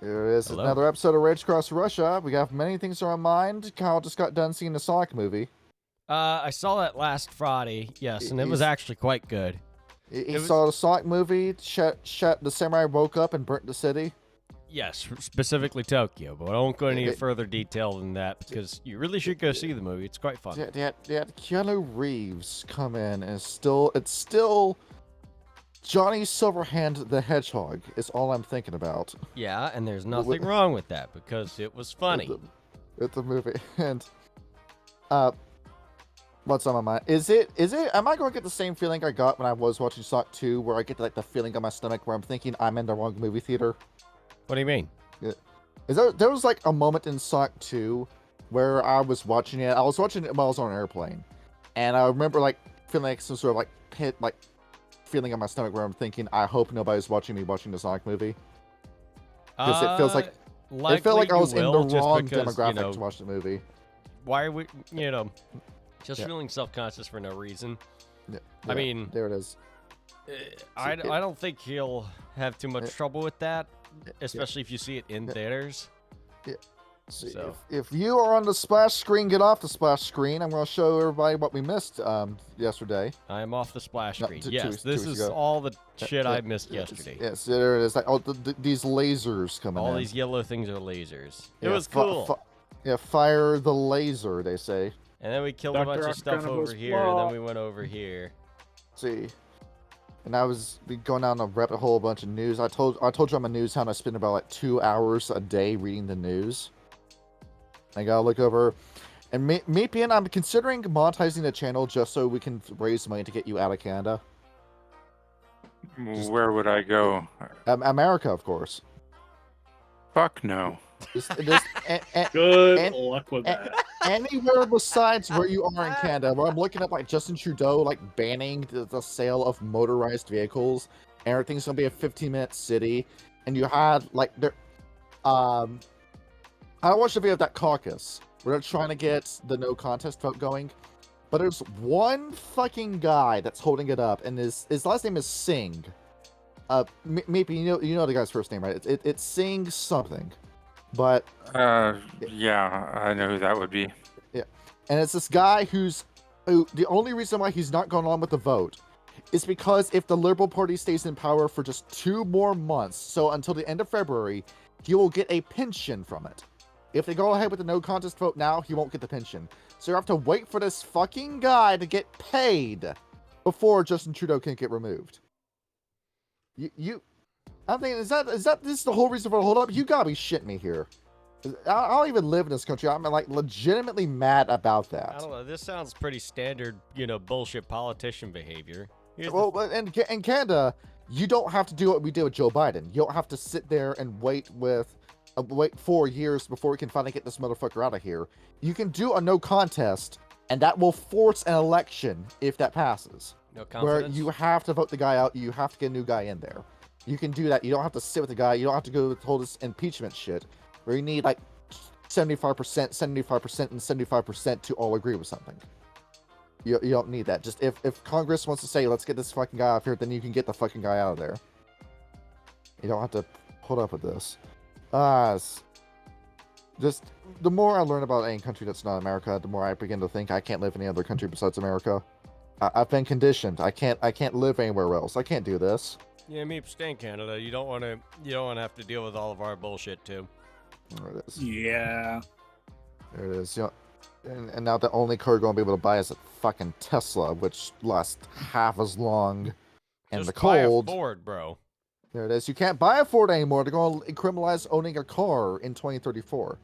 Here it is, Hello. another episode of Rage Across Russia. We have many things on our mind. Kyle just got done seeing the Sonic movie. I saw that last Friday, yes, and it was actually quite good. He saw the Sonic movie, the samurai woke up and burnt the city. Yes, specifically Tokyo, but I won't go into further detail than that because you really should go see the movie. It's quite fun. Yeah, Keanu Reeves come in and it's still Johnny Silverhand the Hedgehog is all I'm thinking about. Yeah, and there's nothing wrong with that because it was funny. With the movie. And what's on my mind? Am I going to get the same feeling I got when I was watching Sonic 2 where I get like the feeling in my stomach where I'm thinking I'm in the wrong movie theater? What do you mean? There was like a moment in Sonic 2 where I was watching it. I was watching it while I was on an airplane. And I remember like feeling like some sort of like pit, like feeling in my stomach where I'm thinking, I hope nobody's watching me watching the Sonic movie. Because it feels like it felt like I was in the wrong demographic to watch the movie. Why are we, just feeling self-conscious for no reason? Yeah, I mean, there it is. I don't think he'll have too much trouble with that, especially if you see it in theaters. Yeah. So if you are on the splash screen, get off the splash screen. I'm going to show everybody what we missed yesterday. I am off the splash screen. Yes, this is all the shit I missed yesterday. Yes, there it is. Like these lasers coming in. All these yellow things are lasers. It was cool. Fire the laser, they say. And then we killed a bunch of stuff over here, and then we went over here. See. And I was going down a rabbit hole, a bunch of news. I told you I'm a news hound. I spend about like 2 hours a day reading the news. I gotta look over, and me being, I'm considering monetizing the channel just so we can raise money to get you out of Canada. Where would I go? America, of course. Fuck no. Good luck with that. Anywhere besides where you are in Canada, where I'm looking at like Justin Trudeau like banning the sale of motorized vehicles, and everything's gonna be a 15-minute city, and you had like there, I watched the video of that caucus where they're trying to get the no contest vote going, but there's one fucking guy that's holding it up, and his last name is Singh. Maybe you know the guy's first name, right? It's Singh something, but yeah, I know who that would be. Yeah, and it's this guy who the only reason why he's not going on with the vote is because if the Liberal Party stays in power for just 2 more months, so until the end of February, he will get a pension from it. If they go ahead with the no contest vote now, he won't get the pension. So you have to wait for this fucking guy to get paid before Justin Trudeau can get removed. I'm thinking, is this the whole reason for the hold up? You gotta be shitting me here. I don't even live in this country. I'm like legitimately mad about that. I don't know. This sounds pretty standard, bullshit politician behavior. Well, in Canada, you don't have to do what we did with Joe Biden. You don't have to sit there and wait 4 years before we can finally get this motherfucker out of here. You can do a no contest, and that will force an election if that passes. No confidence? Where you have to vote the guy out, you have to get a new guy in there. You can do that. You don't have to sit with the guy. You don't have to go with all this impeachment shit, where you need like 75%, and 75% to all agree with something. You don't need that. Just if Congress wants to say, let's get this fucking guy out of here, then you can get the fucking guy out of there. You don't have to put up with this. Just the more I learn about any country that's not America, the more I begin to think I can't live in any other country besides America. I've been conditioned. I can't live anywhere else. I can't do this. Yeah, me stay in Canada. You don't want to have to deal with all of our bullshit too. There it is. Yeah. There it is. And now the only car you're going to be able to buy is a fucking Tesla, which lasts half as long in the cold. Buy a Ford, bro. There it is. You can't buy a Ford anymore. They're going to criminalize owning a car in 2034.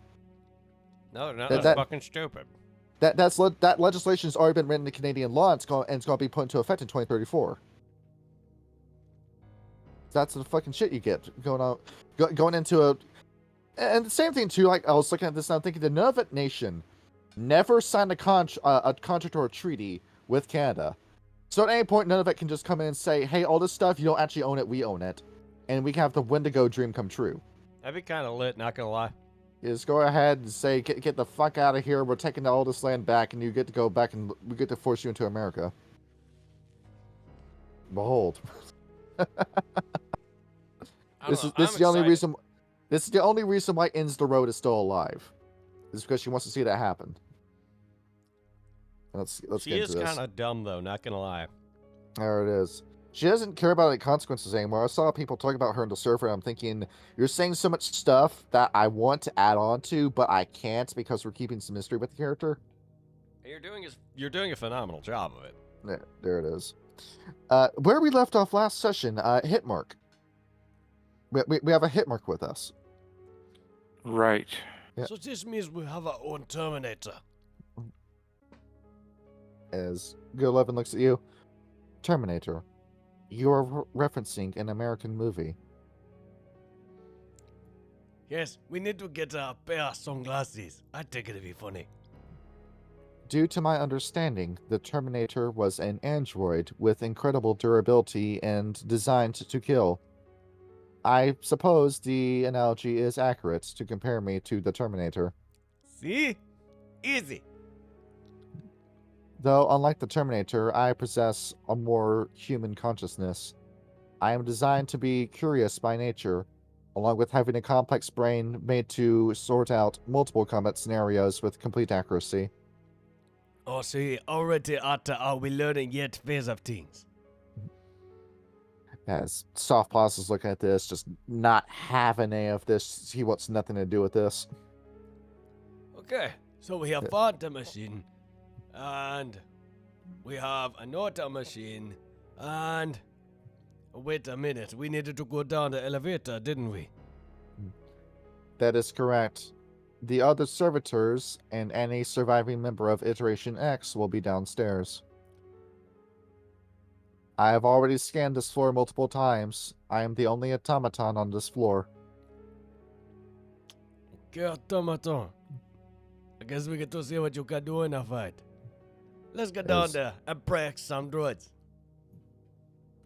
No, they're not. That's fucking stupid. That legislation has already been written into Canadian law, and it's going to be put into effect in 2034. That's the fucking shit you get going into a. And the same thing too. Like I was looking at this, and I'm thinking the Nunavut Nation never signed a contract or a treaty with Canada. So at any point, Nunavut can just come in and say, "Hey, all this stuff you don't actually own it, we own it," and we can have the Wendigo dream come true. That'd be kind of lit. Not gonna lie. Is go ahead and say, get the fuck out of here. We're taking all this land back, and you get to go back, and we get to force you into America. Behold. This is the only reason This is the only reason why Ends the Road is still alive. Is because she wants to see that happen. Let's get into this. She is kind of dumb, though, not gonna lie. There it is. She doesn't care about the consequences anymore. I saw people talking about her in the server, and I'm thinking, you're saying so much stuff that I want to add on to, but I can't because we're keeping some mystery with the character. You're doing a phenomenal job of it. There it is. Where we left off last session, Hitmark. We have a Hitmark with us. Right. Yeah. So this means we have our own Terminator. As Go11 looks at you, Terminator, you are referencing an American movie. Yes, we need to get a pair of sunglasses. I think it'd be funny. Due to my understanding, the Terminator was an android with incredible durability and designed to kill. I suppose the analogy is accurate to compare me to the Terminator. See? Easy. Though, unlike the Terminator, I possess a more human consciousness. I am designed to be curious by nature, along with having a complex brain made to sort out multiple combat scenarios with complete accuracy. Oh, see, already are we learning yet phase of things? As Soft Paws is looking at this, just not having any of this. He wants nothing to do with this. Okay, so we have found the machine, and we have another machine, and wait a minute, we needed to go down the elevator, didn't we? That is correct. The other servitors and any surviving member of Iteration X will be downstairs. I have already scanned this floor multiple times. I am the only automaton on this floor. Okay, automaton. I guess we get to see what you can do in a fight. Let's get down there and break some droids.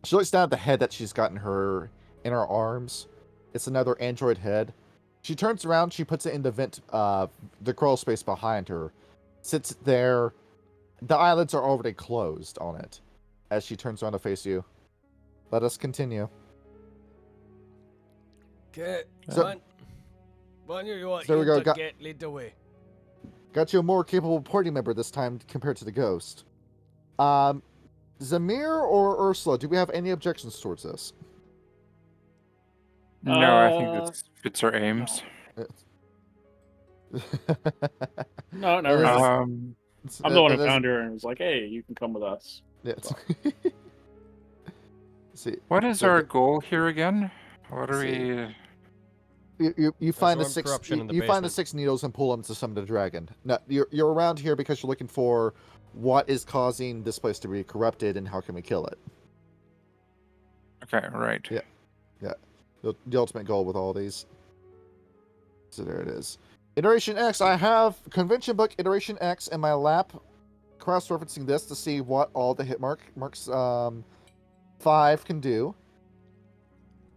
She looks down at the head that she's got in her arms. It's another android head. She turns around, she puts it in the vent, the crawl space behind her. Sits there. The eyelids are already closed on it. As she turns around to face you. Let us continue. Okay, So you want we go. lead the way. Got you a more capable party member this time compared to the ghost. Zamir or Ursula, do we have any objections towards this? No, I think this fits our aims. No, never mind. I'm the one who That is- found her and was like, "Hey, you can come with us." Yeah. See, What is so our the- goal here again? What are see. we? You find the armed six corruption in the you find the basement. 6 needles and pull them to summon the dragon. Now you're around here because you're looking for what is causing this place to be corrupted and how can we kill it. Okay, right. Yeah. The ultimate goal with all these. So there it is. Iteration X. I have Convention Book Iteration X in my lap, cross-referencing this to see what all the hit marks 5 can do.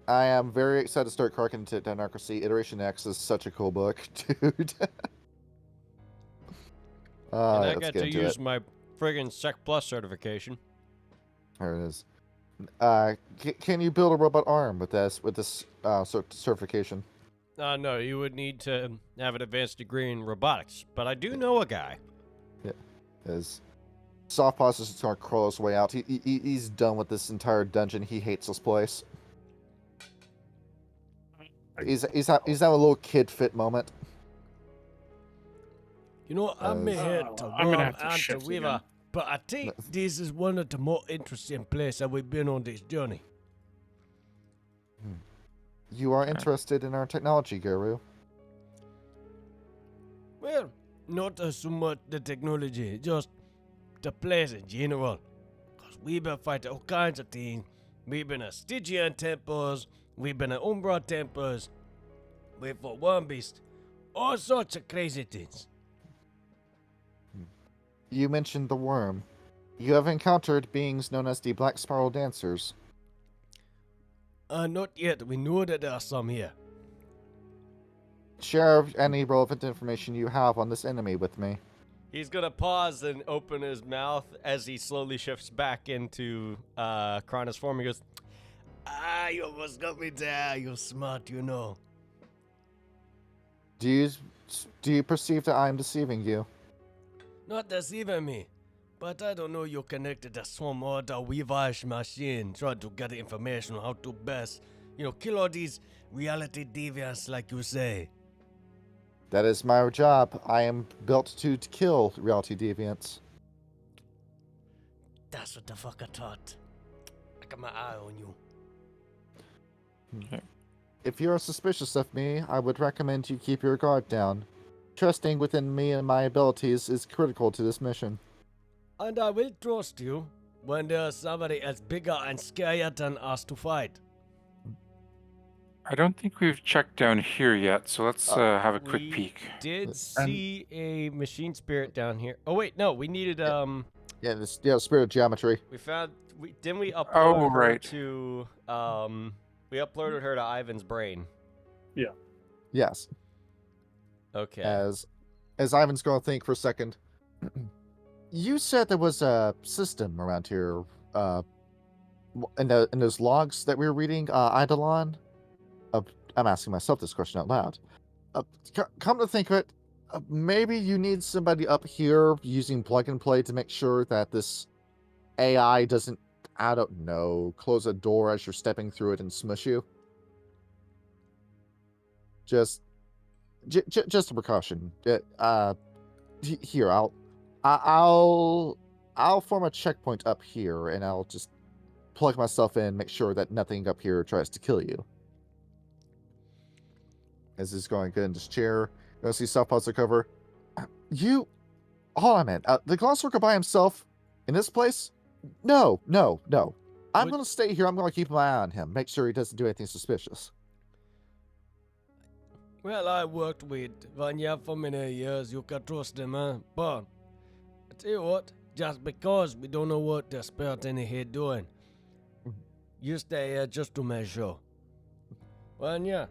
I am very excited to start cracking into Democracy. Iteration X is such a cool book, dude. And I let's got get to into use it. my friggin' Sec Plus certification. There it is. Can you build a robot arm with this certification? No, you would need to have an advanced degree in robotics, but I do know a guy. Is Soft Paws is just gonna crawl his way out. He's done with this entire dungeon. He hates this place. He's having a little kid fit moment. You know, I'm here to I'm gonna run have to and to shift Weaver, again. but I think this is one of the more interesting places that we've been on this journey. You are interested in our technology, Guru. Well, not so much the technology, just the place in general. Because we've been fighting all kinds of things. We've been at Stygian temples, we've been at Umbra temples, we fought Werewolf, all sorts of crazy things. You mentioned the worm. You have encountered beings known as the Black Spiral Dancers. Not yet, we know that there are some here. Share any relevant information you have on this enemy with me. He's gonna pause and open his mouth as he slowly shifts back into Krana's form. He goes, you almost got me there. You're smart, you know. Do you perceive that I am deceiving you? Not deceiving me, but I don't know you're connected to some other weavish machine trying to get information on how to best, kill all these reality deviants like you say. That is my job. I am built to kill reality deviants. That's what the fuck I thought. I got my eye on you. Okay. If you are suspicious of me, I would recommend you keep your guard down. Trusting within me and my abilities is critical to this mission. And I will trust you when there's somebody as bigger and scarier than us to fight. I don't think we've checked down here yet, so let's have a quick We peek. did see a machine spirit down here. Oh wait, no, we needed Yeah, spirit geometry. we found didn't we upload Oh, her right. to we uploaded her to Ivan's brain. Yes. Okay. As Ivan's going to think for a second. You said there was a system around here, in those logs that we were reading, Eidolon. I'm asking myself this question out loud. Come to think of it, maybe you need somebody up here using plug and play to make sure that this AI doesn't, I don't know, close a door as you're stepping through it and smush you. Just a precaution. Here, I'll form a checkpoint up here, and I'll just plug myself in, make sure that nothing up here tries to kill you. As he's going good in his chair, you want to see self-puzzle cover. Hold on, man. The glass worker by himself in this place? No. I'm going to stay here. I'm going to keep my eye on him, make sure he doesn't do anything suspicious. Well, I worked with Vanya for many years. You can trust him, huh? But I tell you what, just because we don't know what the spirit in here doing, you stay here just to make sure. Vanya,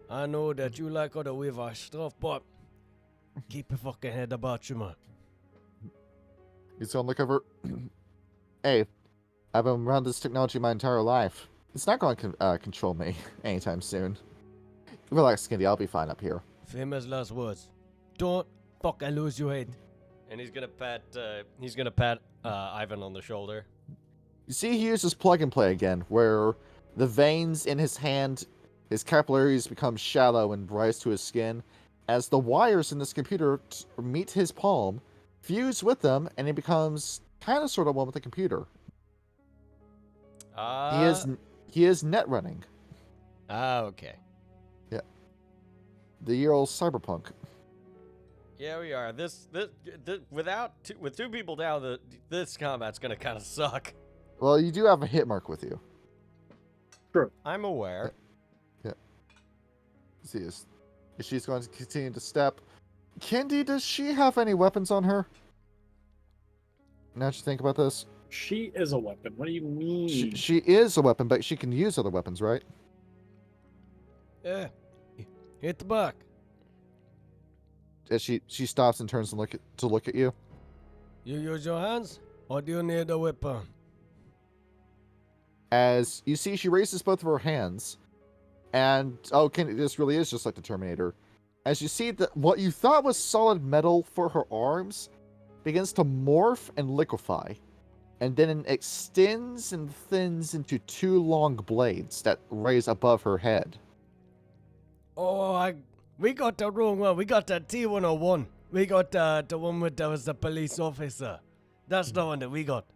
I know that you like all the weaver stuff, but keep your fucking head about you, man. He's going to look over. Hey, I've been around this technology my entire life. It's not going to control me anytime soon. Relax, Skinny. I'll be fine up here. Famous last words. Don't fucking lose your head. And he's gonna pat Ivan on the shoulder. You see, he uses plug and play again, where the veins in his hand, his capillaries become shallow and rise to his skin, as the wires in this computer meet his palm, fuse with them, and he becomes kind of sort of one with the computer. He is net running. Okay. The year old cyberpunk. Yeah, we are. This with two people down, this combat's gonna kind of suck. Well, you do have a hit mark with you. True. I'm aware. Yeah. See, she's going to continue to step. Kendi, does she have any weapons on her? Now that you think about this, She is a weapon. What do you mean? she is a weapon, but she can use other weapons, right? Yeah. Hit the buck. As she stops and turns to look at you. You use your hands, or do you need a weapon? As you see, she raises both of her hands, and this really is just like the Terminator. As you see that what you thought was solid metal for her arms begins to morph and liquefy, and then it extends and thins into two long blades that raise above her head. Oh, we got the wrong one. We got the T-101. We got the one with that was the police officer. That's the one that we got.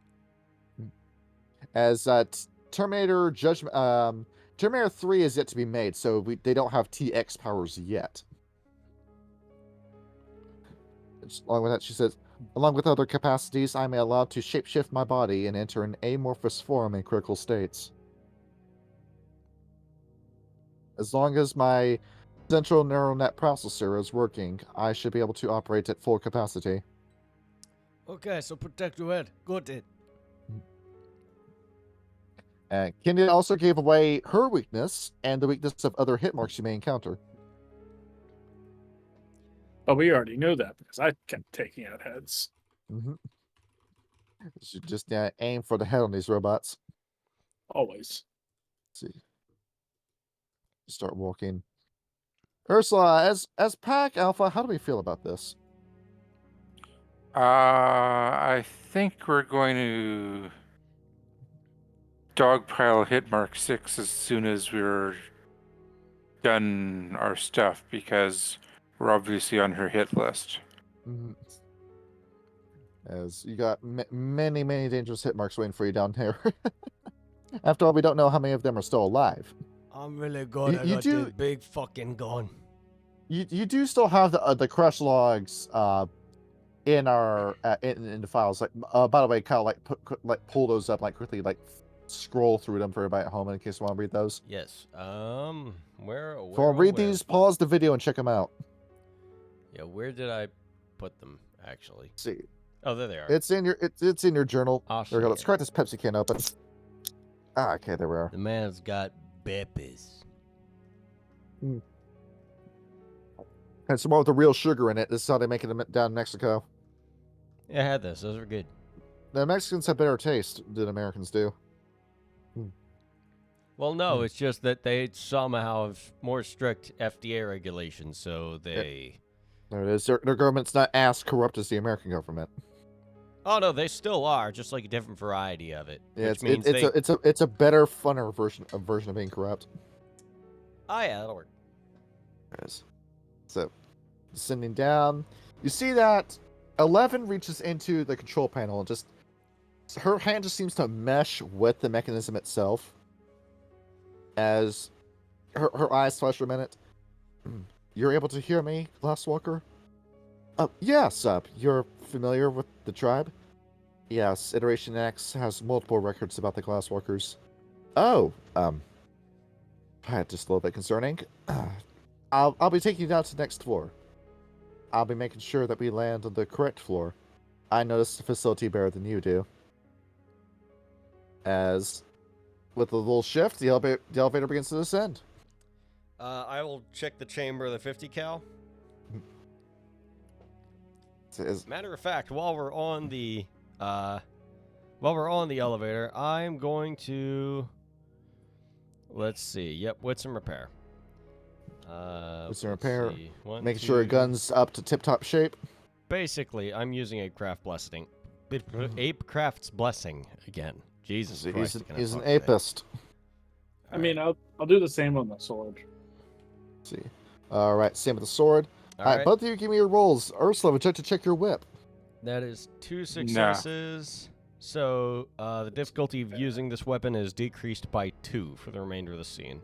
As Terminator Judgment, Terminator 3 is yet to be made, so they don't have TX powers yet. Along with that, she says, along with other capacities, I may allow to shapeshift my body and enter an amorphous form in critical states. As long as my central neural net processor is working, I should be able to operate at full capacity. Okay, so protect your head. Got it. Kendi also gave away her weakness and the weakness of other hit marks you may encounter. Oh, we already knew that because I kept taking out heads. Mm-hmm. You should just aim for the head on these robots. Always. Let's see. Start walking. Ursula, as Pack Alpha, how do we feel about this? I think we're going to dogpile hit mark 6 as soon as we're done our stuff because we're obviously on her hit list. Mhm. As you got many, many dangerous hit marks waiting for you down here. After all, we don't know how many of them are still alive. I'm really good. I You got do- this big fucking gun. You do still have the crush logs in our in the files. Like by the way, Kyle, like pull those up like quickly, like scroll through them for everybody at home in case you want to read those. Yes. Where? If you want to read these, pause the video and check them out. Yeah, where did I put them actually? Let's see, Oh, there they are. it's in your journal. I'll There we go. show Let's you. crack this Pepsi can open. Ah, okay, there we are. The man's got peppers. And some more with the real sugar in it. This is how they make it down in Mexico. Yeah, I had this. Those are good. The Mexicans have better taste than Americans do. Well, no, it's just that they somehow have more strict FDA regulations, so they. There it is. Their government's not as corrupt as the American government. Oh no, they still are, just like a different variety of it. Yeah, which means it's a better, funner version of being corrupt. Oh yeah, that'll work. There it is. So, descending down, you see that 11 reaches into the control panel and just her hand just seems to mesh with the mechanism itself. As her eyes flash for a minute. You're able to hear me, Glasswalker? Yes, you're familiar with the tribe? Yes, Iteration X has multiple records about the Glasswalkers. Oh, just a little bit concerning. I'll be taking you down to the next floor. I'll be making sure that we land on the correct floor. I notice the facility better than you do. As, with a little shift, the elevator begins to descend. I will check the chamber of the 50 cal. Matter of fact, while we're on the elevator, I'm going to let's see. Yep, wits and repair. Wits and repair. One, Making sure your gun's up to tip-top shape. Basically, I'm using Apecraft blessing. Apecraft's blessing again. Jesus Christ! He's an apist. I mean, I'll do the same on the sword. Let's see. All right, same with the sword. All right, both of you give me your rolls. Ursula, would you like to check your whip? That is 2 successes. So the difficulty of using this weapon is decreased by 2 for the remainder of the scene.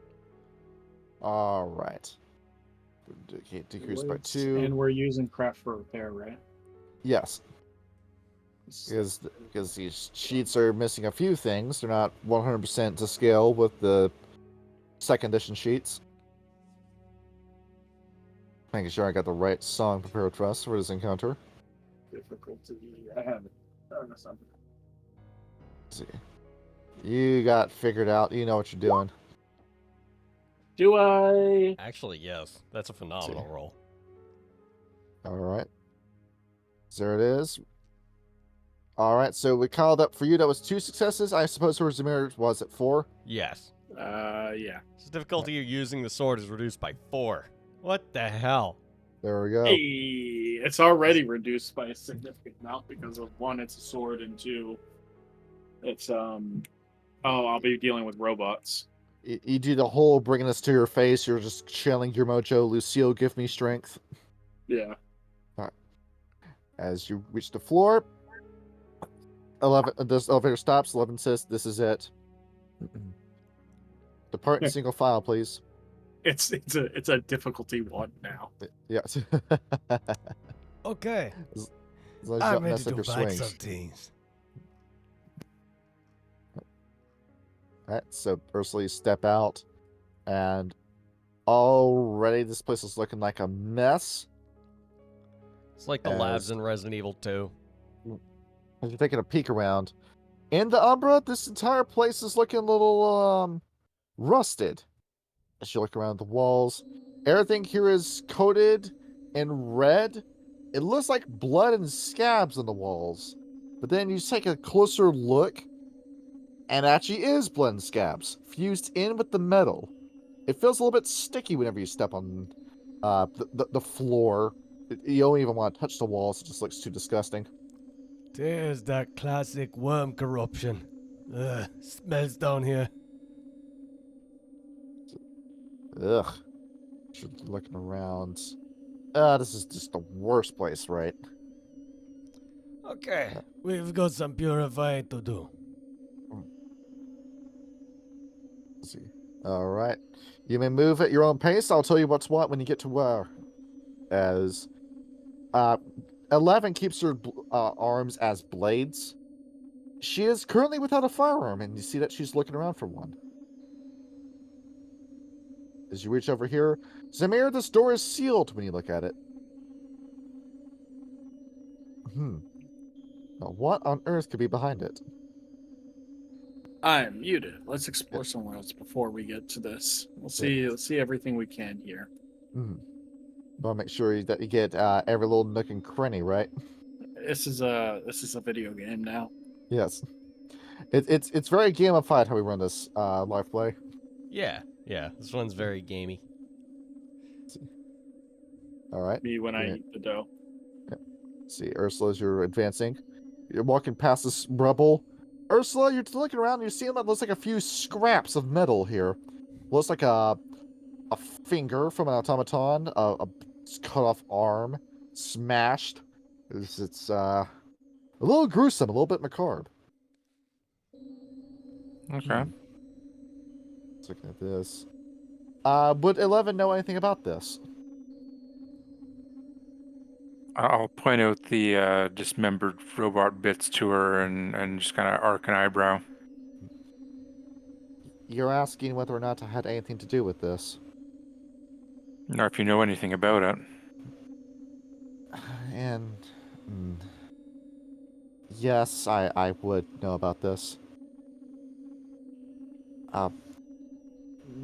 All right. Decreased by 2. And we're using craft for repair, right? Yes. Because these sheets are missing a few things. They're not 100% to scale with the second edition sheets. Making sure I got the right song prepared for us for this encounter. Difficulty. I have it. Let's see. You got figured out. You know what you're doing. Do I? Actually, yes. That's a phenomenal roll. All right. There it is. All right. So we called up for you. That was 2 successes. I suppose for Zamir was it 4? Yes. Yeah. So the difficulty of using the sword is reduced by 4. What the hell? There we go. Hey, it's already reduced by a significant amount because of 1, it's a sword, and 2, it's I'll be dealing with robots. You do the whole bringing us to your face. You're just channeling your mojo. Lucille, give me strength. Yeah. All right. As you reach the floor, 11. This elevator stops. 11 says, "This is it. Depart in single file, please." It's a difficulty 1 now. Yes. Okay. As long as you don't mess up your swings. somethings. Alright, so Ursula, you step out, and already this place is looking like a mess. It's like the labs in Resident Evil 2. As you're taking a peek around, in the Umbra, this entire place is looking a little rusted. As you look around the walls, everything here is coated in red. It looks like blood and scabs on the walls. But then you take a closer look, and it actually is blood and scabs, fused in with the metal. It feels a little bit sticky whenever you step on The floor. You don't even want to touch the walls. It just looks too disgusting. There's that classic worm corruption. Ugh, smells down here. Ugh. Just looking around. This is just the worst place, right? Okay, we've got some purifying to do. Let's see. All right. You may move at your own pace. I'll tell you what's what when you get to where. As 11 keeps her arms as blades. She is currently without a firearm, and you see that she's looking around for one. As you reach over here, Zamir, this door is sealed when you look at it. Now, what on earth could be behind it? I'm muted. Let's explore somewhere else before we get to this. Let's see everything we can here. Want to make sure that you get every little nook and cranny, right? This is a video game now. Yes. It's very gamified how we run this live play. Yeah, this one's very gamey. All right. Me when I eat the dough. See, Ursula, as you're advancing, you're walking past this rubble. Ursula, you're looking around and you're seeing that looks like a few scraps of metal here. Looks like a finger from an automaton, a cut off arm, smashed. It's a little gruesome, a little bit macabre. Okay. Let's look at this. Would 11 know anything about this? I'll point out the dismembered robot bits to her and just kind of arc an eyebrow. You're asking whether or not I had anything to do with this. Or if you know anything about it. And yes, I would know about this.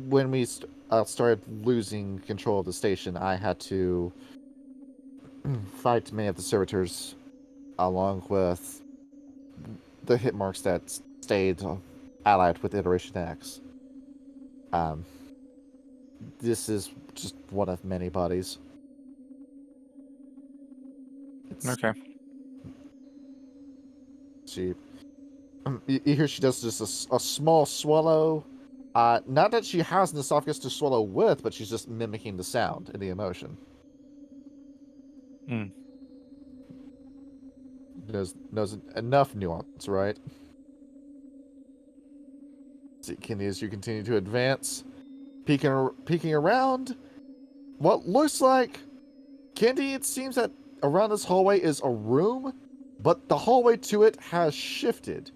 When we started losing control of the station, I had to fight many of the servitors along with the hit marks that stayed allied with Iteration X. This is just one of many bodies. Okay. You hear she does just a small swallow. Not that she has an esophagus to swallow with, but she's just mimicking the sound and the emotion. Knows enough nuance, right? See, Kenny, as you continue to advance, peeking around, what looks like, Candy, it seems that around this hallway is a room, but the hallway to it has shifted.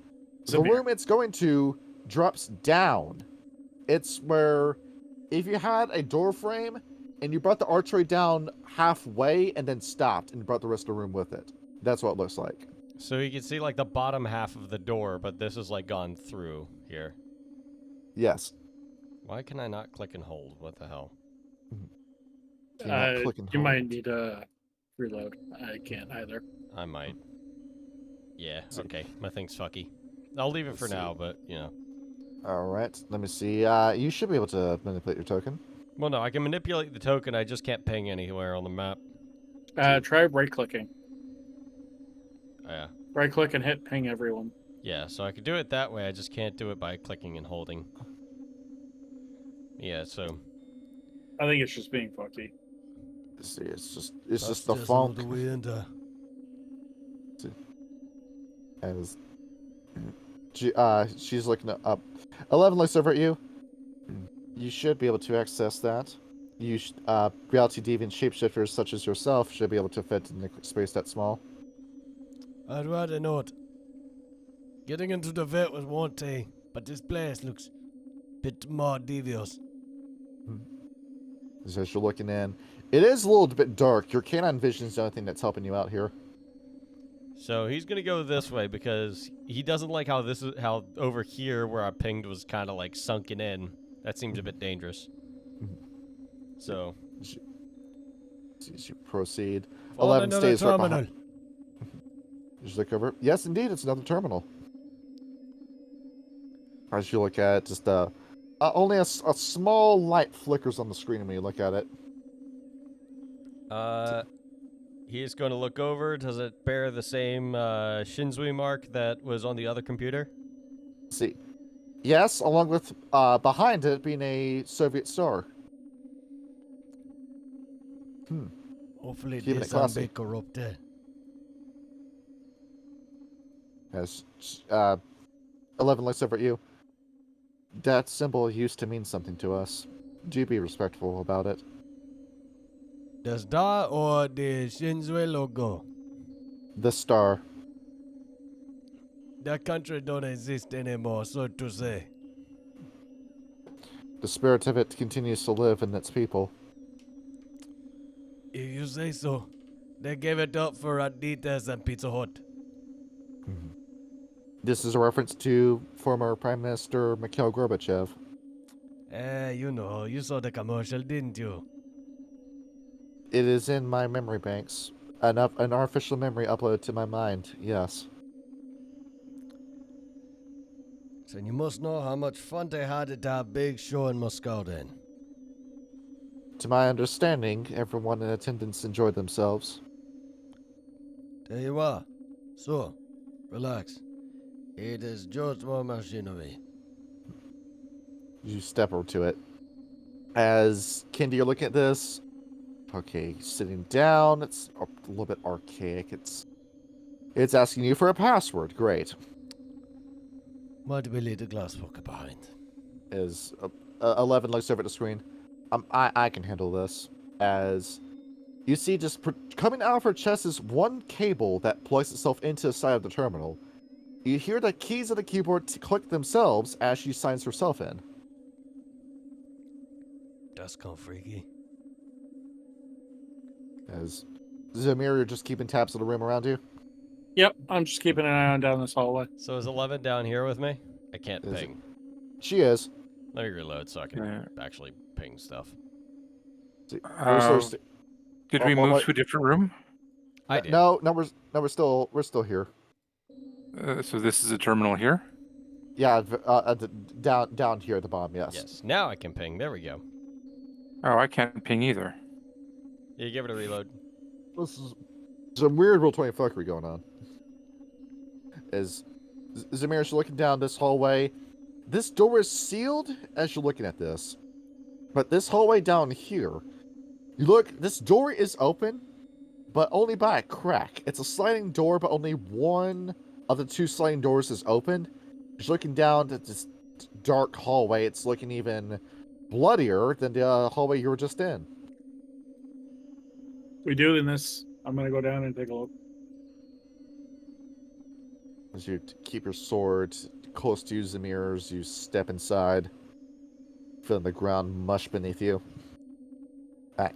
The room it's going to drops down. It's where if you had a door frame and you brought the archway down halfway and then stopped and brought the rest of the room with it. That's what it looks like. So you can see like the bottom half of the door, but this is like gone through here. Yes. Why can I not click and hold? What the hell? You might need a reload. I can't either. I might. Yeah, okay. My thing's fucky. I'll leave it for now, but, you know. Alright, let me see. You should be able to manipulate your token. Well, no, I can manipulate the token, I just can't ping anywhere on the map. Try right-clicking. Yeah. Right-click and hit ping everyone. Yeah, so I could do it that way, I just can't do it by clicking and holding. Yeah, so... I think it's just being fucky. See, it's just the funk. As she's looking up. 11 looks over at you. You should be able to access that. Reality deviant shapeshifters such as yourself should be able to fit in a space that small. I'd rather not. Getting into the vet was one thing, but this place looks a bit more devious. As you're looking in, it is a little bit dark. Your canine vision is the only thing that's helping you out here. So he's gonna go this way because he doesn't like how over here where I pinged was kind of like sunken in. That seems a bit dangerous. So As you proceed, Find 11 another stays right terminal. behind. Just look over. Yes, indeed, it's another terminal. As you look at it, just only a small light flickers on the screen when you look at it. He's going to look over. Does it bear the same Shinzui mark that was on the other computer? See, yes, along with behind it being a Soviet star. Hopefully Keeping it this won't classy. be corrupted. As 11 looks over at you. That symbol used to mean something to us. Do be respectful about it. The star or the Shinzui logo? The star. That country don't exist anymore, so to say. The spirit of it continues to live in its people. If you say so. They gave it up for Adidas and Pizza Hut. This is a reference to former Prime Minister Mikhail Gorbachev. You know, you saw the commercial, didn't you? It is in my memory banks. An artificial memory uploaded to my mind, yes. So you must know how much fun they had at that big show in Moscow then. To my understanding, everyone in attendance enjoyed themselves. There you are. So, relax. It is just more machinery. You step over to it. As Kendi, you're looking at this. Okay, sitting down. It's a little bit archaic. It's asking you for a password. Great. Might be little glass pocket behind. As 11 looks over at the screen. I can handle this. As you see, just coming out of her chest is one cable that plugs itself into the side of the terminal. You hear the keys of the keyboard click themselves as she signs herself in. That's kind of freaky. As Zamir, you're just keeping tabs of the room around you. Yep, I'm just keeping an eye on down this hallway. So is 11 down here with me? I can't Is ping. She is. Let me reload so I can Yeah. actually ping stuff. Did we move to a different room? I did. No, we're still here. So this is a terminal here? Yeah, down here at the bottom. Yes. Yes. Now I can ping. There we go. Oh, I can't ping either. You give it a reload. This is some weird Roll 20 fuckery going on. As Zamir is looking down this hallway, this door is sealed as you're looking at this. But this hallway down here, you look, this door is open, but only by a crack. It's a sliding door, but only one of the two sliding doors is open. As you're looking down at this dark hallway, it's looking even bloodier than the hallway you were just in. We doing this. I'm gonna go down and take a look. As you keep your sword close to you, Zamir, as you step inside, feeling the ground mush beneath you.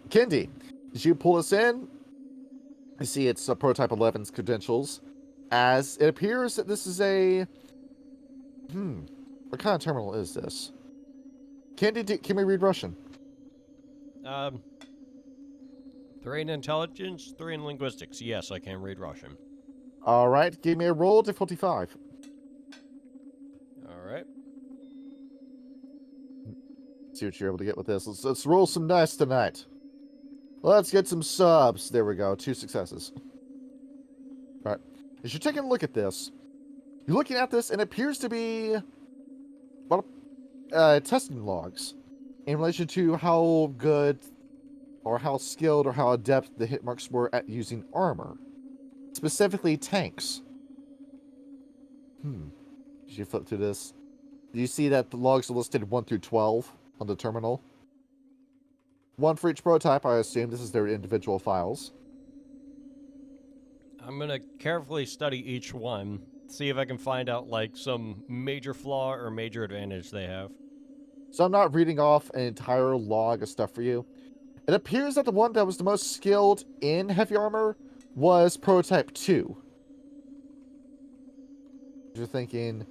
Kendi, as you pull this in, you see it's a Prototype 11's credentials, as it appears that this is a... what kind of terminal is this? Kendi, can we read Russian? 3 in intelligence, 3 in linguistics. Yes, I can read Russian. Alright, give me a roll, difficulty 5. Alright. See what you're able to get with this. Let's roll some dice tonight. Let's get some subs. There we go. 2 successes. Alright. As you're taking a look at this, you're looking at this and it appears to be... well, testing logs in relation to how good or how skilled or how adept the hitmarks were at using armor. Specifically tanks. As you flip through this, do you see that the logs are listed 1 through 12 on the terminal? 1 for each prototype, I assume. This is their individual files. I'm gonna carefully study each one, see if I can find out, like, some major flaw or major advantage they have. So I'm not reading off an entire log of stuff for you. It appears that the one that was the most skilled in heavy armor was Prototype 2. You're thinking...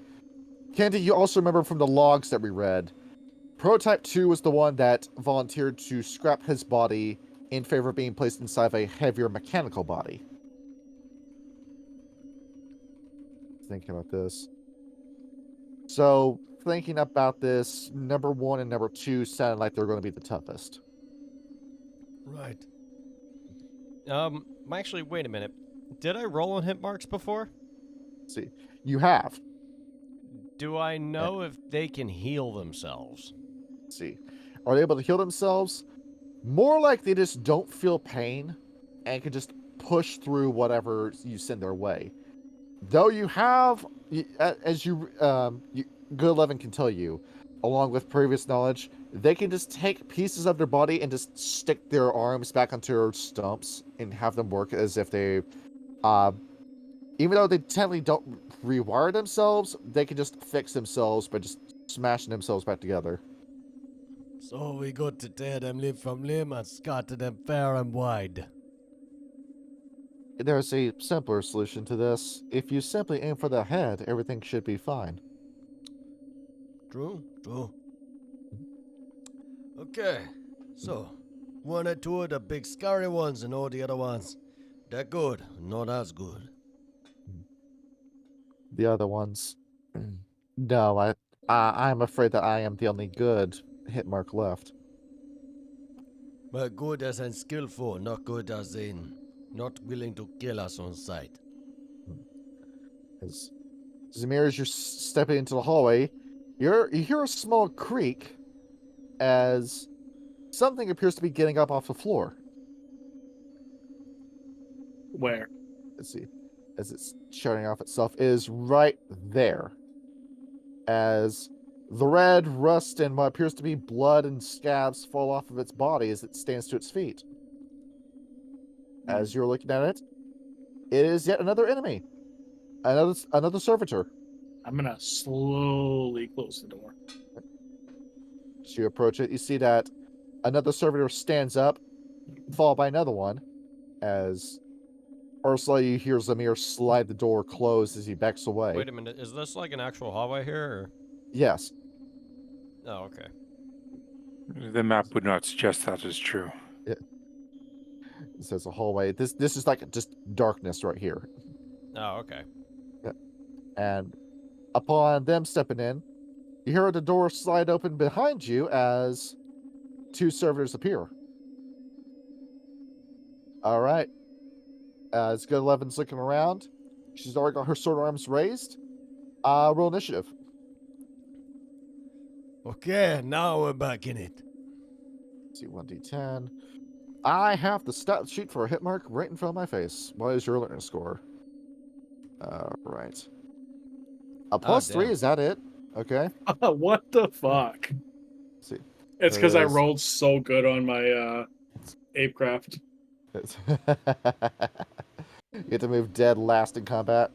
Kendi, you also remember from the logs that we read, Prototype 2 was the one that volunteered to scrap his body in favor of being placed inside of a heavier mechanical body. Thinking about this. So, thinking about this, number 1 and number 2 sounded like they're going to be the toughest. Right. Actually, wait a minute. Did I roll on hit marks before? See, you have. Do I know if they can heal themselves? See, are they able to heal themselves? More like they just don't feel pain and can just push through whatever you send their way. Though you have, as Good 11 can tell you, along with previous knowledge, they can just take pieces of their body and just stick their arms back onto their stumps and have them work as if they, even though they technically don't rewire themselves, they can just fix themselves by just smashing themselves back together. So we got to tear them limb from limb and scatter them far and wide. There's a simpler solution to this. If you simply aim for the head, everything should be fine. True, true. Okay, so one or two of the big scary ones and all the other ones, they're good, not as good. The other ones, no, I'm afraid that I am the only good hit mark left. But good as in skillful, not good as in not willing to kill us on sight. As Zamir, as you're stepping into the hallway, you hear a small creak as something appears to be getting up off the floor. Where? Let's see, as it's shutting off itself, is right there. As the red rust and what appears to be blood and scabs fall off of its body as it stands to its feet. As you're looking at it, it is yet another enemy. Another servitor. I'm gonna slowly close the door. As you approach it, you see that another servitor stands up, followed by another one. As Ursula, you hear Zamir slide the door closed as he backs away. Wait a minute, is this like an actual hallway here? Or? Yes. Oh, okay. The map would not suggest that is true. It says a hallway. This is like just darkness right here. Oh, okay. And upon them stepping in, you hear the door slide open behind you as two servitors appear. All right. As Good 11's looking around, she's already got her sword arms raised. Roll initiative. Okay, now we're back in it. Let's see, 1d10. I have the stat sheet for a hit mark right in front of my face. What is your learning score? Right. A plus 3, damn. is that it? Okay. What the fuck? Let's see. It's because I There's- rolled so good on my Apecraft. You get to move dead last in combat.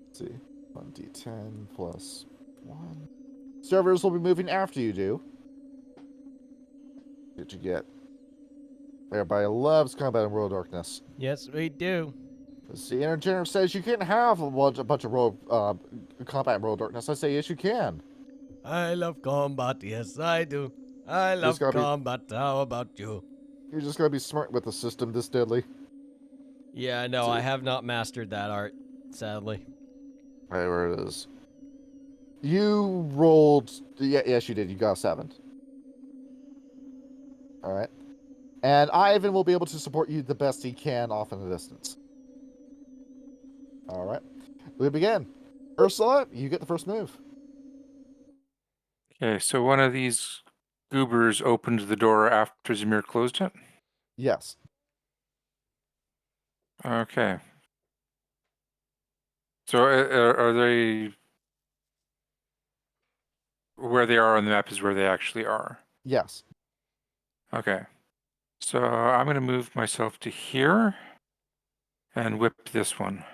Let's see. 1d10 plus 1. Servers will be moving after you do. What you get? Everybody loves combat in World of Darkness. Yes, we do. Let's see. Intergener says you can't have a bunch of combat in World of Darkness. I say yes, you can. I love combat, yes, I do. I love gotta be- combat, how about you? You're just gonna be smart with a system this deadly. Yeah, no, See. I have not mastered that art, sadly. Right where it is. You rolled. Yeah, yes, you did. You got a 7. All right. And Ivan will be able to support you the best he can off in the distance. All right. We begin. Ursula, you get the first move. Okay, so one of these goobers opened the door after Zamir closed it? Yes. Okay. So are they... Where they are on the map is where they actually are. Yes. Okay. So I'm going to move myself to here and whip this one.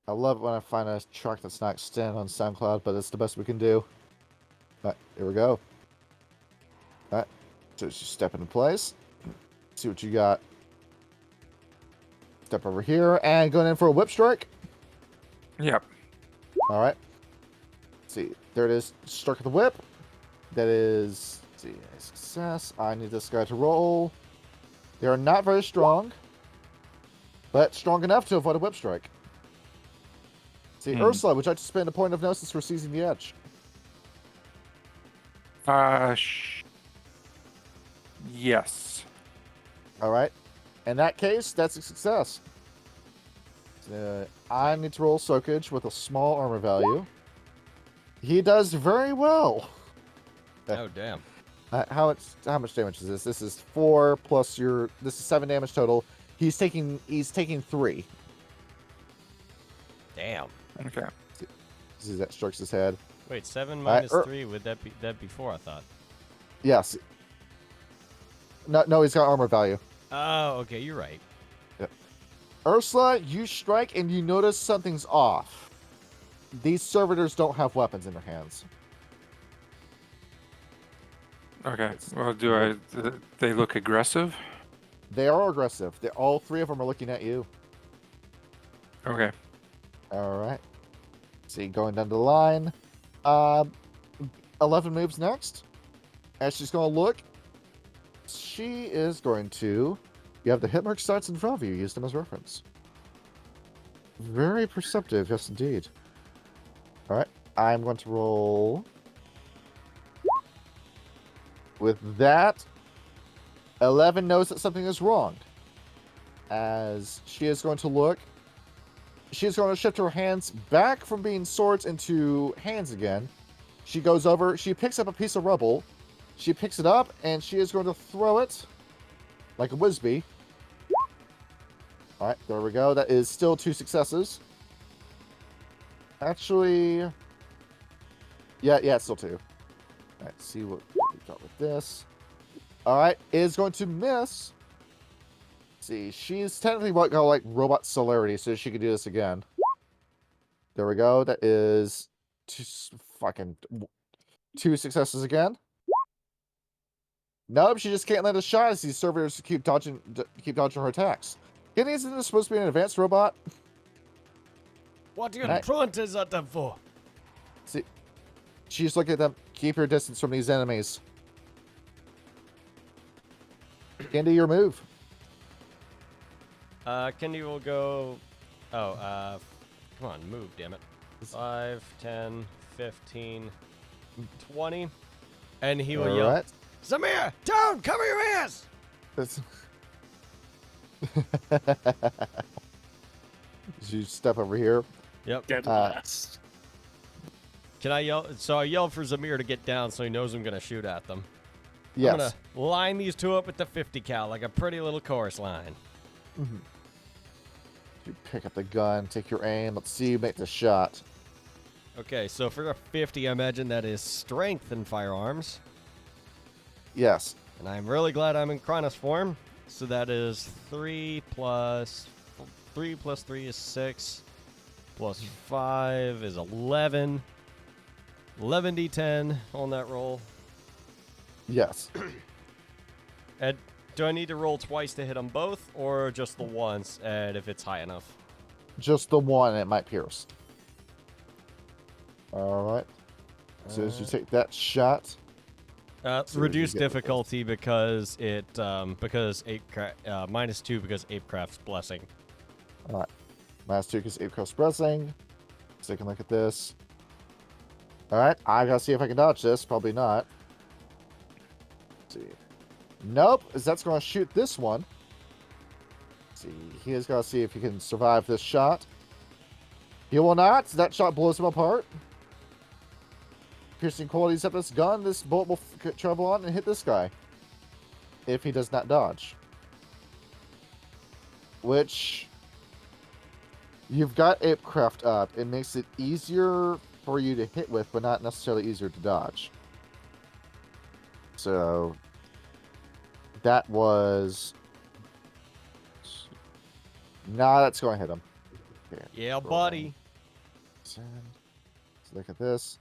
I love it when I find a track that's not extended on SoundCloud, but it's the best we can do. All right, here we go. All right. So just step into place. See what you got. Step over here and going in for a whip strike. Yep. All right. Let's see. There it is. Strike with the whip. That is, let's see, a success. I need this guy to roll. They are not very strong, but strong enough to avoid a whip strike. See, Ursula, would you like to spend a point of gnosis for seizing the edge? Yes. All right. In that case, that's a success. I need to roll soakage with a small armor value. He does very well. Oh damn. How much damage is this? This is 4 plus your. This is 7 damage total. He's taking 3. Damn. Okay. See that strikes his head. Wait, 7 right, minus 3, would that be 4, I thought. Yes. No, he's got armor value. Oh, okay, you're right. Yep. Ursula, you strike and you notice something's off. These servitors don't have weapons in their hands. Okay. Well, they look aggressive? They are aggressive. All 3 of them are looking at you. Okay. All right. See, going down the line. 11 moves next. As she's going to look, she is going to. You have the hit mark stats in front of you. Use them as reference. Very perceptive, yes, indeed. All right. I'm going to roll. With that, 11 knows that something is wrong. As she is going to look. She is going to shift her hands back from being swords into hands again. She goes over. She picks up a piece of rubble. She picks it up, and she is going to throw it like a whizbee. All right, there we go. That is still 2 successes. Actually, yeah, it's still 2. All right, see what we got with this. All right, is going to miss. See, she's technically got like robot celerity, so she can do this again. There we go. That is 2 successes again. Nope, she just can't land a shot as these servitors keep dodging her attacks. Isn't this supposed to be an advanced robot? What are you truanters at them for? See, she's looking at them. Keep your distance from these enemies. Candy, your move. Kendi will go. Oh, come on, move, damn it. 5, 10, 15, 20. And he will yell, right. Samir, down, cover your ears! You step over here. Yep. Dead last. Can I yell? So I yelled for Zamir to get down so he knows I'm going to shoot at them. Yes. I'm going to line these 2 up with the 50 cal like a pretty little chorus line. Mm-hmm. You pick up the gun, take your aim. Let's see you make the shot. Okay, so for a 50, I imagine that is strength in firearms. Yes. And I'm really glad I'm in Kronos form. So that is 3 plus 3 is 6. Plus 5 is 11. 11d10 on that roll. Yes. And do I need to roll twice to hit them both, or just the once, and if it's high enough? Just the one, and it might pierce. All right. So as you take that shot. Reduce difficulty because it because -2 because Apecraft's blessing. All right. -2 because Apecraft's blessing. Let's take a look at this. All right. I gotta see if I can dodge this. Probably not. Let's see. Nope. That's going to shoot this one. Let's see. He has got to see if he can survive this shot. He will not. That shot blows him apart. Piercing qualities of this gun. This bullet will travel on and hit this guy. If he does not dodge. Which... You've got Apecraft up. It makes it easier for you to hit with, but not necessarily easier to dodge. So... That was... Nah, that's going to hit him. Okay, Yeah, buddy. Let's look at this.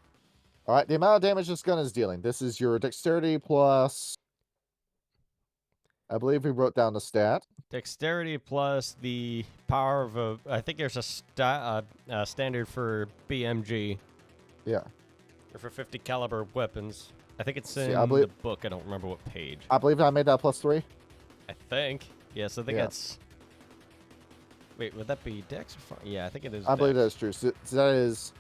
All right, the amount of damage this gun is dealing. This is your dexterity plus... I believe we wrote down the stat. Dexterity plus the power of a... I think there's a standard for BMG. Yeah. Or for 50 caliber weapons. I think it's in I believe- the book. I don't remember what page. I believe I made that +3. I think. Yes, I think Yeah. that's... Wait, would that be Dex or Fire? Yeah, I think it is I believe that Dex. is true. So that is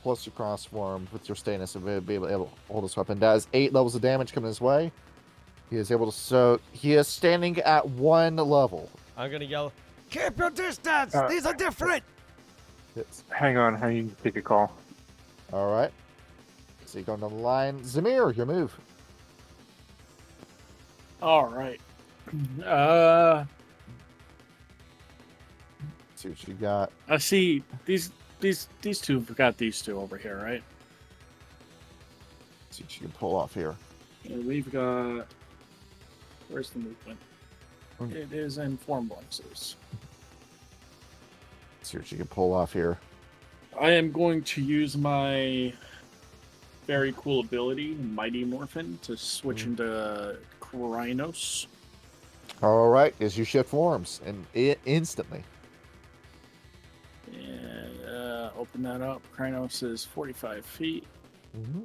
plus your cross form with your status and be able to hold this weapon. That is 8 levels of damage coming his way. He is able to. So he is standing at 1 level. I'm gonna yell, keep your distance! These are different! Hits. Hang on, I need to take a call. All right. So you going down the line. Zamir, your move. All right. See what you got. I see these two. We've got these two over here, right? See what you can pull off here. And we've got. Where's the movement? Hmm. It is in form boxes. See what you can pull off here. I am going to use my very cool ability, Mighty Morphin, to switch into Krynos. All right, as you shift forms, and instantly. And open that up. Krynos is 45 feet. Mm-hmm.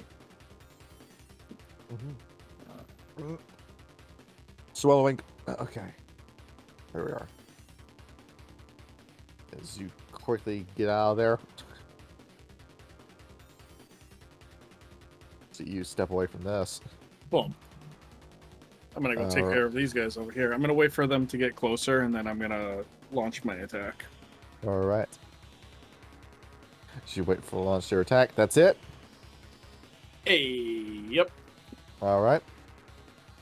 Swallowing. Okay. There we are. As you quickly get out of there. So you step away from this. Boom. I'm going to go take care of these guys over here. I'm going to wait for them to get closer, and then I'm going to launch my attack. All right. So you wait for the launch your attack. That's it. Hey, yep. All right.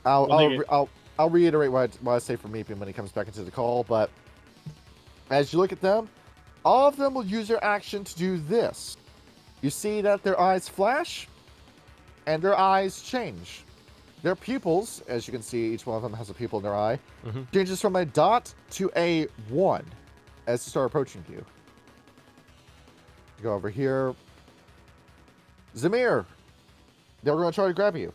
I'll reiterate what I say for Meepian when he comes back into the call, but as you look at them, all of them will use their action to do this. You see that their eyes flash, and their eyes change. Their pupils, as you can see, each one of them has a pupil in their eye, changes from a dot to a 1 as they start approaching you. Go over here. Zamir, they're going to try to grab you.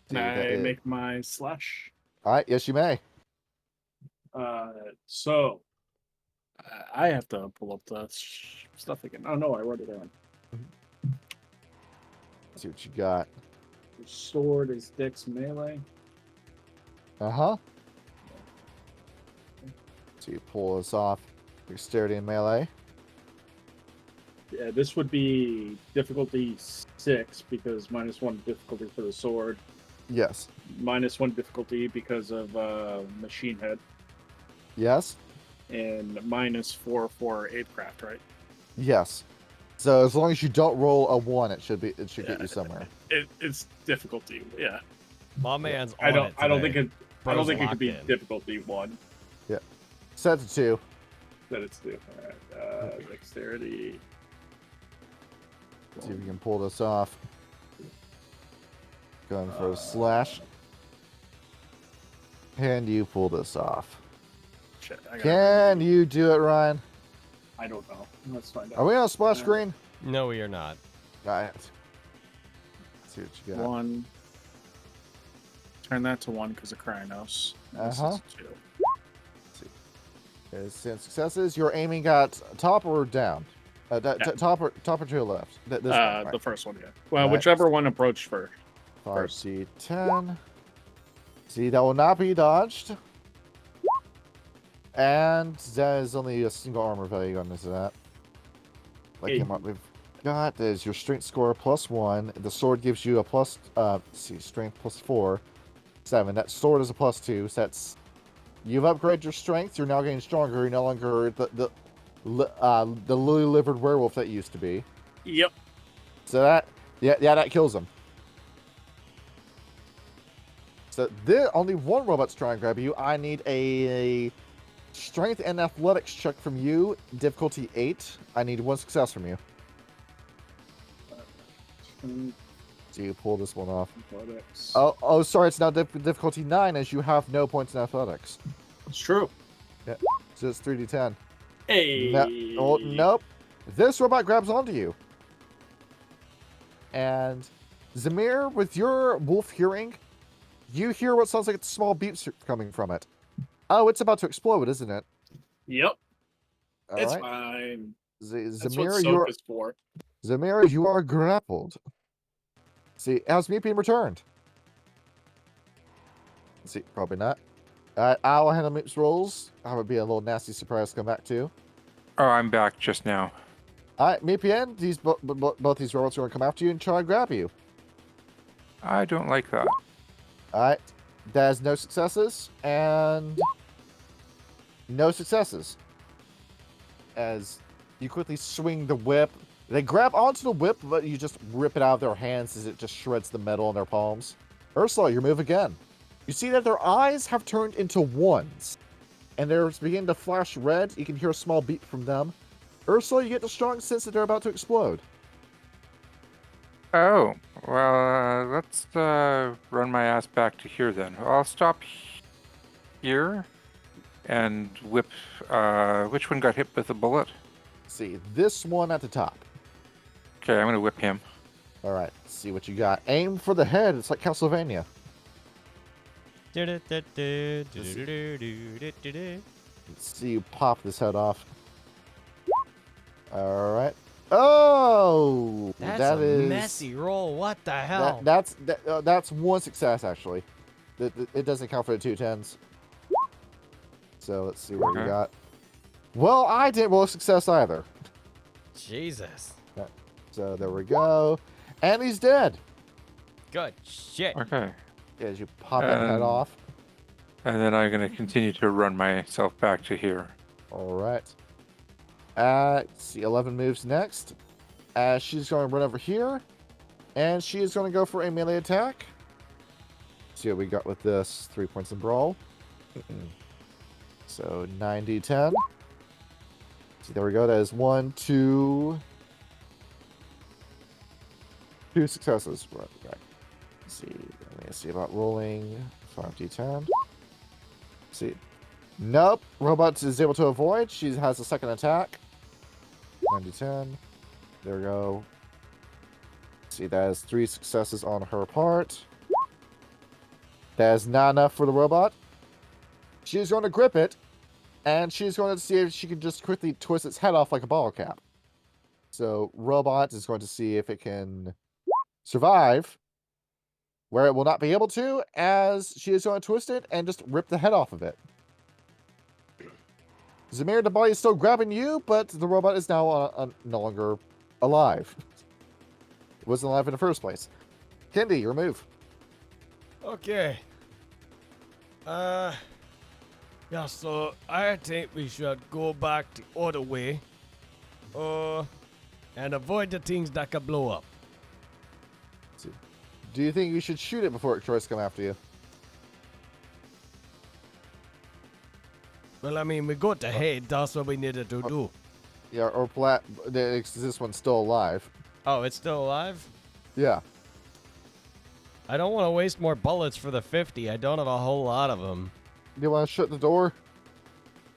Can I make my slash? All right, yes, you may. So I have to pull up the stuff again. Oh no, I wrote it down. See what you got. The sword is Dick's melee. So you pull this off. Dexterity and melee. Yeah, this would be difficulty 6 because -1 difficulty for the sword. Yes. -1 difficulty because of machine head. Yes. And -4 for apecraft, right? Yes. So as long as you don't roll a 1, it should get you somewhere. It's difficulty, yeah. My man's on I don't it think it Bro's could be locked in. difficulty 1. Yeah. Set to 2. That it's 2. Alright. Dexterity. See if you can pull this off. Going for a slash. Can you pull this off? Shit, Can you do it, Ryan? I don't know. Let's find out. Are we on a splash screen? No, we are not. All right. Let's see what you got. 1. Turn that to 1 because of Krynos. This Uh-huh. is 2. There's 10 successes. You're aiming at top or down? Top or to the left? This one, right? The first one, yeah. Well, Right. whichever one approached first. 5d10. See, that will not be dodged. And that is only a single armor value on this of that. Like what we've got is your strength score +1. The sword gives you a plus strength +4. 7. That sword is a +2. So that's you've upgraded your strength, you're now getting stronger, you're no longer the lily-livered werewolf that you used to be. Yep. So that that kills him. So only one robot's trying to grab you. I need a strength and athletics check from you. Difficulty 8. I need 1 success from you. So you pull this one off. Athletics. Oh, sorry. It's now difficulty 9 as you have no points in athletics. It's true. Yeah. So it's 3d10. Hey. Nope. This robot grabs onto you. And Zamir, with your wolf hearing, you hear what sounds like small beeps coming from it. Oh, it's about to explode, isn't it? Yep. All It's right. fine. That's what Zamir, soap is for. Zamir, you are grappled. See, how's me being returned? See, probably not. I'll handle Meep's rolls. I would be a little nasty surprise to come back to. Oh, I'm back just now. Alright, Meepian, both these robots are going to come after you and try and grab you. I don't like that. Alright. That has no successes, and no successes. As you quickly swing the whip. They grab onto the whip, but you just rip it out of their hands as it just shreds the metal in their palms. Ursula, your move again. You see that their eyes have turned into ones, and they're beginning to flash red. You can hear a small beep from them. Ursula, you get the strong sense that they're about to explode. Oh, well, let's run my ass back to here then. I'll stop here and whip. Which one got hit with a bullet? See, this one at the top. Okay, I'm gonna whip him. All right, see what you got. Aim for the head. It's like Castlevania. Let's see you pop this head off. All right. Oh, That's a messy roll. What the hell? That's one success actually. It doesn't count for the 2 10s. So let's see what we got. Well, I didn't roll a success either. Jesus. So there we go. And he's dead. Good shit. Okay. As you pop that head off. And then I'm gonna continue to run myself back to here. All right. Let's see, 11 moves next. She's going to run over here. And she is going to go for a melee attack. See what we got with this. 3 points in brawl. So 9d10. See, there we go. That is 1, 2... 2 successes. Right. Let's see. Let me see about rolling 5d10. See. Nope. Robot is able to avoid. She has a second attack. 9d10. There we go. See, that is 3 successes on her part. That is not enough for the robot. She's going to grip it, and she's going to see if she can just quickly twist its head off like a bottle cap. So, robot is going to see if it can survive, where it will not be able to, as she is going to twist it and just rip the head off of it. Zamir, the body is still grabbing you, but the robot is now no longer alive. It wasn't alive in the first place. Kendi, your move. Okay. Yeah, so I think we should go back the other way. And avoid the things that can blow up. Do you think you should shoot it before it tries to come after you? Well, I mean, we got the head. That's what we needed to do. Yeah, or this one's still alive. Oh, it's still alive? Yeah. I don't want to waste more bullets for the 50. I don't have a whole lot of them. Do you want to shut the door?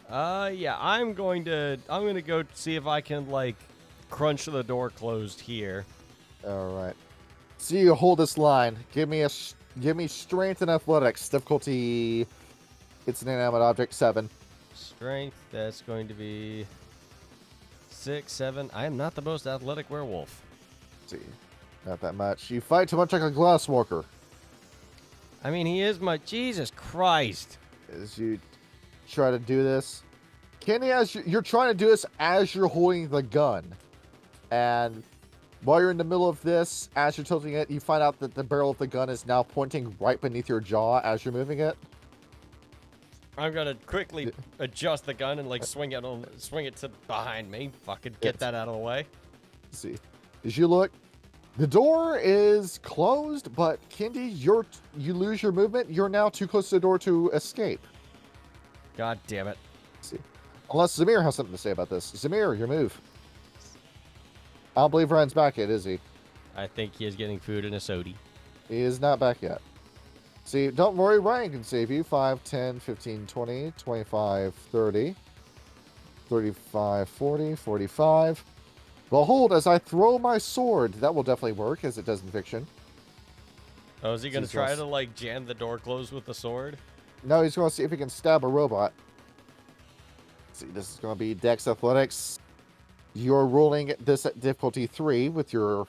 Yeah, I'm gonna go see if I can, like, crunch the door closed here. All right. So you hold this line. Give me strength and athletics. Difficulty. It's an inanimate object. 7. Strength. That's going to be 6, 7. I am not the most athletic werewolf. Let's see, not that much. You fight too much like a glasswalker. I mean, he is my Jesus Christ. As you try to do this, Kenny, as you're trying to do this as you're holding the gun, and while you're in the middle of this, as you're tilting it, you find out that the barrel of the gun is now pointing right beneath your jaw as you're moving it. I'm gonna quickly adjust the gun and, like, swing it to behind me. Fucking get that out of the way. Let's see, as you look, the door is closed, but Kendi, you lose your movement. You're now too close to the door to escape. God damn it. Let's see, unless Zamir has something to say about this. Zamir, your move. I don't believe Ryan's back yet, is he? I think he is getting food and a soda. He is not back yet. See, don't worry, Ryan can save you. 5, 10, 15, 20, 25, 30, 35, 40, 45. Behold, as I throw my sword. That will definitely work, as it does in fiction. Oh, is he going to try to, like, jam the door closed with the sword? No, he's going to see if he can stab a robot. Let's see, this is going to be Dex Athletics. You're rolling this at difficulty 3 with all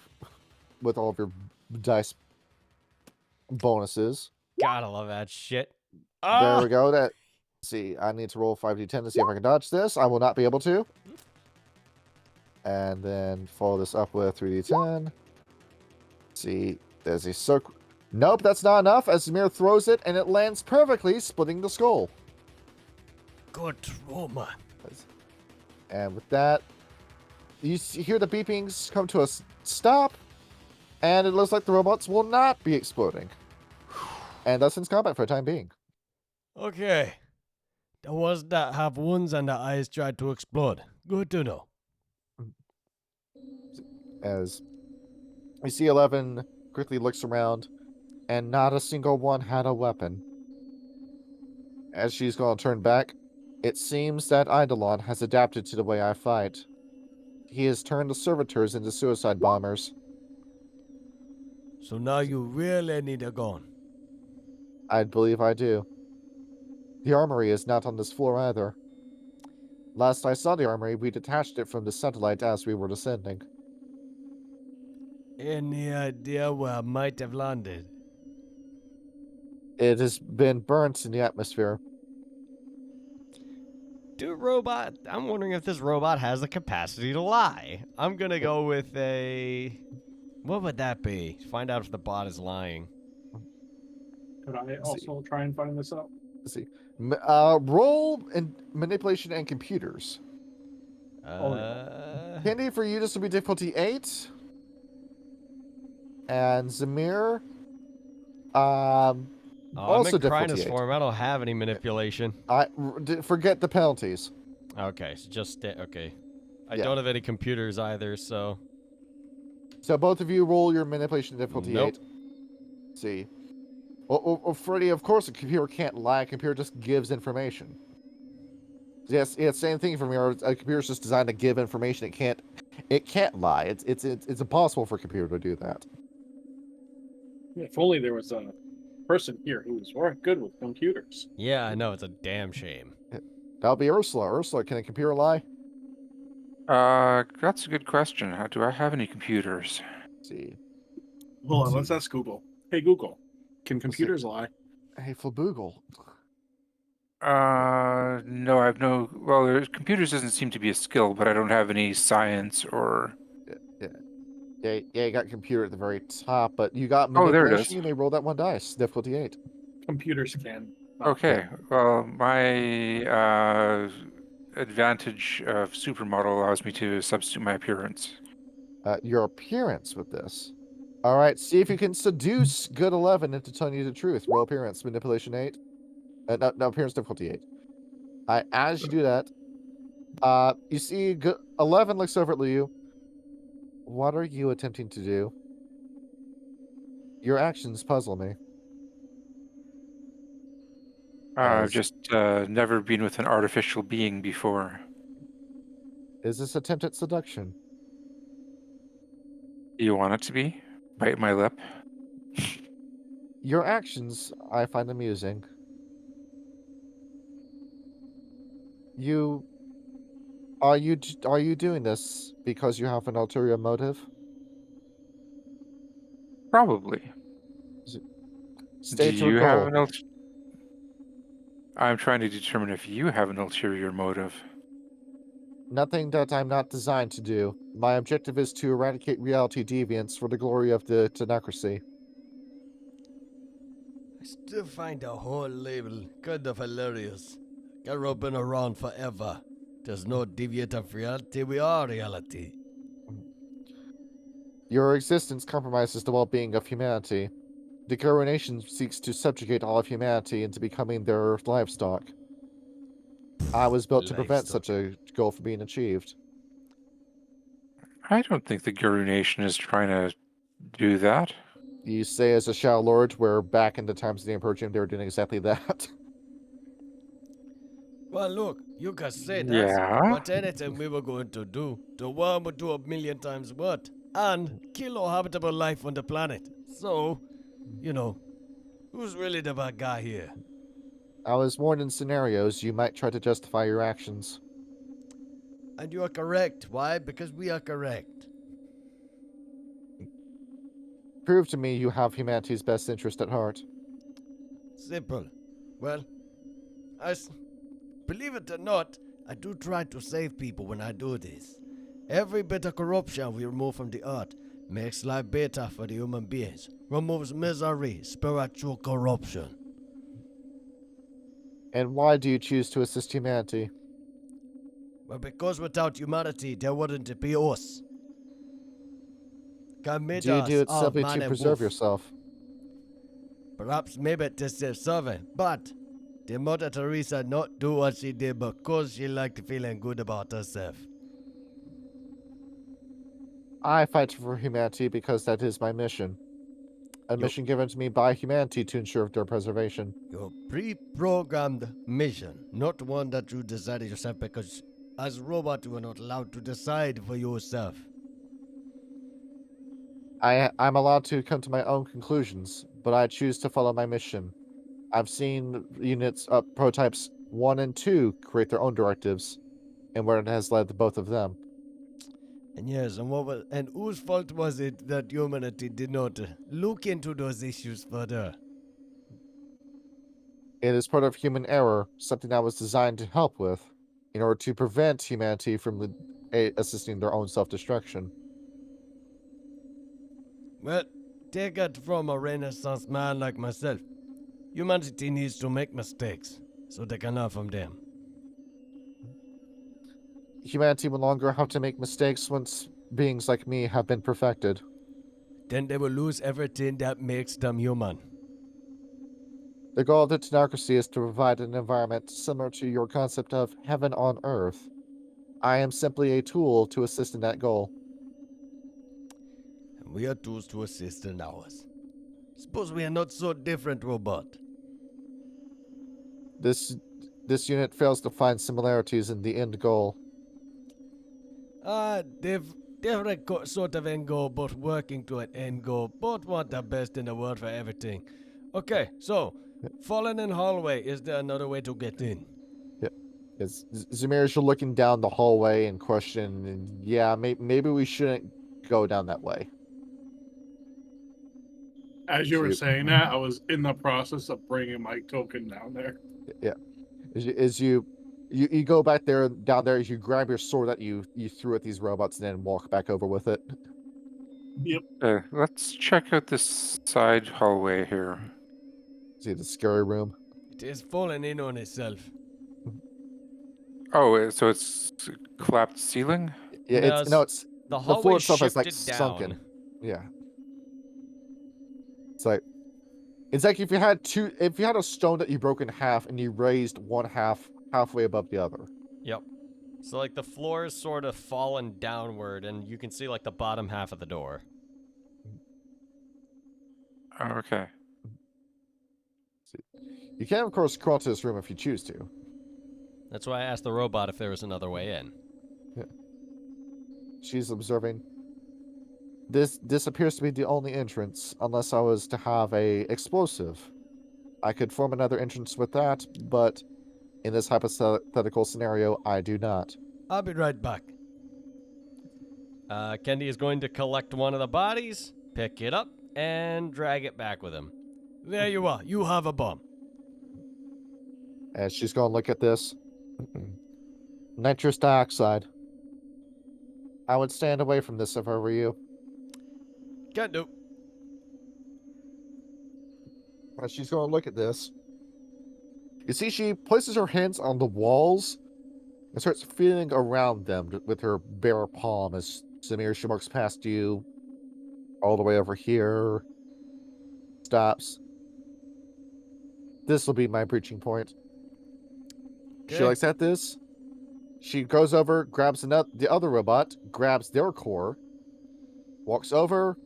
of your dice bonuses. Gotta love that shit. There we go. Let's see, I need to roll 5d10 to see if I can dodge this. I will not be able to. And then follow this up with 3d10. Let's see, there's a Nope, that's not enough, as Zamir throws it, and it lands perfectly, splitting the skull. Good trauma. And with that, you hear the beepings come to a stop, and it looks like the robots will not be exploding. And that's ends combat for the time being. Okay. The ones that have wounds and their eyes try to explode. Good to know. As you see 11 quickly looks around, and not a single one had a weapon. As she's going to turn back, it seems that Eidolon has adapted to the way I fight. He has turned the servitors into suicide bombers. So now you really need a gun. I believe I do. The armory is not on this floor either. Last I saw the armory, we detached it from the satellite as we were descending. Any idea where I might have landed? It has been burnt in the atmosphere. I'm wondering if this robot has the capacity to lie. I'm gonna go with a... What would that be? Find out if the bot is lying. Could I also try and find this out? Let's see. Roll in manipulation and computers. Candy, for you, this will be difficulty 8. And Zamir, I'm also in Crinus difficulty 8. form. I don't have any manipulation. Forget the penalties. Okay, so just okay. I Yeah. don't have any computers either, so... So both of you roll your manipulation difficulty Nope. 8. Let's see. Well, Freddy, of course a computer can't lie. A computer just gives information. Yes, yeah, same thing for me. A computer's just designed to give information. It can't lie. It's impossible for a computer to do that. If only there was a person here who was more good with computers. Yeah, I know. It's a damn shame. That'll be Ursula. Ursula, can a computer lie? That's a good question. Do I have any computers? Let's see. Hold on, let's ask Google. Hey Google, can computers lie? Hey, Flaboogle. No, I have no. Well, computers doesn't seem to be a skill, but I don't have any science or. Yeah, you got computer at the very top, but you got Oh, there it manipulation. is. You may roll that one dice. Difficulty 8. Computers can. Okay, well, my advantage of supermodel allows me to substitute my appearance. Your appearance with this. All right, see if you can seduce good 11 into telling you the truth. Roll appearance, manipulation 8. No, appearance difficulty 8. As you do that, you see 11 looks over at you. What are you attempting to do? Your actions puzzle me. I've As- just never been with an artificial being before. Is this attempt at seduction? Do you want it to be? Bite my lip. Your actions, I find amusing. Are you doing this because you have an ulterior motive? Probably. State Do your you have goal. an I'm trying to determine if you have an ulterior motive. Nothing that I'm not designed to do. My objective is to eradicate reality deviance for the glory of the Tenocracy. I still find the whole label kind of hilarious. Girl been around forever. There's no deviant of reality. We are reality. Your existence compromises the well-being of humanity. The Guru Nation seeks to subjugate all of humanity into becoming their livestock. I was built to prevent Livestock. such a goal from being achieved. I don't think the Guru Nation is trying to do that. You say as a Shadow Lord, where back in the times of the Imperium, they were doing exactly that. Well, look, you can say that, Yeah. but anything we were going to do, the worm would do 1,000,000 times what? And kill all habitable life on the planet. So, who's really the bad guy here? I was warned in scenarios you might try to justify your actions. And you are correct. Why? Because we are correct. Prove to me you have humanity's best interest at heart. Simple. Well, believe it or not, I do try to save people when I do this. Every bit of corruption we remove from the earth, Makes life better for the human beings. Removes misery, spiritual corruption. And why do you choose to assist humanity? Well, because without humanity, there wouldn't be us. God made Do you do us it all simply man to and preserve wolf. yourself? Perhaps maybe to self-serving, but the Mother Teresa not do what she did because she liked feeling good about herself. I fight for humanity because that is my mission. A mission given to me by humanity to ensure their preservation. Your pre-programmed mission, not one that you decided yourself because as a robot you are not allowed to decide for yourself. I'm allowed to come to my own conclusions, but I choose to follow my mission. I've seen units, prototypes 1 and 2 create their own directives, and where it has led to both of them. And yes, and whose fault was it that humanity did not look into those issues further? It is part of human error, something that was designed to help with, in order to prevent humanity from assisting their own self-destruction. Well, take it from a Renaissance man like myself. Humanity needs to make mistakes, so they can learn from them. Humanity will no longer have to make mistakes once beings like me have been perfected. Then they will lose everything that makes them human. The goal of the Tenocracy is to provide an environment similar to your concept of heaven on earth. I am simply a tool to assist in that goal. And we are tools to assist in ours. Suppose we are not so different, robot. This unit fails to find similarities in the end goal. Different sort of end goal, but working to an end goal. Both want the best in the world for everything. Okay, so, fallen in hallway, is there another way to get in? Zamir, you're looking down the hallway and questioning, yeah, maybe we shouldn't go down that way. As you were Shoot. saying that, I was in the process of bringing my token down there. Yeah. As you go back there, down there, as you grab your sword that you threw at these robots and then walk back over with it. Yep. Let's check out this side hallway here. See the scary room. It is falling in on itself. Oh, so it's collapsed ceiling? Yeah, it's The the hallway floor itself is like shifted sunken. down. Yeah. It's like if you had a stone that you broke in half and you raised one half halfway above the other. Yep. So like the floor is sort of fallen downward, and you can see like the bottom half of the door. Oh, okay. You can of course crawl to this room if you choose to. That's why I asked the robot if there was another way in. She's observing. This appears to be the only entrance, unless I was to have a explosive. I could form another entrance with that, but in this hypothetical scenario, I do not. I'll be right back. Kendi is going to collect one of the bodies, pick it up, and drag it back with him. There you are. You have a bomb. And she's going to look at this. Nitrous dioxide. I would stand away from this if I were you. Can't do. As she's going to look at this, you see she places her hands on the walls and starts feeling around them with her bare palm as Samir, she walks past you, all the way over here, stops. This will be my breaching point. She looks at this. She goes over, grabs the other robot, grabs their core, walks over.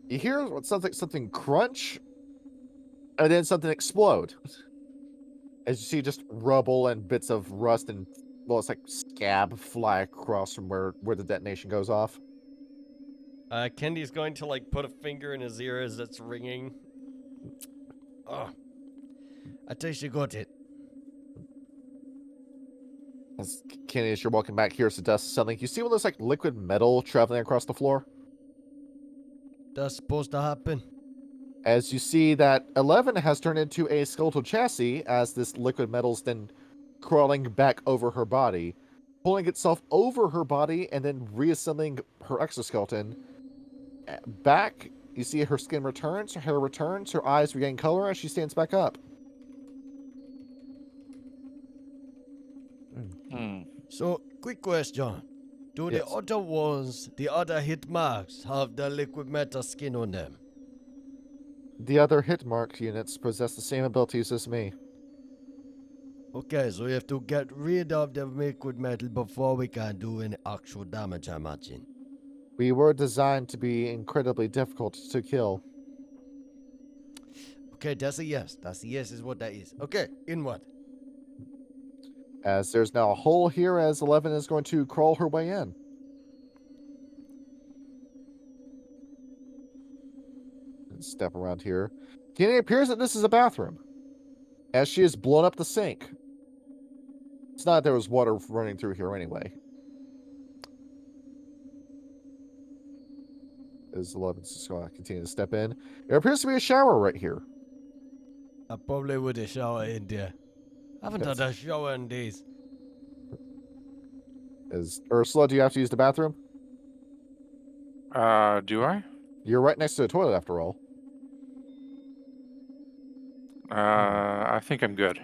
You hear what sounds like something crunch, and then something explode. As you see just rubble and bits of rust and, well, it's like scab fly across from where the detonation goes off. Kendi's going to like put a finger in his ear as it's ringing. Oh, I tell you, she got it. As Kenny, as you're walking back, here's the dust settling. You see one of those like liquid metal traveling across the floor? That's supposed to happen. As you see that 11 has turned into a skeletal chassis as this liquid metal's then crawling back over her body, pulling itself over her body and then reassembling her exoskeleton. back. You see her skin returns, her hair returns, her eyes regain color as she stands back up. Hmm. So, quick question. Do the Yes. other ones, the other hit marks, have the liquid metal skin on them? The other hit mark units possess the same abilities as me. Okay, so we have to get rid of the liquid metal before we can do any actual damage, I imagine. We were designed to be incredibly difficult to kill. Okay, that's a yes. That's a yes is what that is. Okay, in what? As there's now a hole here as 11 is going to crawl her way in. And step around here. It appears that this is a bathroom. As she has blown up the sink. It's not that there was water running through here anyway. As 11's just going to continue to step in. There appears to be a shower right here. I probably would have showered in there. I haven't Yes. had a shower in days. As Ursula, do you have to use the bathroom? Do I? You're right next to the toilet after all. I think I'm good.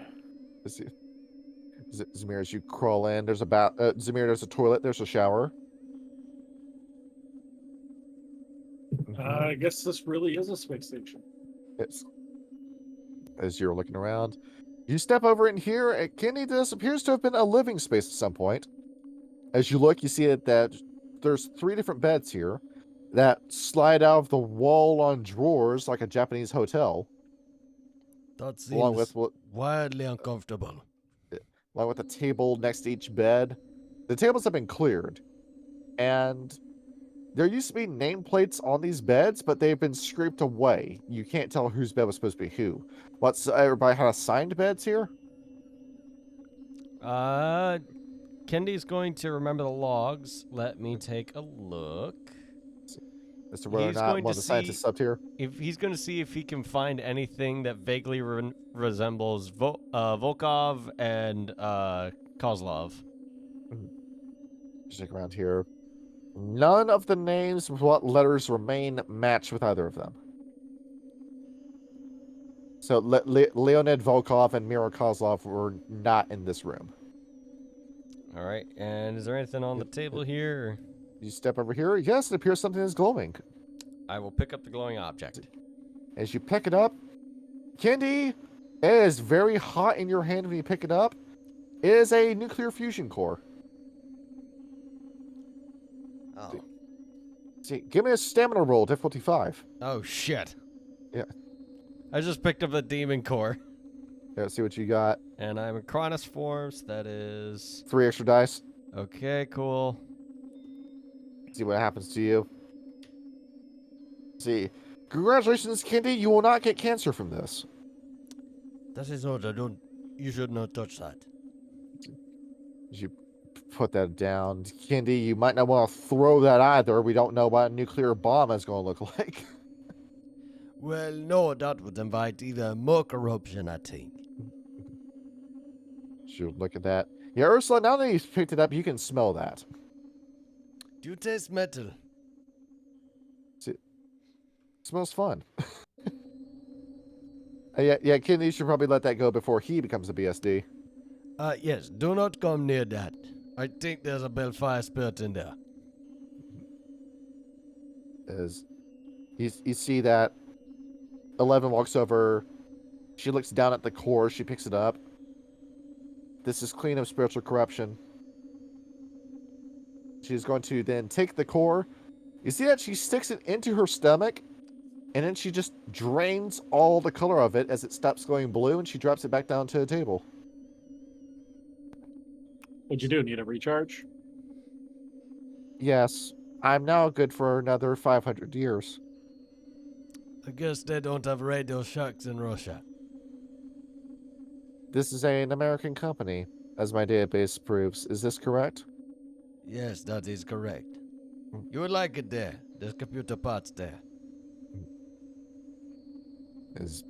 Zamir, as you crawl in, there's a Zamir, there's a toilet, there's a shower. I guess this really is a space station. It's, as you're looking around, you step over in here. Kenny, this appears to have been a living space at some point. As you look, you see that there's 3 different beds here that slide out of the wall on drawers like a Japanese hotel, That along seems with wildly uncomfortable. a table next to each bed. The tables have been cleared, and there used to be nameplates on these beds, but they've been scraped away. You can't tell whose bed was supposed to be who. What's everybody had assigned beds here? Kendi's going to remember the logs. Let me take a look. As to whether He's or not going one to of the scientists up here. If he's going to see if he can find anything that vaguely resembles Volkov and Kozlov. Just look around here. None of the names with what letters remain match with either of them. So Leonid Volkov and Mira Kozlov were not in this room. All right, and is there anything on the table here? Or? You step over here. Yes, it appears something is glowing. I will pick up the glowing object. As you pick it up, Kendi, it is very hot in your hand when you pick it up. It is a nuclear fusion core. Oh. See, give me a stamina roll, difficulty 5. Oh, shit. Yeah. I just picked up the demon core. Yeah, see what you got. And I'm in Cronus forms. That is... 3 extra dice. Okay, cool. See what happens to you. See, congratulations, Kendi. You will not get cancer from this. That is odd. You should not touch that. As you put that down, Kendi, you might not want to throw that either. We don't know what a nuclear bomb is going to look like. Well, no, that would invite even more corruption, I think. Should look at that. Yeah, Ursula, now that you've picked it up, you can smell that. Do you taste metal? It smells fun. Yeah, Kendi, you should probably let that go before he becomes a BSD. Yes, do not come near that. I think there's a Belfire spirit in there. As you see that 11 walks over, she looks down at the core, she picks it up. This is clean of spiritual corruption. She's going to then take the core. You see that she sticks it into her stomach, and then she just drains all the color of it as it stops going blue, and she drops it back down to the table. What'd you do? Need a recharge? Yes, I'm now good for another 500 years. I guess they don't have radio sharks in Russia. This is an American company, as my database proves. Is this correct? Yes, that is correct. You would like it there. There's computer parts there. Is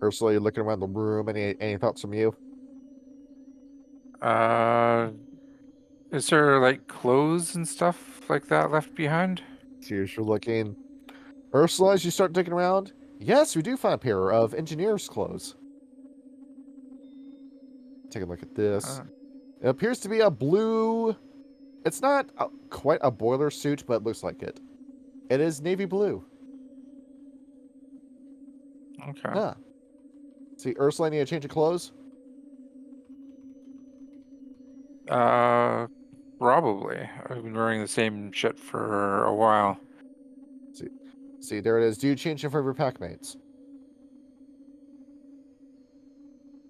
Ursula, you're looking around the room? Any thoughts from you? Is there like clothes and stuff like that left behind? Cheers, you're looking. Ursula, as you start digging around, yes, we do find a pair of engineer's clothes. Take a look at this. Uh, It appears to be a blue. It's not quite a boiler suit, but it looks like it. It is navy blue. okay. Huh. See, Ursula, need a change of clothes? Probably. I've been wearing the same shit for a while. See, there it is. Do you change in favor of packmates?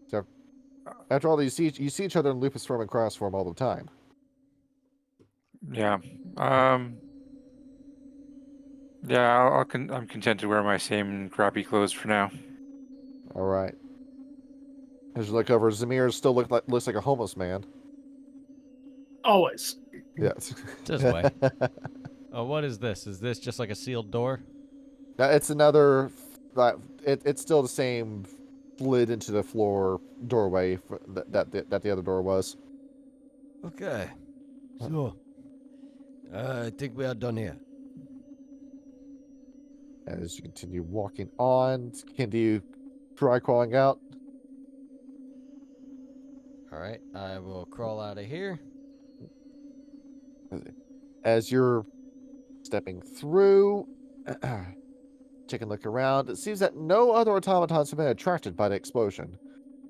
So, after all, you see each other in lupus form and cross form all the time. Yeah. Yeah, I'm content to wear my same crappy clothes for now. All right. As you look over, Zamir still looks like a homeless man. Always. Yes. This way. Oh, what is this? Is this just like a sealed door? It's another. It's still the same slid into the floor doorway that the other door was. Okay. So, I think we are done here. As you continue walking on, can you try crawling out? All right, I will crawl out of here. As you're stepping through, taking a look around, it seems that no other automatons have been attracted by the explosion.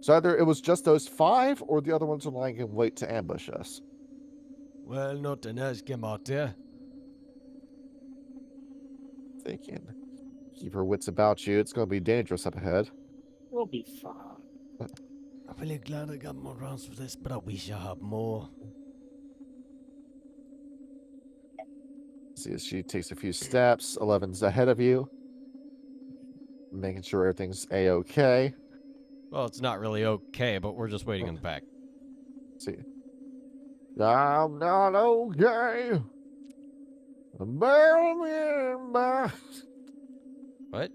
So either it was just those 5, or the other ones are lying in wait to ambush us. Well, nothing else came out there. They can keep her wits about you. It's going to be dangerous up ahead. We'll be fine. I'm really glad I got more rounds for this, but I wish I had more. See, as she takes a few steps, 11's ahead of you, making sure everything's a-okay. Well, it's not really okay, but we're just waiting in the back. See, I'm not okay. Barrel me in my... What?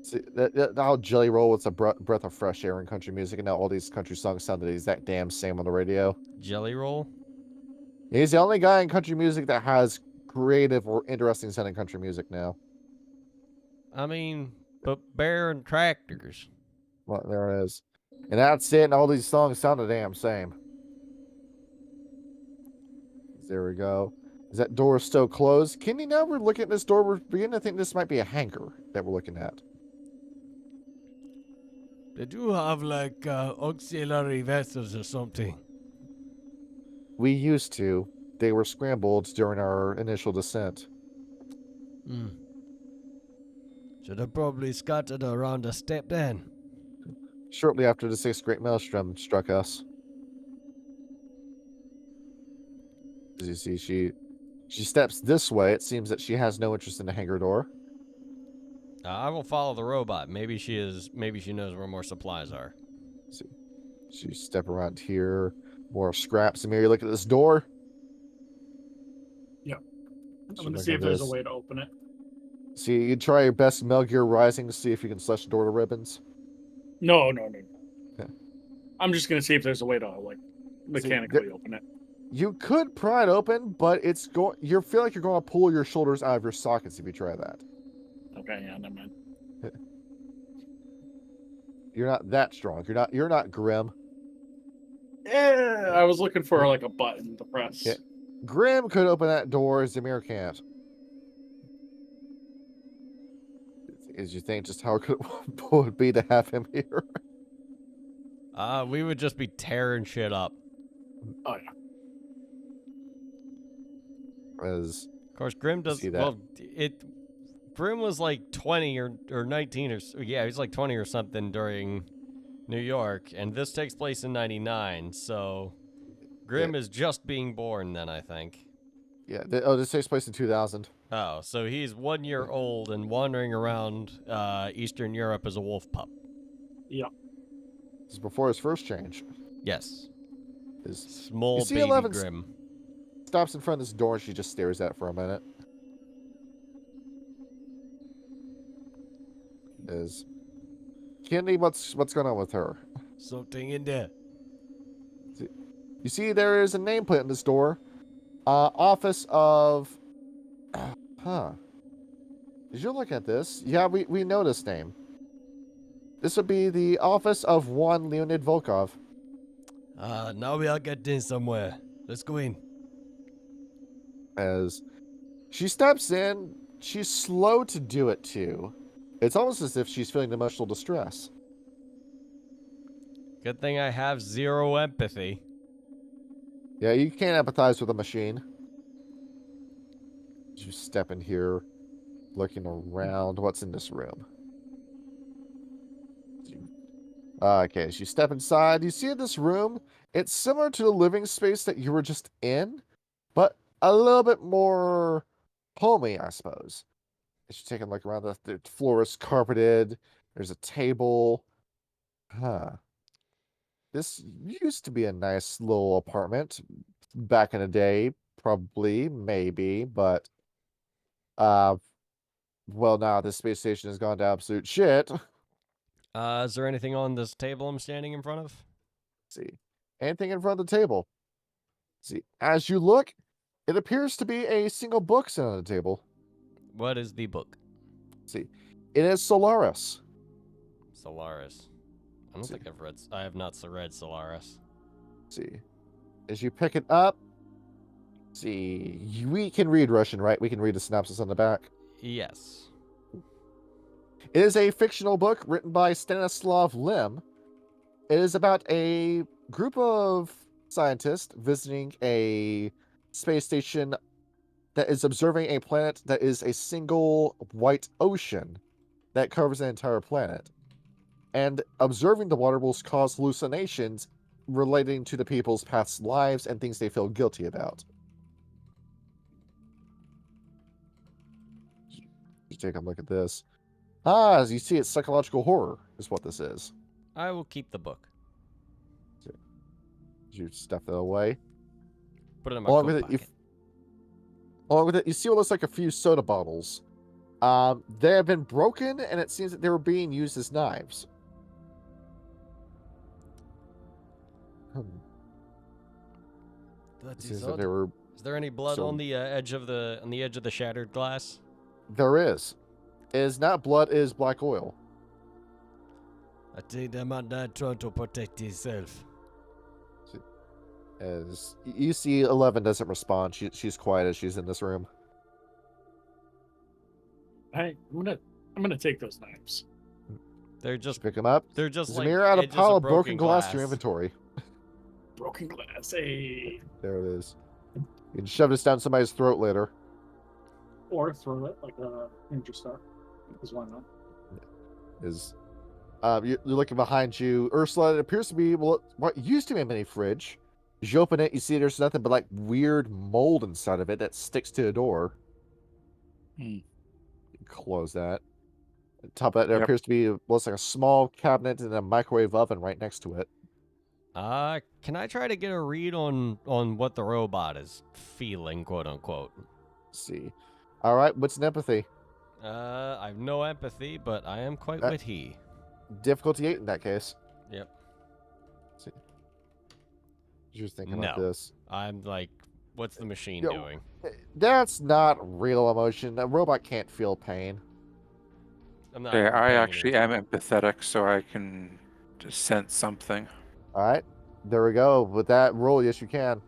See, how Jelly Roll was a breath of fresh air in country music, and now all these country songs sound the exact damn same on the radio. Jelly roll? He's the only guy in country music that has creative or interesting sounding country music now. I mean, but bear and tractors. Well, there it is. And that's it, and all these songs sound the damn same. There we go. Is that door still closed? Kenny, now we're looking at this door, we're beginning to think this might be a hangar that we're looking at. They do have like auxiliary vessels or something. We used to. They were scrambled during our initial descent. Hmm. So they're probably scattered around a step then. Shortly after the 6th Great Maelstrom struck us. As you see, she steps this way. It seems that she has no interest in the hangar door. I will follow the robot. Maybe she knows where more supplies are. See, she step around here. More scraps. And Mary, look at this door. I'm going to see if there's a way to open it. See, you try your best Metal Gear Rising to see if you can slash the door to ribbons. No. Okay. I'm just going to see if there's a way to, like, mechanically open it. You could pry it open, but it's going. You feel like you're going to pull your shoulders out of your sockets if you try that. Okay, yeah, never mind. You're not that strong. You're not grim. Yeah, I was looking for, like, a button to press. Yeah. Grim could open that door, Zamir can't. As you think just how good it would be to have him here. We would just be tearing shit up. Oh, yeah. As Of course, Grim does. see that. Well, Grim was like 20 or 19 or yeah, he was like 20 or something during New York, and this takes place in '99. So Grim is just being born then, I think. Yeah. This takes place in 2000. Oh, so he's 1 year old and wandering around Eastern Europe as a wolf pup. Yeah. This is before his first change. Yes. Is Small you see baby 11's Grim. stops in front of this door and she just stares at it for a minute. Is Kennedy, what's going on with her? Something in there. You see there is a nameplate on this door. Office of as you're looking at this, yeah, we know this name. This would be the office of one Leonid Volkov. Now we are getting somewhere. Let's go in. As she steps in, she's slow to do it too. It's almost as if she's feeling emotional distress. Good thing I have 0 empathy. Yeah, you can't empathize with a machine. You step in here, looking around. What's in this room? Okay, as you step inside, you see in this room, it's similar to the living space that you were just in, but a little bit more homey, I suppose. As you take a look around, the floor is carpeted. There's a table. Huh. This used to be a nice little apartment back in the day, probably, maybe, but uh, well, now this space station has gone to absolute shit. Is there anything on this table I'm standing in front of? See, anything in front of the table? See, as you look, it appears to be a single book sitting on the table. What is the book? See, it is Solaris. Solaris. I don't See. think I have not read Solaris. See, as you pick it up, see, we can read Russian, right? We can read the synopsis on the back. Yes. It is a fictional book written by Stanislav Lem. It is about a group of scientists visiting a space station that is observing a planet that is a single white ocean that covers an entire planet. And observing the water will cause hallucinations relating to the people's past lives and things they feel guilty about. You take a look at this. As you see, it's psychological horror is what this is. I will keep the book. You stuff it away. Put it in my Along coat with it, pocket. along with it, you see what looks like a few soda bottles. They have been broken, and it seems that they were being used as knives. That It is seems that odd. they were. Is there any blood So- on the edge of the shattered glass? There is. It is not blood. It is black oil. I think they might not trying to protect himself. As you see, 11 doesn't respond. She's quiet as she's in this room. Hey, I'm gonna take those knives. They're just Pick them up. they're just like Zamir, add a edges pile of of broken glass to your inventory. Broken glass. Hey, There it is. You can shove this down somebody's throat later. or throw it like a ninja star. Because why not? You're looking behind you, Ursula. It appears to be what used to be a mini fridge. As you open it, you see there's nothing but like weird mold inside of it that sticks to the door. Hmm. Close that. On top of that, there Yep. appears to be what's like a small cabinet and a microwave oven right next to it. Can I try to get a read on what the robot is feeling, quote unquote? Let's see. All right, what's an empathy? I have no empathy, but I am quite That- witty. Difficulty 8 in that case. Yep. Let's see. You're thinking about No. this. I'm like, what's the machine Yo. doing? That's not real emotion. A robot can't feel pain. I'm not. Okay, I paying actually attention. am empathetic, so I can just sense something. All right, there we go. With that roll, yes, you can.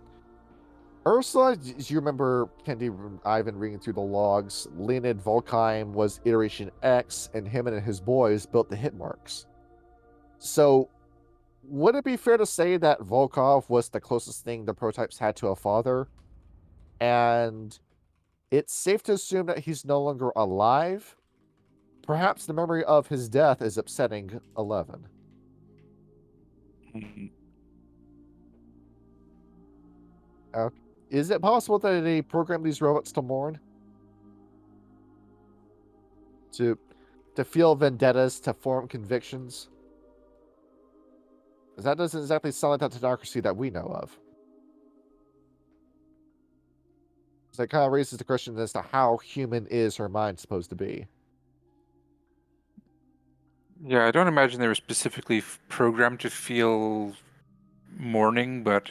Ursula, do you remember Kendi Ivan reading through the logs? Leonid Volkheim was Iteration X, and him and his boys built the hit marks. So, would it be fair to say that Volkov was the closest thing the prototypes had to a father? And it's safe to assume that he's no longer alive? Perhaps the memory of his death is upsetting 11. Hmm. Is it possible that they programmed these robots to mourn? To feel vendettas, to form convictions? 'Cause that doesn't exactly sound like the democracy that we know of. So that kind of raises the question as to how human is her mind supposed to be? Yeah, I don't imagine they were specifically programmed to feel mourning, but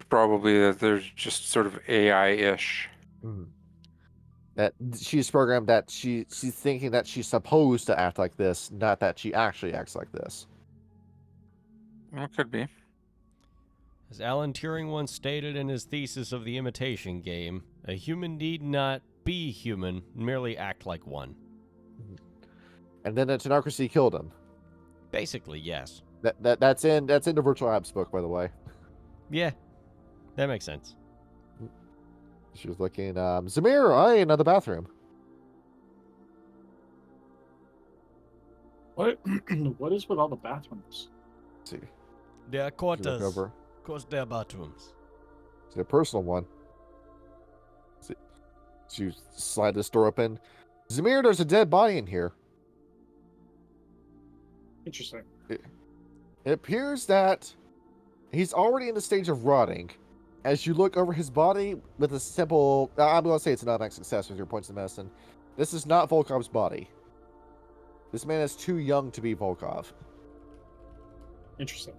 probably that they're just sort of AI-ish. That she's programmed that she's thinking that she's supposed to act like this, not that she actually acts like this. Well, could be. As Alan Turing once stated in his thesis of the imitation game, a human need not be human, merely act like one. And then the Tenocracy killed him. Basically, yes. That's in the Virtual Apps book, by the way. Yeah, that makes sense. She was looking, Zamir, I in the bathroom. What? What is with all the bathrooms? Let's see. Their She look quarters, over. course their bathrooms. It's a personal one. See. She slide this door open. Zamir, there's a dead body in here. Interesting. It appears that he's already in the stage of rotting. As you look over his body with a simple... I'm going to say it's an automatic success with your points of medicine. This is not Volkov's body. This man is too young to be Volkov. Interesting.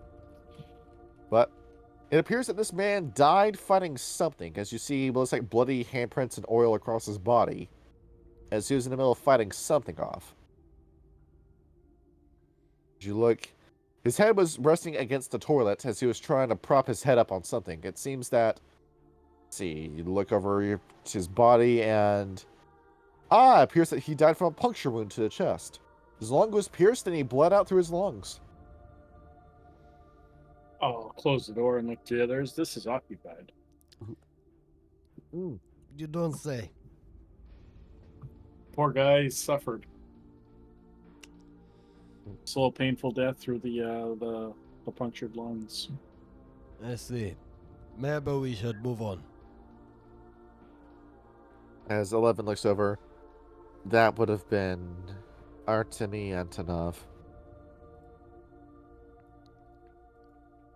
But it appears that this man died fighting something. As you see, it looks like bloody handprints and oil across his body. As he was in the middle of fighting something off. As you look... His head was resting against the toilet as he was trying to prop his head up on something. It seems that... Let's see, you look over his body and... it appears that he died from a puncture wound to the chest. His lung was pierced and he bled out through his lungs. Oh, close the door and look to the others. This is occupied. Mm. You don't say. Poor guy suffered slow, painful death through the punctured lungs. I see. Maybe we should move on. As 11 looks over, that would have been Artemy Antonov.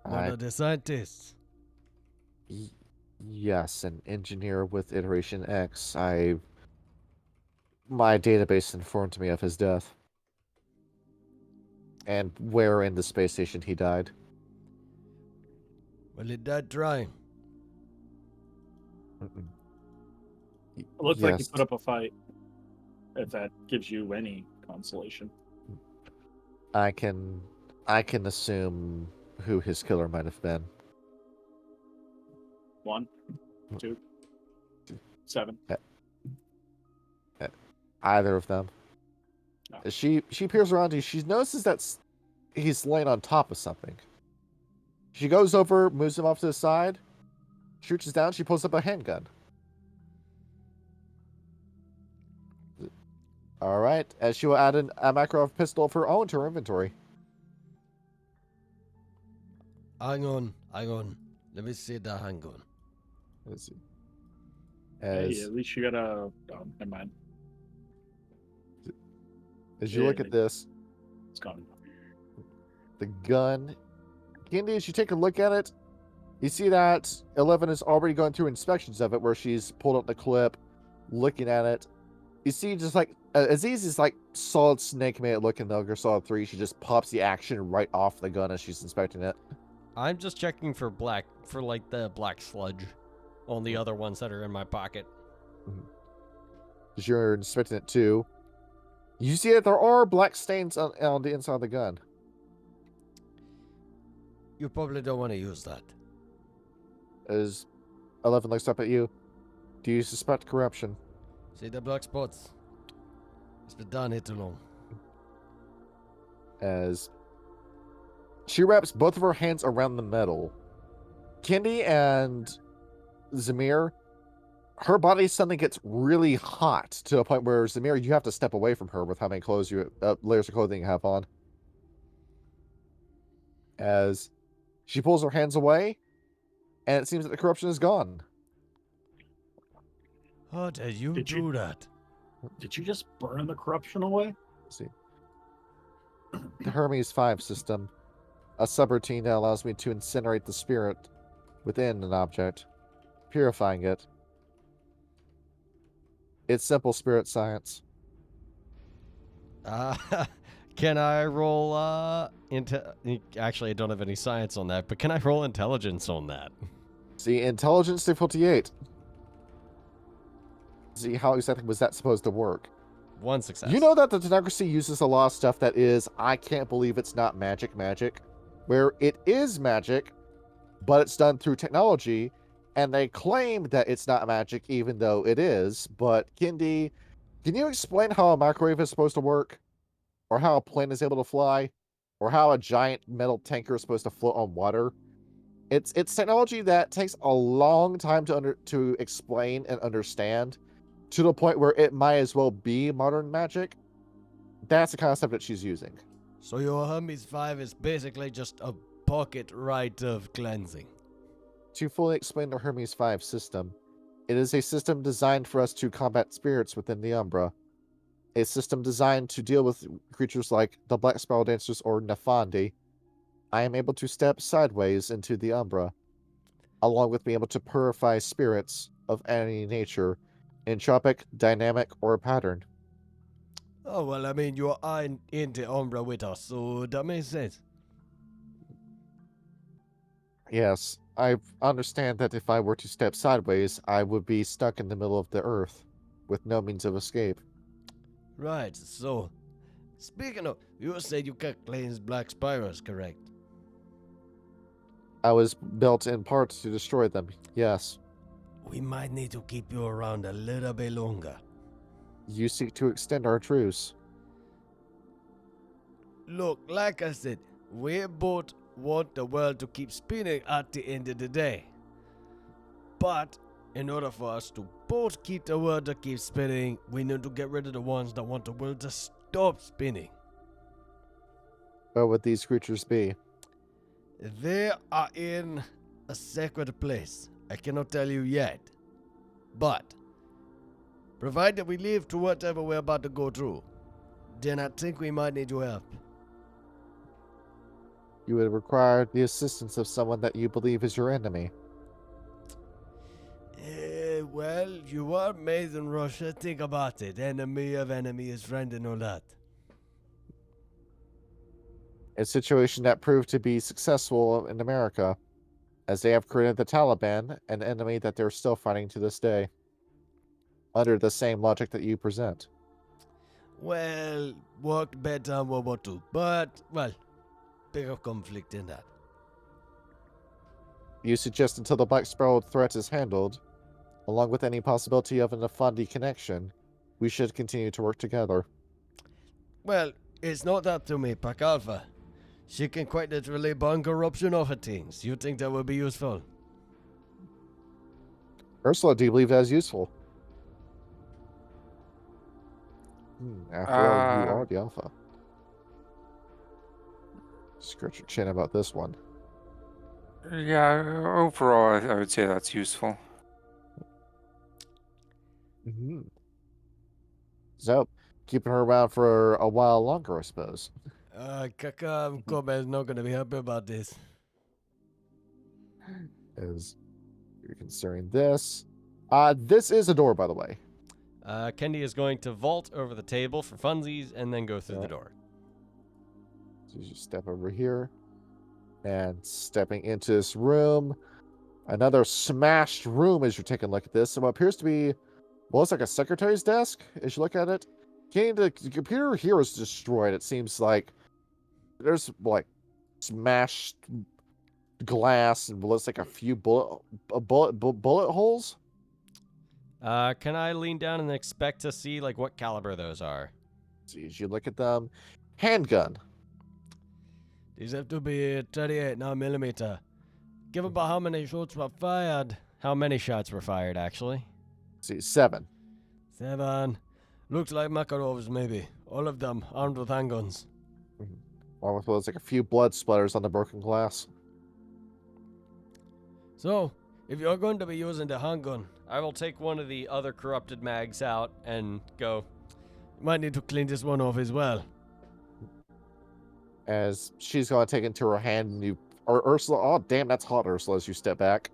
One of the scientists. Yes, an engineer with Iteration X. My database informed me of his death. And where in the space station he died. Well, he died trying. It looked like he Yes. put up a fight. If that gives you any consolation. I can assume who his killer might have been. 1, 2, 7. Either of them. No. She peers around you. She notices that he's laying on top of something. She goes over, moves him off to the side, she reaches down, she pulls up a handgun. Alright, as she will add a Makarov pistol of her own to her inventory. Hang on. Let me see the handgun. Let's see. Hey, at least you got a... Oh, never mind. As you look at this, It's gone. the gun. Candy, as you take a look at it, you see that 11 is already going through inspections of it, where she's pulled up the clip, looking at it. You see, just like Aziz is like Solid Snake made it look in Metal Gear Solid 3. She just pops the action right off the gun as she's inspecting it. I'm just checking for like the black sludge on the other ones that are in my pocket. As you're inspecting it too, you see that there are black stains on the inside of the gun. You probably don't want to use that. As 11 looks up at you, do you suspect corruption? See the black spots? It's been down here too long. As she wraps both of her hands around the metal. Kendi and Zamir, her body suddenly gets really hot to a point where Zamir, you have to step away from her with how many clothes layers of clothing you have on. As she pulls her hands away, and it seems that the corruption is gone. How did you Did do you- that? Did you just burn the corruption away? Let's see. The Hermes 5 system, a subroutine that allows me to incinerate the spirit within an object, purifying it. It's simple spirit science. Can I roll actually I don't have any science on that, but can I roll intelligence on that? See, intelligence difficulty 8. see how exactly was that supposed to work. One success. You know that the democracy uses a lot of stuff that is, I can't believe it's not magic, where it is magic, but it's done through technology, and they claim that it's not magic even though it is. But Kindy, can you explain how a microwave is supposed to work? Or how a plane is able to fly? Or how a giant metal tanker is supposed to float on water? It's technology that takes a long time to explain and understand, to the point where it might as well be modern magic. That's the kind of stuff that she's using. So your Hermes 5 is basically just a pocket rite of cleansing. To fully explain the Hermes 5 system, it is a system designed for us to combat spirits within the Umbra. A system designed to deal with creatures like the Black Spiral Dancers or Nefandi. I am able to step sideways into the Umbra, along with being able to purify spirits of any nature, entropic, dynamic, or pattern. Oh, well, I mean, you are in the Umbra with us, so that makes sense. Yes, I understand that if I were to step sideways, I would be stuck in the middle of the earth, with no means of escape. Right, so, speaking of, you said you can cleanse Black Spirals, correct? I was built in part to destroy them, yes. We might need to keep you around a little bit longer. You seek to extend our truce. Look, like I said, we both want the world to keep spinning at the end of the day. But, in order for us to both keep the world to keep spinning, we need to get rid of the ones that want the world to stop spinning. Where would these creatures be? They are in a sacred place. I cannot tell you yet. But, provided we leave to whatever we're about to go through, then I think we might need your help. You would require the assistance of someone that you believe is your enemy. Well, you are made in Russia. Think about it. Enemy of enemy is friend and all that. A situation that proved to be successful in America, as they have created the Taliban, an enemy that they're still fighting to this day, under the same logic that you present. Well, worked better on World War II, but, well, bigger conflict in that. You suggest until the Black Spiral threat is handled, along with any possibility of an Afandi connection, we should continue to work together. Well, it's not up to me, Pac Alpha. She can quite literally burn corruption off of things. You think that would be useful? Ursula, do you believe that is useful? After all, you are the Alpha. Scratch your chin about this one. Yeah, overall, I would say that's useful. So, keeping her around for a while longer, I suppose. Kaka Kobe is not going to be happy about this. As you're considering this. This is a door, by the way. Kendi is going to vault over the table for funsies and then go through the door. So you step over here. And stepping into this room. Another smashed room as you're taking a look at this. So what appears to be, well, it's like a secretary's desk as you look at it. The computer here is destroyed. It seems like there's like smashed glass and looks like a few bullet holes. Can I lean down and expect to see like what caliber those are? So as you look at them, handgun. These have to be 38 9mm. Give about how many shots were fired. How many shots were fired, actually? See, 7. 7. Looks like Makarovs, maybe. All of them armed with handguns. Along with looks like a few blood splatters on the broken glass. So, if you're going to be using the handgun, I will take one of the other corrupted mags out and go. Might need to clean this one off as well. As she's going to take it into her hand, and or Ursula, oh damn, that's hot, Ursula, as you step back.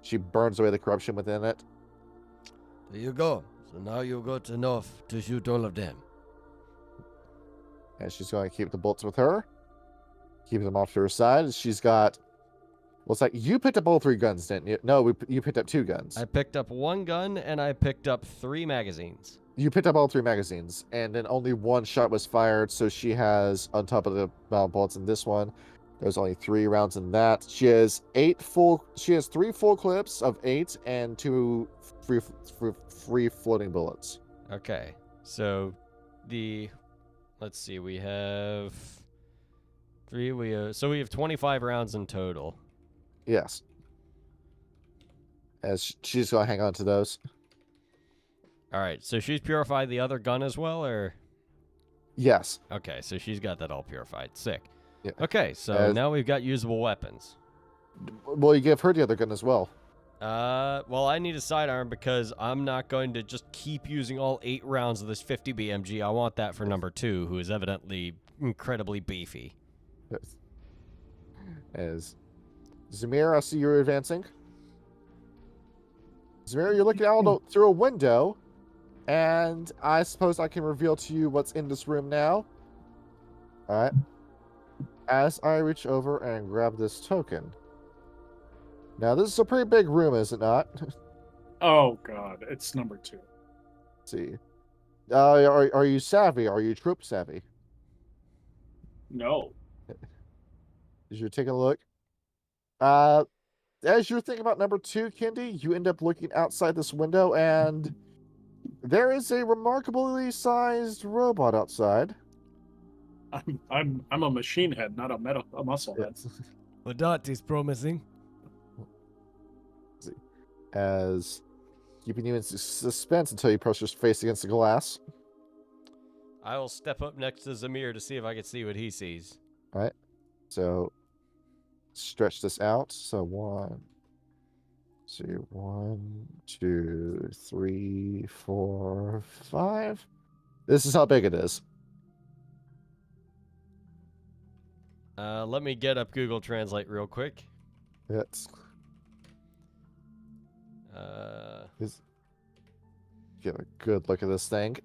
She burns away the corruption within it. There you go. So now you've got enough to shoot all of them. And she's going to keep the bolts with her. Keep them off to her side. She's got Well, it's like you picked up all 3 guns, didn't you? No, you picked up 2 guns. I picked up 1 gun and I picked up 3 magazines. You picked up all 3 magazines, and then only 1 shot was fired. So she has, on top of the bullets in this one, there's only 3 rounds in that. She has 3 full clips of 8 and 2 free floating bullets. Okay, so let's see, we have 3. So we have 25 rounds in total. Yes. As she's gonna hang on to those. All right, so she's purified the other gun as well, or? Yes. Okay, so she's got that all purified. Sick. Yeah. Okay, so now we've got usable weapons. Well, you give her the other gun as well. Well, I need a sidearm because I'm not going to just keep using all 8 rounds of this 50 BMG. I want that for number 2, who is evidently incredibly beefy. Yes. As Zamir, I see you're advancing. Zamir, you're looking out through a window, and I suppose I can reveal to you what's in this room now. All right. As I reach over and grab this token. Now, this is a pretty big room, is it not? Oh god, it's number 2. Let's see. Are you savvy? Are you trope savvy? No. As you're taking a look. As you're thinking about number 2, Kendi, you end up looking outside this window, and there is a remarkably sized robot outside. I'm a machine head, not a muscle head. Well, that is promising. As keeping you in suspense until you press your face against the glass. I will step up next to Zamir to see if I can see what he sees. All right. So stretch this out. So 1, 2, 3, 4, 5. This is how big it is. Let me get up Google Translate real quick. It's get a good look at this thing.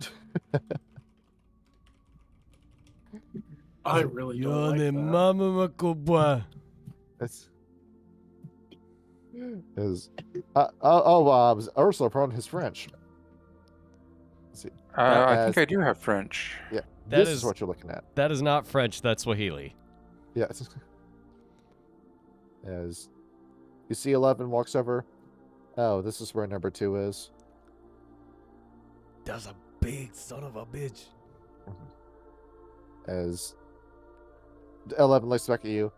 I really don't like that. Mama Makoboa. It's Ursula put on his French. Let's see. I think I do have French. Yeah, That this is- is what you're looking at. That is not French, that's Swahili. Yeah. As you see 11 walks over. Oh, this is where number 2 is. That's a big son of a bitch. As 11 looks back at you.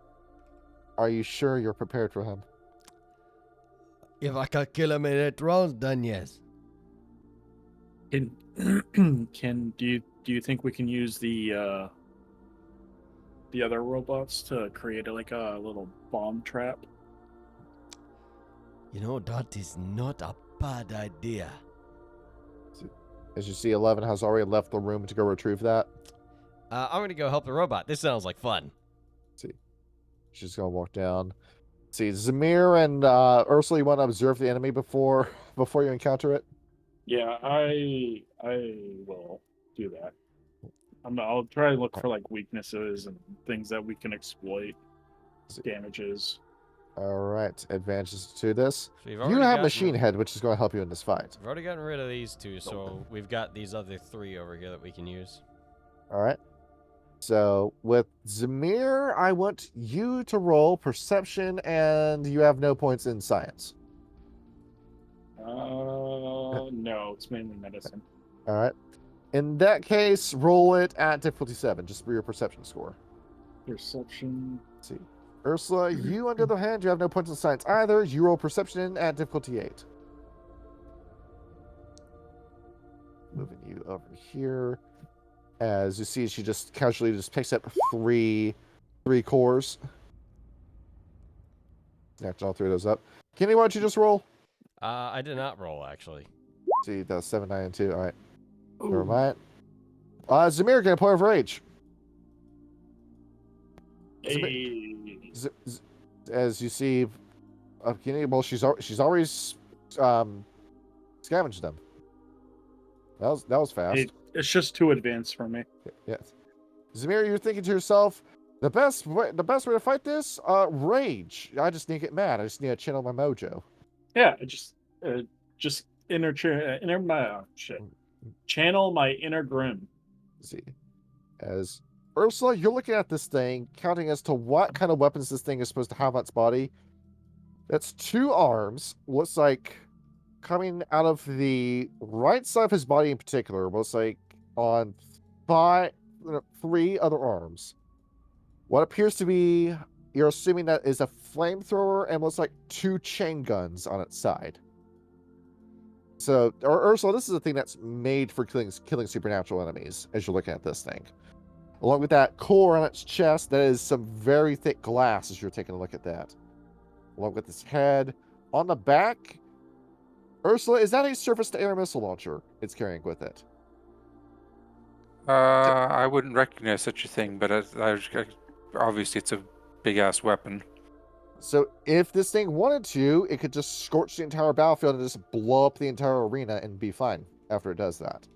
Are you sure you're prepared for him? If I could kill him in 8 rounds, then yes. Do you think we can use the other robots to create a little bomb trap? You know, that is not a bad idea. As you see, 11 has already left the room to go retrieve that. I'm gonna go help the robot. This sounds like fun. She's gonna walk down. See, Zamir and Ursula, you want to observe the enemy before you encounter it? Yeah, I will do that. I'll try to look for weaknesses and things that we can exploit, damages. All right, advantages to this. So you've You already have gotten- Machine Head, which is going to help you in this fight. We've already gotten rid of these 2, so we've got these other 3 over here that we can use. All right. So with Zamir, I want you to roll perception, and you have no points in science. No, it's mainly medicine. All right. In that case, roll it at difficulty 7, just for your perception score. Perception. Let's see. Ursula, you, on the other hand, you have no points in science either. You roll perception at difficulty 8. Moving you over here. As you see, she just casually just picks up three cores. Knocked all 3 of those up. Kenny, why don't you just roll? I did not roll, actually. See, that's 7, 9, and 2. All right. Ooh. Never mind. Zamir, get a point of rage. Hey. As you see, Kenny, well, she's always scavenged them. That was fast. It's just too advanced for me. Yes. Zamir, you're thinking to yourself, The best way to fight this, rage. I just need to get mad. I just need to channel my mojo. Yeah, just channel my inner grim. Let's see, as Ursula, you're looking at this thing, counting as to what kind of weapons this thing is supposed to have on its body. That's 2 arms. Looks like coming out of the right side of his body in particular. Looks like on 3 other arms. What appears to be, you're assuming that is a flamethrower, and looks like 2 chain guns on its side. So, Ursula, this is a thing that's made for killing supernatural enemies, as you're looking at this thing. Along with that core on its chest, that is some very thick glass, as you're taking a look at that. Along with its head. On the back, Ursula, is that a surface-to-air missile launcher it's carrying with it? I wouldn't recognize such a thing, but obviously it's a big-ass weapon. So if this thing wanted to, it could just scorch the entire battlefield and just blow up the entire arena and be fine after it does that.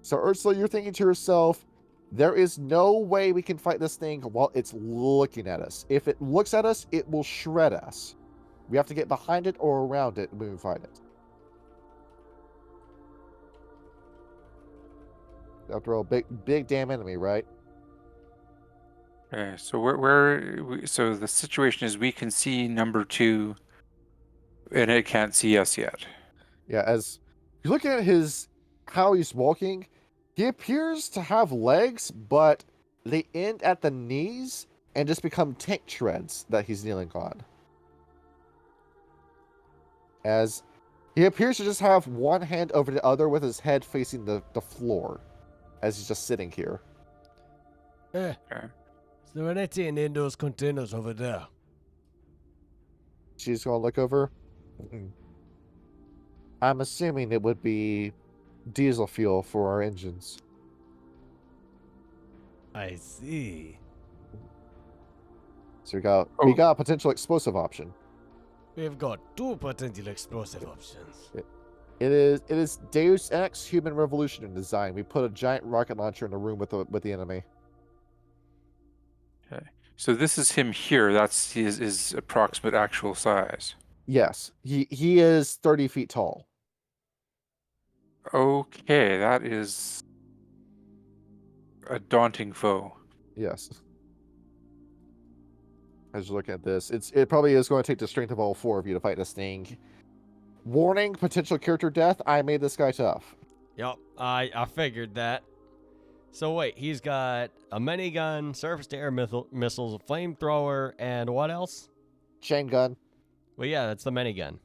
So Ursula, you're thinking to yourself, there is no way we can fight this thing while it's looking at us. If it looks at us, it will shred us. We have to get behind it or around it when we fight it. After all, big damn enemy, right? Okay, so so the situation is we can see number 2, and it can't see us yet. Yeah, as you're looking at how he's walking, he appears to have legs, but they end at the knees and just become tank treads that he's kneeling on. As he appears to just have one hand over the other with his head facing the floor as he's just sitting here. Okay. Is there anything in those containers over there? She's going to look over. I'm assuming it would be diesel fuel for our engines. I see. So we got a potential explosive option. We've got 2 potential explosive options. It is Deus Ex Human Revolution in design. We put a giant rocket launcher in the room with the enemy. Okay. So this is him here. That's his approximate actual size. Yes, he is 30 feet tall. Okay, that is a daunting foe. Yes. As you look at this, it probably is going to take the strength of all 4 of you to fight this thing. Warning, potential character death. I made this guy tough. Yup, I figured that. So wait, he's got a minigun, surface-to-air missiles, a flamethrower, and what else? Chain gun. Well, yeah, that's the minigun.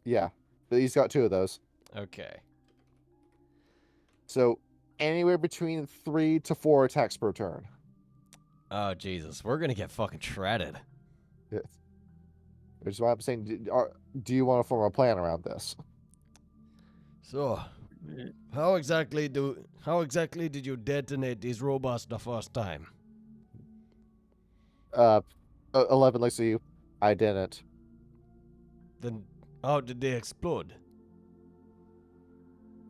Yeah, but he's got 2 of those. Okay. So anywhere between 3 to 4 attacks per turn. Oh, Jesus. We're going to get fucking shredded. Yes. Which is why I'm saying, do you want to form a plan around this? So, how exactly did you detonate these robots the first time? 11 looks at you. I didn't. Then how did they explode?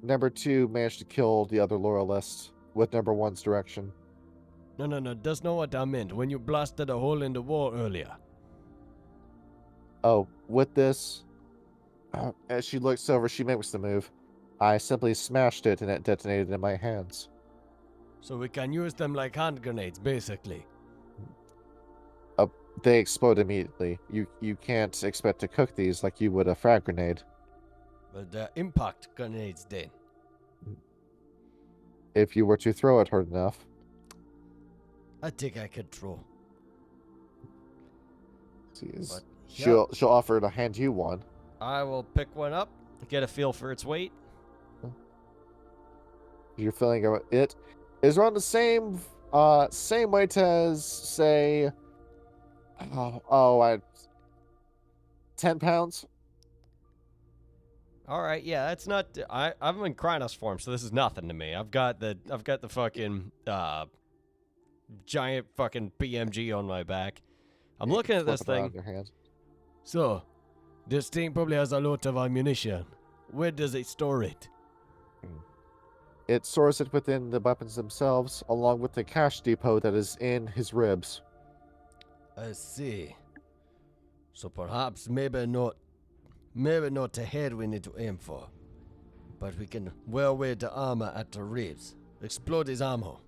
Number 2 managed to kill the other loyalists with number 1's direction. No, that's not what I meant. When you blasted a hole in the wall earlier. Oh, with this, as she looks over, she makes the move. I simply smashed it and it detonated in my hands. So we can use them like hand grenades, basically. They explode immediately. You can't expect to cook these like you would a frag grenade. But they're impact grenades then. If you were to throw it hard enough. I think I could throw. But, yep. She'll offer to hand you one. I will pick one up, get a feel for its weight. You're feeling it is around the same weight as, say, 10 pounds. All right, yeah, that's not. I'm in Krynos form, so this is nothing to me. I've got the fucking giant fucking PMG on my back. I'm looking at this thing. So, this thing probably has a lot of ammunition. Where does it store it? It stores it within the weapons themselves, along with the cash depot that is in his ribs. I see. So perhaps maybe not the head we need to aim for, but we can wear away the armor at the ribs. Explode his ammo.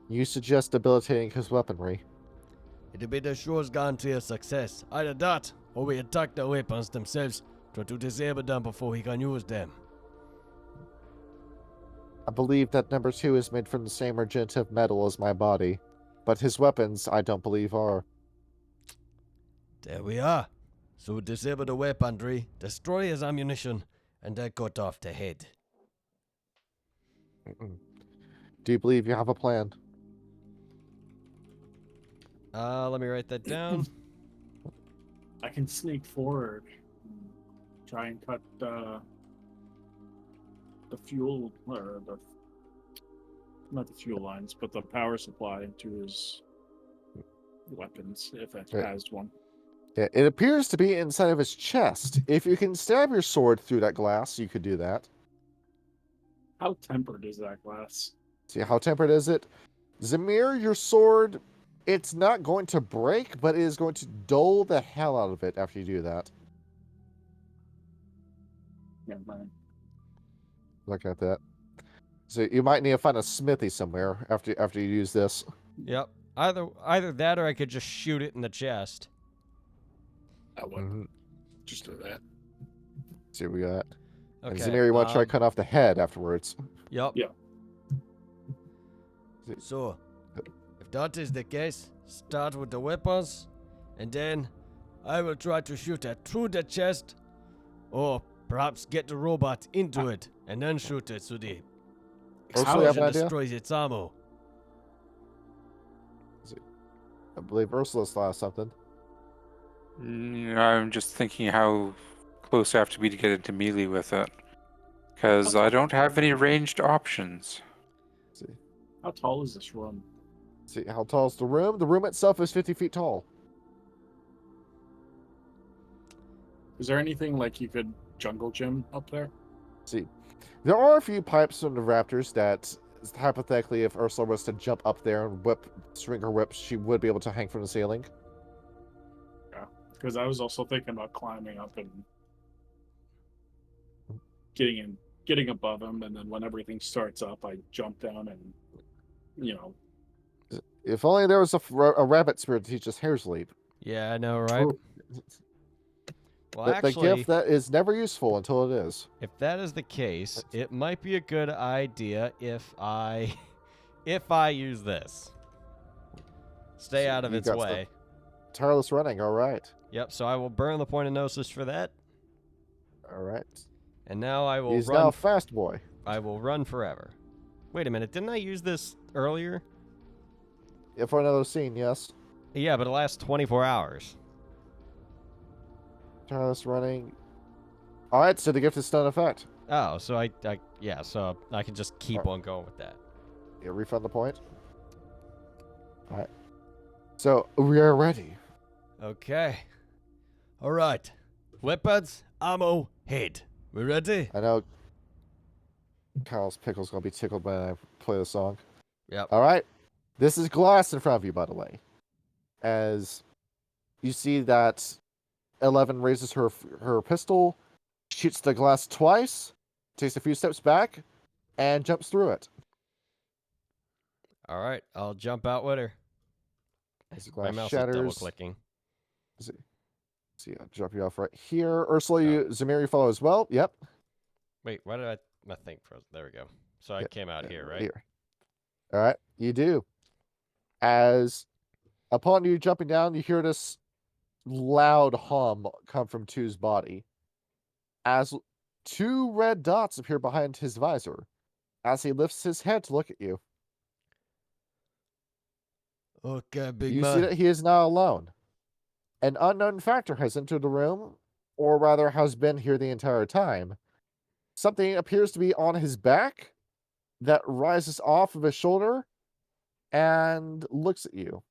You suggest debilitating his weaponry. It'll be the sure's guarantee of success. Either that, or we attack the weapons themselves, try to disable them before he can use them. I believe that number 2 is made from the same regenerative metal as my body, but his weapons I don't believe are. There we are. So disable the weaponry, destroy his ammunition, and then cut off the head. Do you believe you have a plan? Let me write that down. I can sneak forward, and try and cut the fuel, or not the fuel lines, but the power supply into his weapons, if it Right. has one. Yeah, it appears to be inside of his chest. If you can stab your sword through that glass, you could do that. How tempered is that glass? See, how tempered is it? Zamir, your sword, it's not going to break, but it is going to dull the hell out of it after you do that. Yeah, mine. Look at that. So you might need to find a smithy somewhere after you use this. Yep. Either that or I could just shoot it in the chest. I would just do that. See what we got. Okay. And Zamir, you want to try to cut off the head afterwards. Yep. Yeah. So, if that is the case, start with the weapons, and then I will try to shoot it through the chest, or perhaps get the robot into it, and then shoot it so the Ursula, you have explosion an idea? destroys its ammo. I believe Ursula saw something. I'm just thinking how close I have to be to get into melee with it. Because I don't have any ranged options. See. How tall is this room? See, how tall is the room? The room itself is 50 feet tall. Is there anything like you could jungle gym up there? See, there are a few pipes from the raptors that, hypothetically, if Ursula was to jump up there and swing her whip, she would be able to hang from the ceiling. Yeah, because I was also thinking about climbing up and getting above him, and then when everything starts up, I jump down and, If only there was a rabbit spirit to teach us hair's leap. Yeah, I know, right? True. Well, The actually, gift that is never useful until it is. if that is the case, it might be a good idea if I use this. Stay So out of you its got way. Tireless running, all right. Yep, so I will burn the point of gnosis for that, All right. and now I will He's run. now a fast boy. I will run forever. Wait a minute, didn't I use this earlier? Yeah, for another scene, yes. Yeah, but it lasts 24 hours. Tireless running. All right, so the gift is still in effect. Oh, so so I can just keep on going with that. You refund the point. All right. So we are ready. Okay. All right. Weapons, ammo, head. We ready? I know Kyle's Pickle's going to be tickled when I play the song. Yep. All right. This is glass in front of you, by the way. As you see that 11 raises her pistol, shoots the glass twice, takes a few steps back, and jumps through it. All right, I'll jump out with her. As the My glass mouse shatters. is double clicking. See, I'll drop you off right here. Ursula, Zamir, you follow as well. Yep. Wait, why did my thing froze? There we go. So I came out here, right? Here. All right, you do. As upon you jumping down, you hear this loud hum come from Two's body. As 2 red dots appear behind his visor, as he lifts his head to look at you. Okay, big You man. see that he is not alone. An unknown factor has entered the room, or rather has been here the entire time. Something appears to be on his back that rises off of his shoulder and looks at you.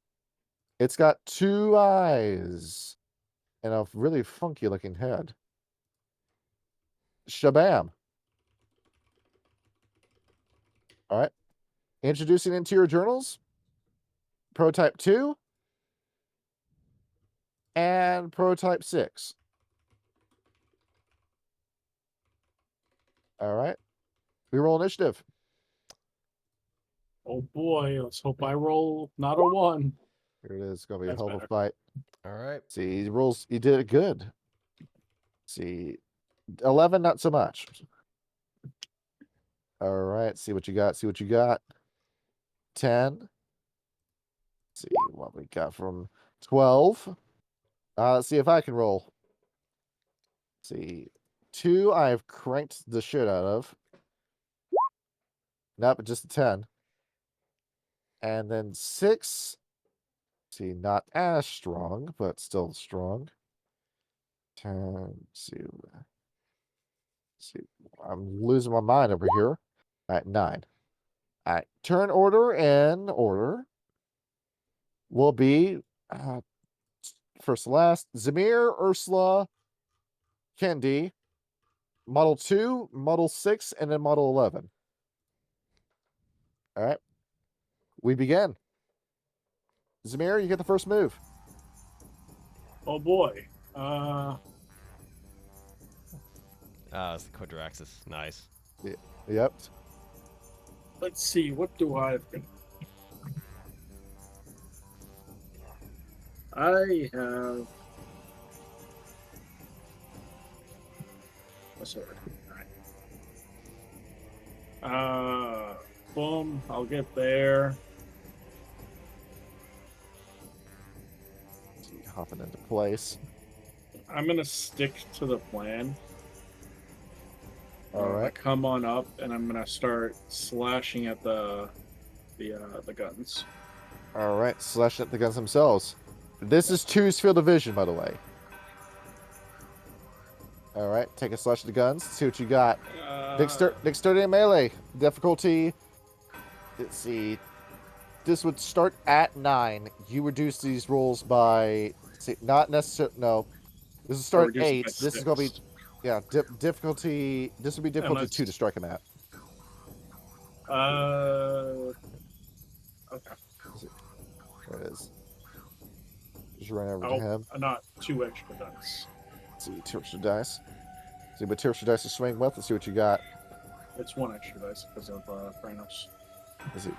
It's got 2 eyes and a really funky looking head. Shabam. All right. Introducing into your journals, prototype 2 and prototype 6. All right. We roll initiative. Oh boy, let's hope I roll not a 1. Here it is. It's gonna be a That's hell of a better. fight. All right. See, he rolls. You did it good. See, 11, not so much. All right. See what you got. See what you got. 10. See what we got from 12. Let's see if I can roll. See, 2. I've cranked the shit out of. Nope, just a 10. And then 6. See, not as strong, but still strong. 10. See, I'm losing my mind over here. All right, 9. All right, turn order and order will be first to last. Zamir, Ursula, Kendi, Model 2, Model 6, and then Model 11. All right, we begin. Zamir, you get the first move. Oh boy. It's the Quadraxis. Nice. Yep. Let's see. What do I have? I have. Oh, sorry. All right. Boom. I'll get there. See, hopping into place. I'm gonna stick to the plan. All right. Come on up, and I'm gonna start slashing at the guns. All right, slash at the guns themselves. This is 2's field of vision, by the way. All right, take a slash at the guns. See what you got. Dexterity and melee. Difficulty. Let's see. This would start at 9. You reduce these rolls by. See, not necessarily. No. This is start reduce it 8. by This is going to be. 6. Yeah, difficulty. This would be difficulty 2 to strike him at. Okay. There it is. Just run over to him. Not 2 extra dice. Let's see, 2 extra dice. See what 2 extra dice to swing with. Let's see what you got. It's 1 extra dice because of Kranos. Let's see.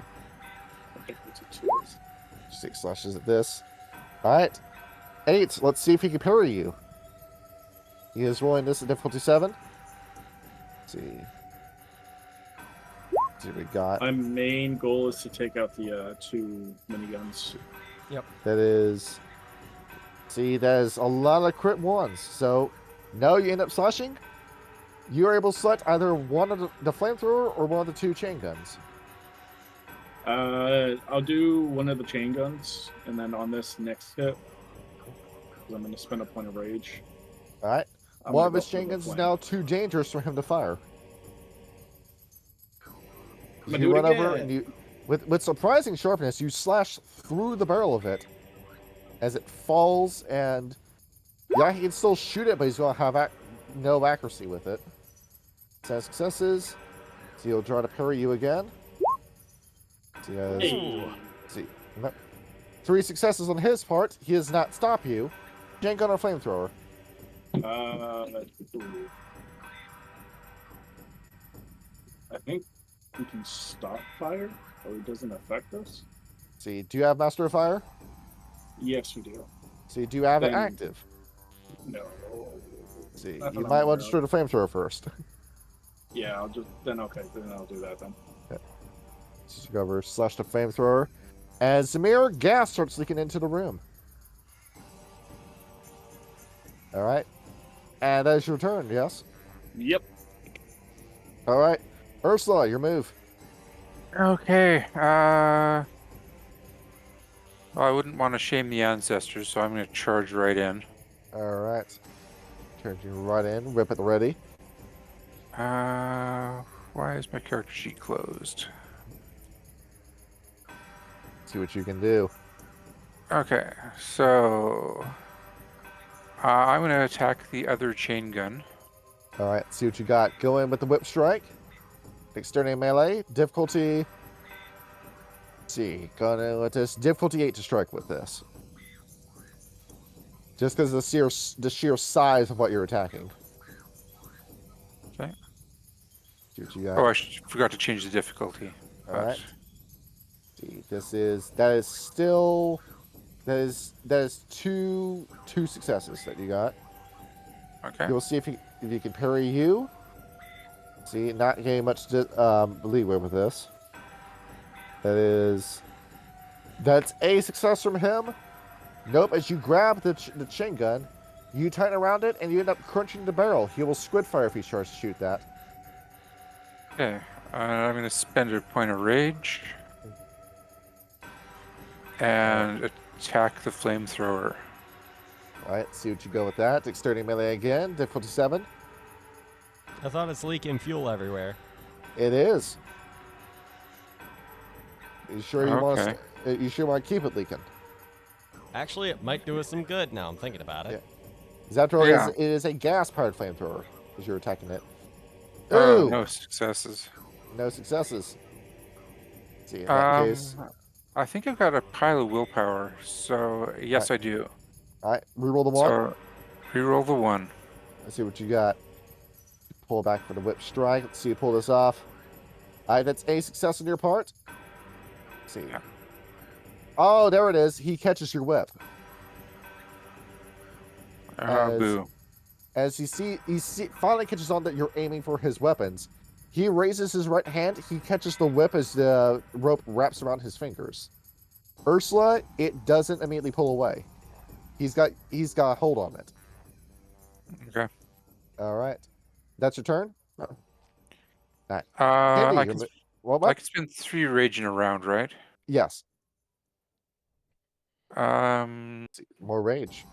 I think it's a 2. 6 slashes at this. Alright. 8. Let's see if he can parry you. He is rolling this at difficulty 7. Let's see. See what we got. My main goal is to take out the 2 miniguns. That is. See, that is a lot of crit ones. So, no, you end up slashing. You are able to select either one of the flamethrower or one of the 2 chain guns. I'll do one of the chain guns, and then on this next hit, I'm going to spend a point of rage. Alright. I'm One gonna of go his for chain the guns is flame. now too dangerous for him to fire. I'm gonna You do it run over again. and you, with surprising sharpness, you slash through the barrel of it as it falls, and yeah, he can still shoot it, but he's going to have no accuracy with it. 10 successes. So he'll try to parry you again. So he has, Hey. see, 3 successes on his part. He does not stop you. Chain gun or flamethrower. Ooh. I think we can stop fire, or it doesn't affect us. See, do you have Master of Fire? Yes, we do. See, do you have it Then- active? No. See, That's you what might I'm want aware to destroy the flamethrower first. Yeah, I'll just then. Okay, then I'll do that then. Just go over, slash the flamethrower. As Zamir, gas starts leaking into the room. Alright. And that is your turn, yes? Yep. Alright. Ursula, your move. Okay. Well, I wouldn't want to shame the ancestors, so I'm going to charge right in. Alright. Charging right in, rip at the ready. Why is my character sheet closed? See what you can do. Okay, so I'm going to attack the other chain gun. Alright, see what you got. Go in with the whip strike. External melee. Difficulty. Let's see. Gonna let this. Difficulty 8 to strike with this. Just because the sheer size of what you're attacking. Okay. See what you got. Oh, I forgot to change the difficulty. All right. See, that is still two successes that you got. Okay. You'll see if you can parry you. See, not getting much leeway with this. That's a success from him. Nope. As you grab the chain gun, you tighten around it and you end up crunching the barrel. He will squid fire if he tries to shoot that. Okay. I'm going to spend a point of rage and attack the flamethrower. All right. See what you go with that. Dexterity melee again. Difficulty 7. I thought it's leaking fuel everywhere. It is. You sure you want Okay. to? You sure want to keep it leaking? Actually, it might do us some good now I'm thinking about it. Yeah. Because after all, Yeah. it is a gas-powered flamethrower as you're attacking it. Oh, Ooh, no successes. no successes. See, in that case, I think I've got a pile of willpower, so yes, I do. all right, reroll the one. So, reroll the 1. Let's see what you got. Pull back for the whip strike. Let's see you pull this off. All right, that's a success on your part. Let's see. Yeah. Oh, there it is. He catches your whip. Boo. As he finally catches on that you're aiming for his weapons. He raises his right hand. He catches the whip as the rope wraps around his fingers. Ursula, it doesn't immediately pull away. He's got a hold on it. Okay. All right, that's your turn. All right. I Candy, can, what? I can spend 3 rage in a round, right? Yes. More rage.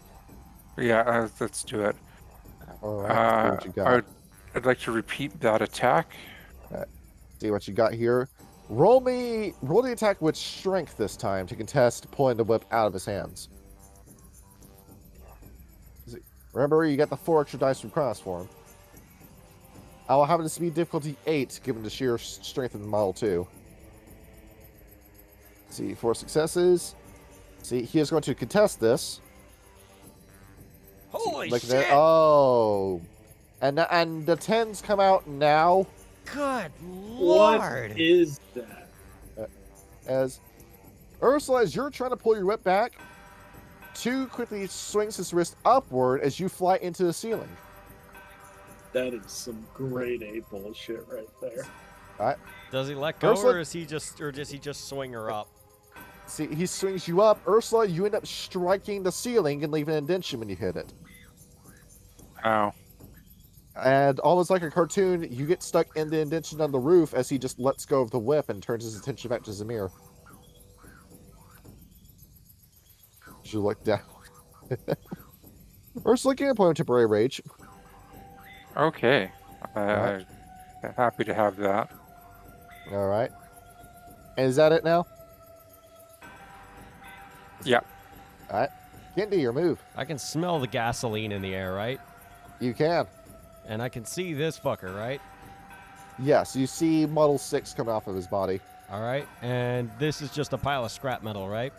Yeah, let's do it. All right. See what you got. I'd like to repeat that attack. See what you got here. Roll the attack with strength this time to contest pulling the whip out of his hands. Remember, you got the 4 extra dice from Cross form. I will have this be difficulty 8, given the sheer strength of the model too. See, 4 successes. See, he is going to contest this. Holy Look at shit! that. Oh, and the 10s come out now. Good What lord! is that? As Ursula, as you're trying to pull your whip back, 2 quickly swings his wrist upward as you fly into the ceiling. That is some grade A bullshit right there. All right. Does he let go, Ursula- or does he just swing her up? See, he swings you up. Ursula, you end up striking the ceiling and leaving an indention when you hit it. Ow. And almost like a cartoon, you get stuck in the indention on the roof as he just lets go of the whip and turns his attention back to Zamir. You look down. Ursula, can point temporary rage. Okay. Alright. Happy to have that. All right. And is that it now? Yeah. All right. Candy, your move. I can smell the gasoline in the air, right? You can. And I can see this fucker, right? Yes, you see Model 6 coming off of his body. All right, and this is just a pile of scrap metal, right?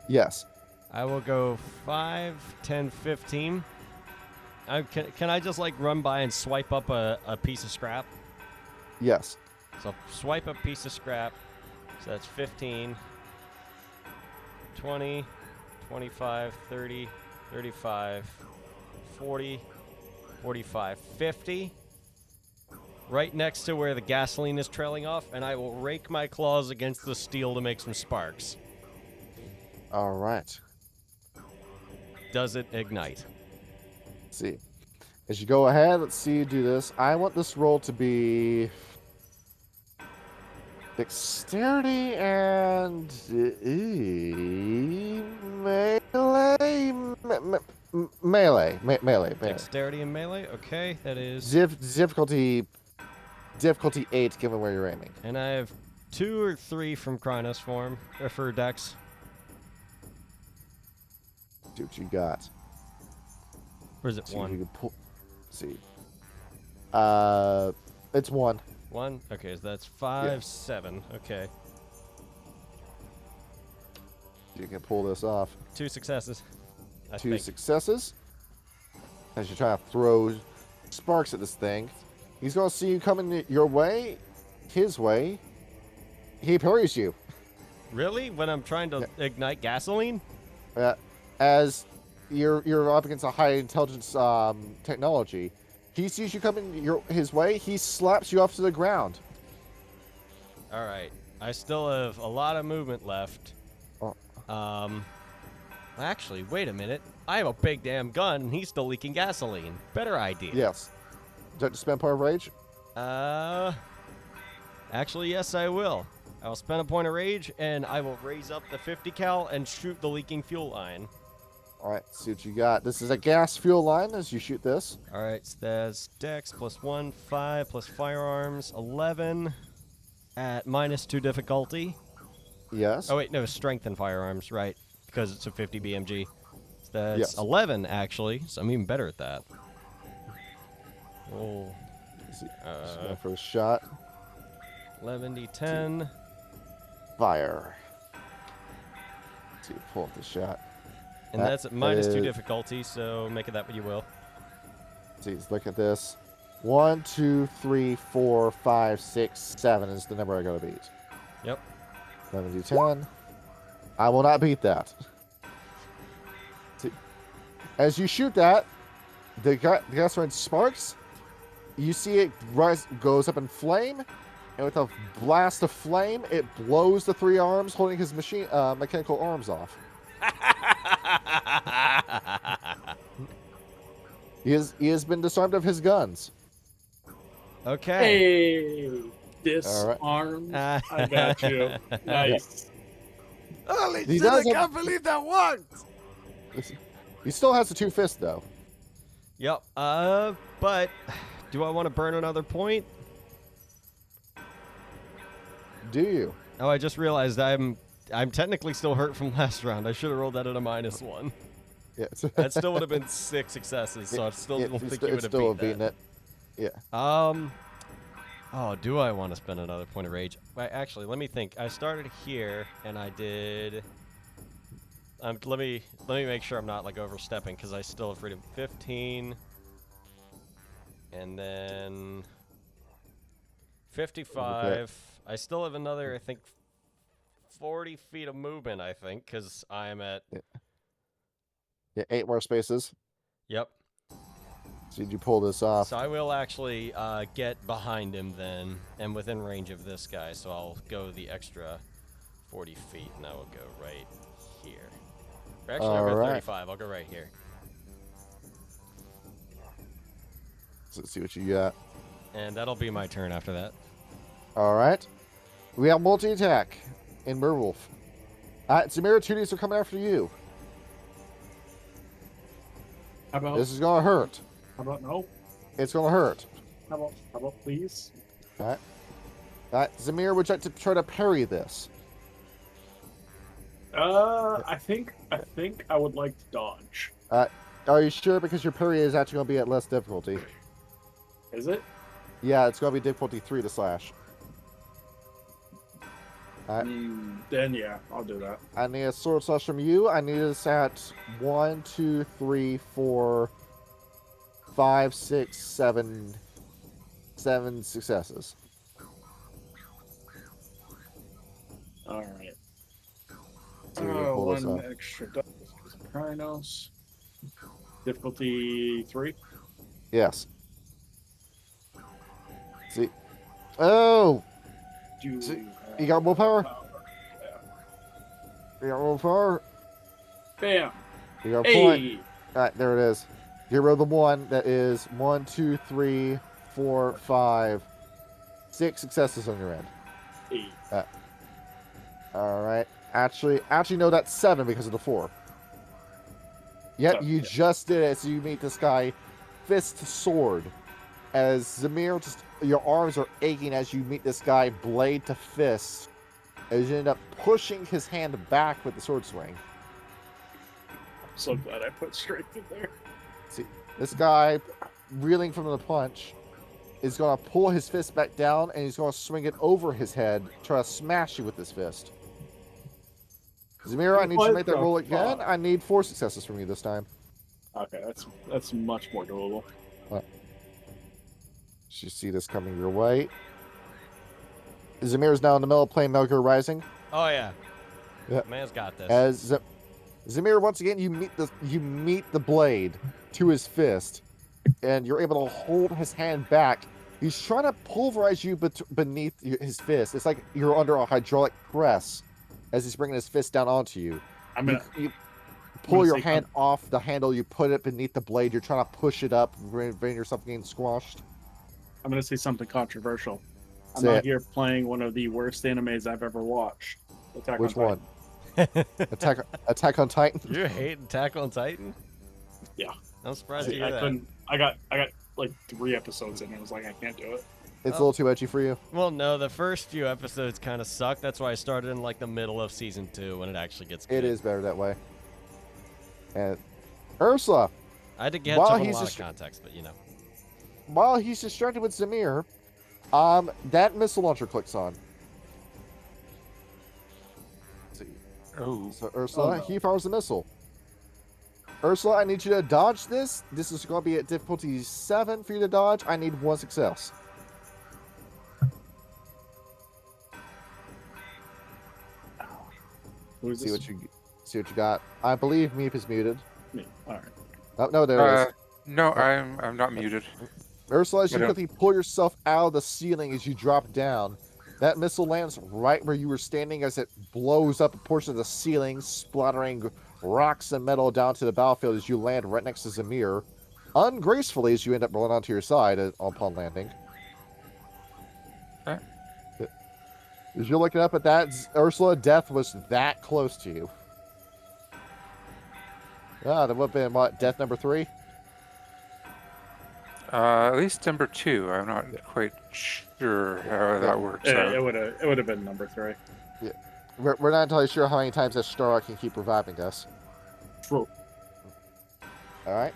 Yes. I will go 5, 10, 15. Can I just like run by and swipe up a piece of scrap? Yes. So swipe a piece of scrap. So that's 15, 20, 25, 30, 35, 40, 45, 50. Right next to where the gasoline is trailing off, and I will rake my claws against the steel to make some sparks. All right. Does it ignite? Let's see. As you go ahead, let's see you do this. I want this roll to be dexterity and melee. Dexterity and melee. Okay, that is. Difficulty 8, given where you're aiming. And I have 2 or 3 from Krynos form for Dex. See what you got. Or is it See if 1? you can pull. See. It's 1. 1. Okay, so that's 5, 7. Okay. You can pull this off. 2 successes. I 2 think. successes. As you try to throw sparks at this thing, he's going to see you coming your way, his way. He parries you. Really? When I'm trying to ignite gasoline? As you're up against a high intelligence technology, he sees you coming his way. He slaps you off to the ground. All right. I still have a lot of movement left. Oh. Actually, wait a minute. I have a big damn gun, and he's still leaking gasoline. Better idea. Yes. Do you have to spend point of rage? Actually, yes, I will. I'll spend a point of rage, and I will raise up the 50 cal and shoot the leaking fuel line. All right, see what you got. This is a gas fuel line as you shoot this. All right, so that's Dex plus 1, 5 plus firearms, 11 at -2 difficulty. Yes. Oh, wait, no, strength and firearms, right, because it's a 50 BMG. So that's Yes. 11, actually, so I'm even better at that. Oh, Just going for a shot. 11d10. Fire. Let's see, pull up the shot. And That that's at -2 is- difficulty, so make it that what you will. See, let's look at this. 1, 2, 3, 4, 5, 6, 7 is the number I gotta beat. Yep. 11d10. I will not beat that. See, as you shoot that, the gas line sparks. You see it goes up in flame, and with a blast of flame, it blows the 3 arms holding his mechanical arms off. He has been disarmed of his guns. Okay. Hey, disarmed. All right. I got you. Nice. Holy He shit, does I have- can't believe that worked! He still has the 2 fists, though. Yep. But do I want to burn another point? Do you? Oh, I just realized I'm technically still hurt from last round. I should have rolled that at a -1. Yes. That still would have been 6 successes, so I still don't think you would have still beat that. it. Yeah. Oh, do I want to spend another point of rage? Wait, actually, let me think. I started here, and I did. Let me make sure I'm not like overstepping, because I still have freedom. 15, and then 55. Okay. I still have another, I think, 40 feet of movement. I think, because I'm at. Yeah, 8 more spaces. Yep. So did you pull this off? So I will actually get behind him then, and within range of this guy, so I'll go the extra 40 feet, and I will go right here. Or actually, I'll go Alright. 35. I'll go right here. So let's see what you got. And that'll be my turn after that. All right. We have multi-attack in Werewolf. Samira, 2Ds are coming after you. How about This is going to hurt. no? It's going to hurt. How about please? All right. Zamir, would you like to try to parry this? I think I would like to dodge. Are you sure? Because your parry is actually going to be at less difficulty. Is it? Yeah, it's going to be difficulty 3 to slash. Then yeah, I'll do that. I need a sword slash from you. I need this at 1, 2, 3, 4, 5, 6, 7 successes. All right. So you're gonna pull this One off. extra dice because of Krynos. Difficulty 3. Yes. See. Oh! Do See, have you got willpower? Yeah. You got willpower? Bam. You got a point. Hey. Alright, there it is. You roll the 1. That is 1, 2, 3, 4, 5, 6 successes on your end. Hey. Alright. Actually, no, that's 7 because of the 4. Yet Oh, you yeah. just did it, so you meet this guy fist to sword. As Zamir, your arms are aching as you meet this guy blade to fist. As you end up pushing his hand back with the sword swing. I'm so glad I put strength in there. See, this guy reeling from the punch. is going to pull his fist back down, and he's going to swing it over his head, try to smash you with his fist. Zamir, I need you to make that roll again. I need 4 successes from you this time. Okay, that's much more doable. You see this coming your way. Zamir is now in the middle of playing Metal Gear Rising. Oh yeah. Yeah. Man's got this. As Zamir, once again, you meet the blade to his fist, and you're able to hold his hand back. He's trying to pulverize you beneath his fist. It's like you're under a hydraulic press as he's bringing his fist down onto you. You pull your hand off the handle, you put it beneath the blade, you're trying to push it up, prevent yourself getting squashed. I'm going to say something controversial. I'm Say out it. here playing one of the worst animes I've ever watched. Which one? Attack on Titan? You hate Attack on Titan? Yeah. I'm surprised See, to hear I that. couldn't. I got like 3 episodes in. I was like, I can't do it. It's a little too edgy for you. Well, no, the first few episodes kind of suck. That's why I started in like the middle of season 2 when it actually gets good. It is better that way. And Ursula, I had to get while a he's lot of just- context, but you know. while he's distracted with Zamir, that missile launcher clicks on. Let's see. Oh. So Ursula, no. he fires the missile. Ursula, I need you to dodge this. This is going to be at difficulty 7 for you to dodge. I need 1 success. Who's See this? what you got. I believe Meep is muted. Me. All right. Oh, no, there it is. No, I'm not muted. Ursula, as you I don't- quickly pull yourself out of the ceiling as you drop down, that missile lands right where you were standing as it blows up a portion of the ceiling, splattering rocks and metal down to the battlefield as you land right next to Zamir, ungracefully as you end up rolling onto your side upon landing. Okay. As you're looking up at that, Ursula, death was that close to you. Ah, that would have been, what, death number 3? At least number 2. I'm not quite sure how that works out. It would have been number 3. We're not entirely sure how many times that Starrock can keep reviving us. True. Alright.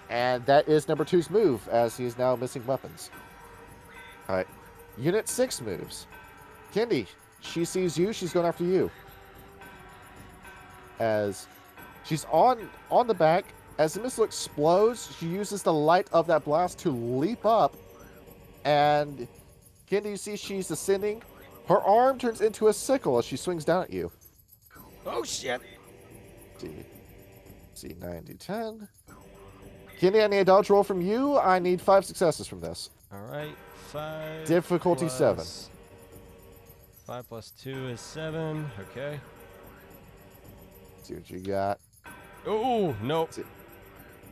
And that is number 2's move, as he is now missing weapons. Alright. Unit 6 moves. Kendi, she sees you, she's going after you. As she's on the back, as the missile explodes, she uses the light of that blast to leap up. And Kendi, you see she's ascending. Her arm turns into a sickle as she swings down at you. Oh shit! See 90, 10. Kendi, I need a dodge roll from you. I need 5 successes from this. Alright, 5. Difficulty 7. 5 plus 2 is 7. Okay. See what you got. Oh, nope.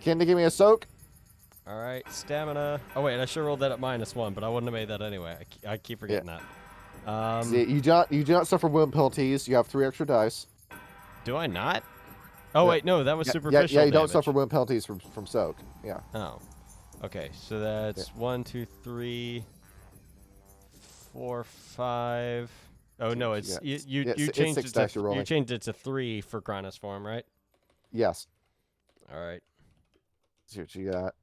Kendi, give me a soak. Alright, stamina. Oh, wait, I should have rolled that at -1, but I wouldn't have made that anyway. I keep forgetting that. See, you do not suffer wound penalties. You have 3 extra dice. Do I not? Oh, Yeah. wait, no, that was superficial Yeah, you don't damage. suffer wound penalties from soak. Yeah. Oh. Okay, so that's 1, 2, 3, 4, 5. Oh no, it's Yeah. you It's changed 6 it dice you're to you rolling. changed it to 3 for Cronus form, right? Yes. All right. See what you got.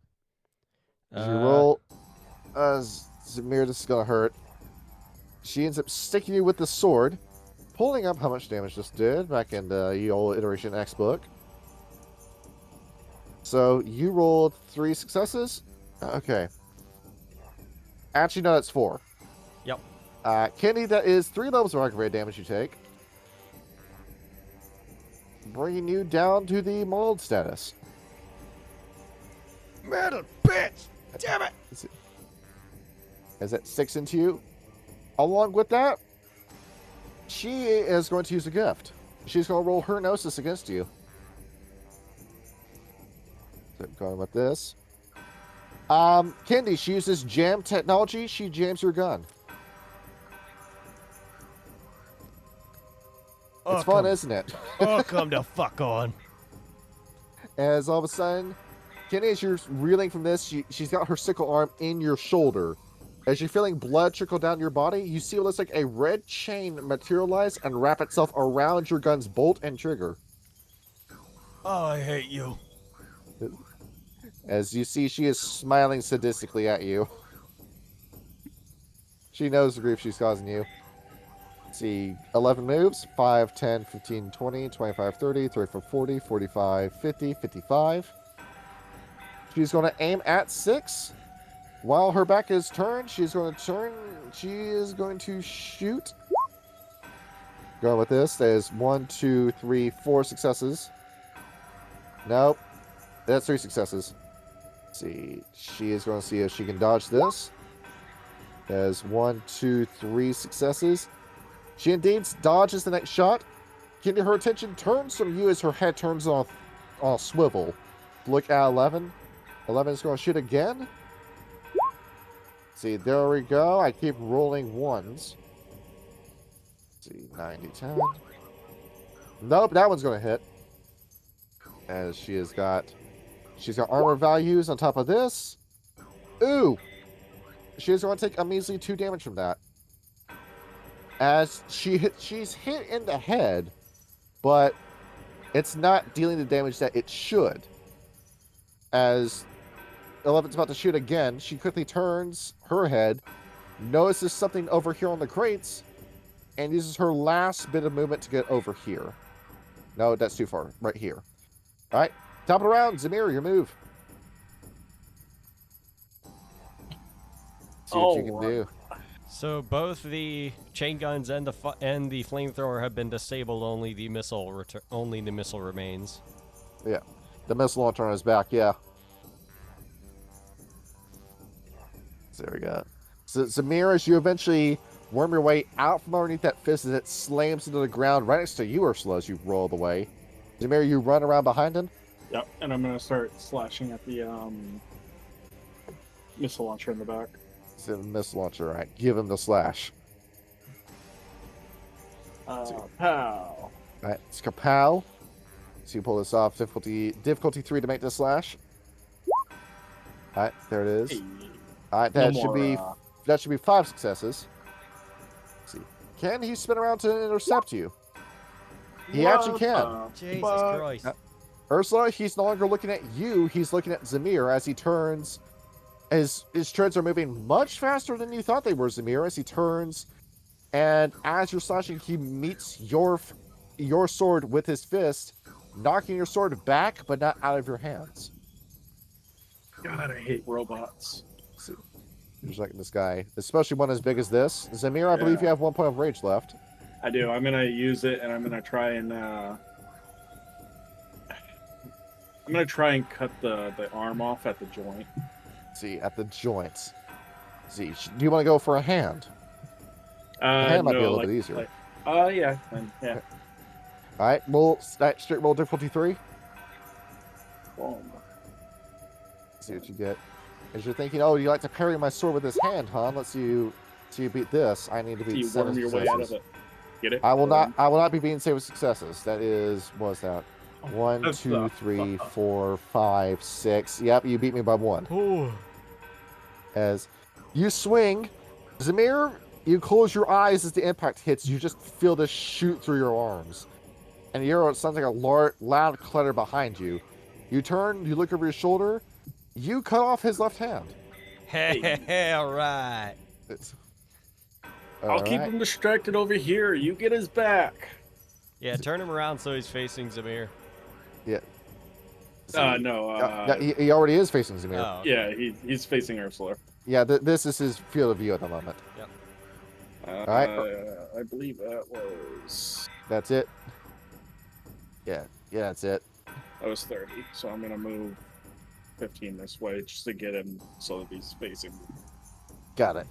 As you roll, Zamir, this is gonna hurt. She ends up sticking you with the sword, pulling up how much damage this did back in the old Iteration X book. So you rolled 3 successes. Okay. Actually, no, that's 4. Yep. Kendi, that is 3 levels of aggravated damage you take, bringing you down to the mold status. Metal bitch! Damn it! Is that 6 into you? Along with that, she is going to use a gift. She's going to roll her Gnosis against you. So going with this. Kendi, she uses jam technology. She jams your gun. It's fun, isn't it? Oh, come the fuck on. As all of a sudden, Kendi, as you're reeling from this, she's got her sickle arm in your shoulder. As you're feeling blood trickle down your body, you see what looks like a red chain materialize and wrap itself around your gun's bolt and trigger. Oh, I hate you. As you see, she is smiling sadistically at you. She knows the grief she's causing you. Let's see, 11 moves. 5, 10, 15, 20, 25, 30, 35, 40, 45, 50, 55. She's going to aim at 6. While her back is turned, she's going to turn. She is going to shoot. Going with this. There's 1, 2, 3, 4 successes. Nope. That's 3 successes. Let's see. She is going to see if she can dodge this. There's 1, 2, 3 successes. She indeed dodges the next shot. Getting her attention turns from you as her head turns on a swivel. Look at 11. 11 is going to shoot again. See, there we go. I keep rolling ones. Let's see, 90, 10. Nope, that one's going to hit. As she's got armor values on top of this. Ooh! She's going to take a measly 2 damage from that. As she's hit in the head, but it's not dealing the damage that it should. As 11's about to shoot again, she quickly turns her head, notices something over here on the crates, and uses her last bit of movement to get over here. No, that's too far. Right here. All right, top of the round, Zamir, your move. See what you can do. So both the chain guns and the flamethrower have been disabled. Only the missile remains. Yeah, the missile launcher on his back. Yeah. So there we go. So Zamir, as you eventually worm your way out from underneath that fist, as it slams into the ground right next to you, Ursula, as you roll away. Zamir, you run around behind him. Yep, and I'm gonna start slashing at the missile launcher in the back. So the missile launcher, all right. Give him the slash. Pow. All right, it's kapow. So you pull this off. Difficulty 3 to make the slash. All right, there it is. Hey. All right, that should be 5 successes. Let's see, can he spin around to intercept you? He actually can. Jesus Christ. Ursula, he's no longer looking at you. He's looking at Zamir as he turns. His treads are moving much faster than you thought they were, Zamir, as he turns. And as you're slashing, he meets your sword with his fist, knocking your sword back, but not out of your hands. God, I hate robots. So, there's like this guy, especially one as big as this. Zamir, I believe you have 1 point of rage left. I do. I'm gonna use it, and I'm gonna try and cut the arm off at the joint. See, at the joints. See, do you want to go for a hand? A hand might be a little bit easier. Yeah. Yeah. All right, straight roll difficulty 3. Boom. See what you get. As you're thinking, oh, you like to parry my sword with this hand, huh? Let's see you beat this. I need to beat 7 your successes. way out of it. Get it? I will not be beating 7 successes. That is, what is that? 1, 2, 3, 4, 5, 6. Yep, you beat me by 1. Ooh. As you swing, Zamir, you close your eyes as the impact hits. You just feel this shoot through your arms. And you hear what sounds like a loud clatter behind you. You turn, you look over your shoulder. You cut off his left hand. Hey, all right. I'll keep him distracted over here. You get his back. Yeah, turn him around so he's facing Zamir. Yeah. No. He already is facing Zamir. Oh, okay. Yeah, he's facing Ursula. Yeah, this is his field of view at the moment. Yep. All right. I believe that was. That's it. Yeah, that's it. That was 30. So I'm gonna move 15 this way just to get him so that he's facing. Got it.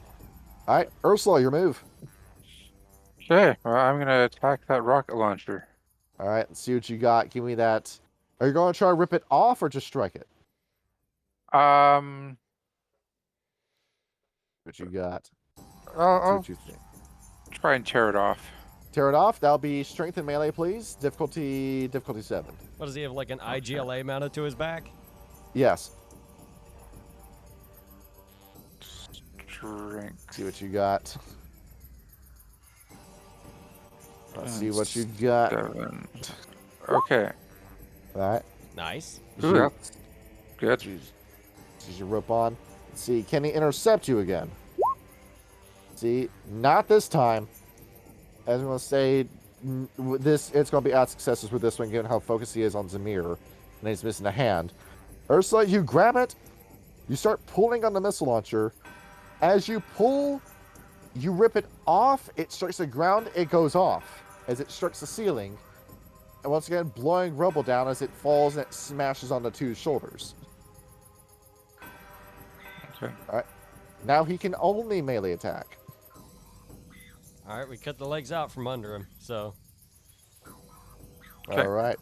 All right, Ursula, your move. Okay, well, I'm gonna attack that rocket launcher. All right, let's see what you got. Give me that. Are you going to try to rip it off or just strike it? I'll What you got? I'll See what you think. try and tear it off. Tear it off. That'll be strength and melee, please. Difficulty 7. What does he have, like an IGLA mounted to his back? Yes. Strength. See what you got. Let's see what you got. 7. Okay. All right. Nice. Ooh, that's good. Use your rope on. Let's see. Can he intercept you again? See, not this time. As I'm going to say, it's going to be odd successes with this one, given how focused he is on Zamir. And he's missing a hand. Ursula, you grab it. You start pulling on the missile launcher. As you pull, you rip it off. It strikes the ground. It goes off as it strikes the ceiling. And once again, blowing rubble down as it falls and it smashes on the two shoulders. Okay. All right. Now he can only melee attack. All right, we cut the legs out from under him, so. Okay. All right.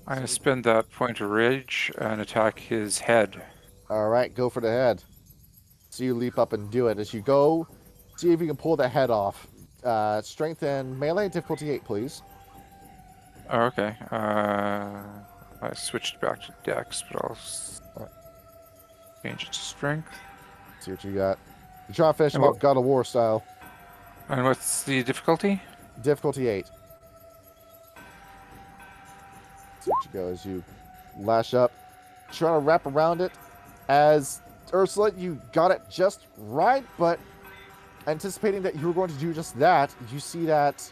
I'm going to spend that point of rage and attack his head. All right, go for the head. So you leap up and do it. As you go, see if you can pull the head off. Strength and melee, difficulty 8, please. Oh, okay. I switched back to Dex, but I'll change it to Strength. See what you got. You're trying to finish him And up God of War style. And what's the difficulty? Difficulty 8. See what you go as you lash up. Trying to wrap around it. As Ursula, you got it just right, but anticipating that you were going to do just that, you see that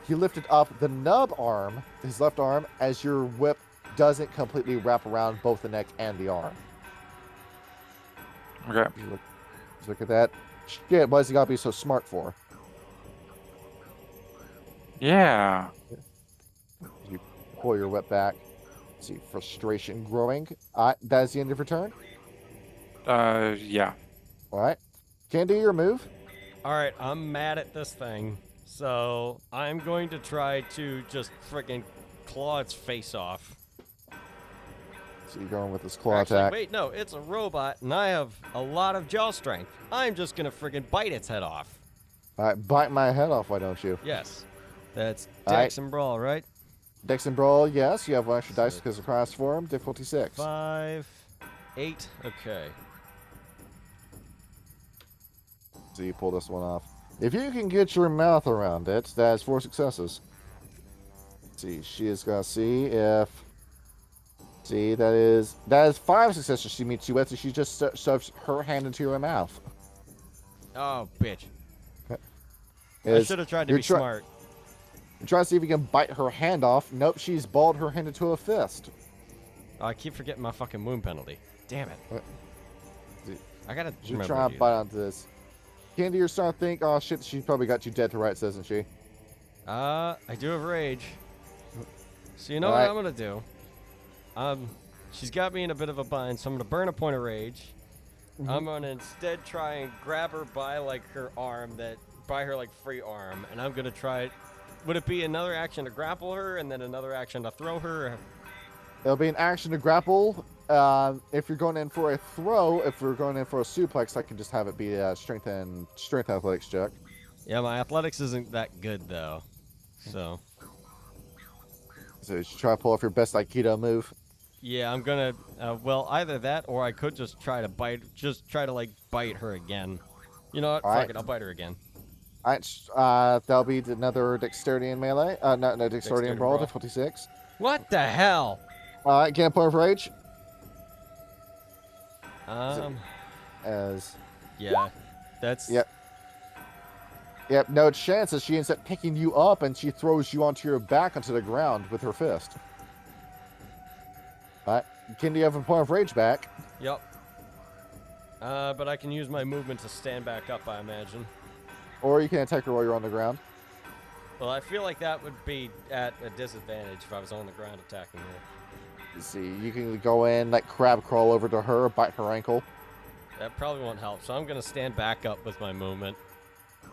he lifted up the nub arm, his left arm, as your whip doesn't completely wrap around both the neck and the arm. Okay. Look at that. Shit, why does he gotta be so smart for? Yeah. You pull your whip back. See frustration growing. That is the end of your turn. Yeah. All right. Can't do your move. All right, I'm mad at this thing, so I'm going to try to just freaking claw its face off. So you're going with this claw Actually, attack. wait, no, it's a robot, and I have a lot of jaw strength. I'm just gonna freaking bite its head off. All right, bite my head off, why don't you? Yes, that's All right. Dex and Brawl, right? Dex and Brawl, yes. You have one extra dice because of cross form. Difficulty 6. 5, 8, okay. So you pull this one off. If you can get your mouth around it, that is 4 successes. See, she is gonna see if. See, that is 5 successes she meets you with, so she just shoves her hand into your mouth. Oh, bitch. I Is- should have tried to you're be smart. You're trying to see if you can bite her hand off. Nope, she's balled her hand into a fist. Oh, I keep forgetting my fucking wound penalty. Damn it. I gotta You're remember trying to to do bite that. onto this. Candy, you're starting to think, oh shit, she probably got you dead to rights, doesn't she? I do have rage. So you know Alright. what I'm gonna do? She's got me in a bit of a bind, so I'm gonna burn a point of rage. I'm gonna instead try and grab her by like her arm, by her like free arm, and I'm gonna try. Would it be another action to grapple her and then another action to throw her? It'll be an action to grapple. If you're going in for a throw, if we're going in for a suplex, I can just have it be a strength athletics check. Yeah, my athletics isn't that good though. So So you should try to pull off your best Aikido move. yeah, I'm gonna. Well, either that or I could just try to bite her again. You know what? Alright. Fuck it, I'll bite her again. Alright, that'll be another dexterity and melee. No, dexterity Dexterity and brawl, brawl. difficulty 6. What the hell? Alright, gain a point of rage. As Yeah, that's. Yep. Yep, no chance as she ends up picking you up and she throws you onto your back onto the ground with her fist. Alright, can you have a point of rage back? Yep. But I can use my movement to stand back up, I imagine. Or you can attack her while you're on the ground. Well, I feel like that would be at a disadvantage if I was on the ground attacking her. You see, you can go in, like crab crawl over to her, bite her ankle. That probably won't help, so I'm gonna stand back up with my movement.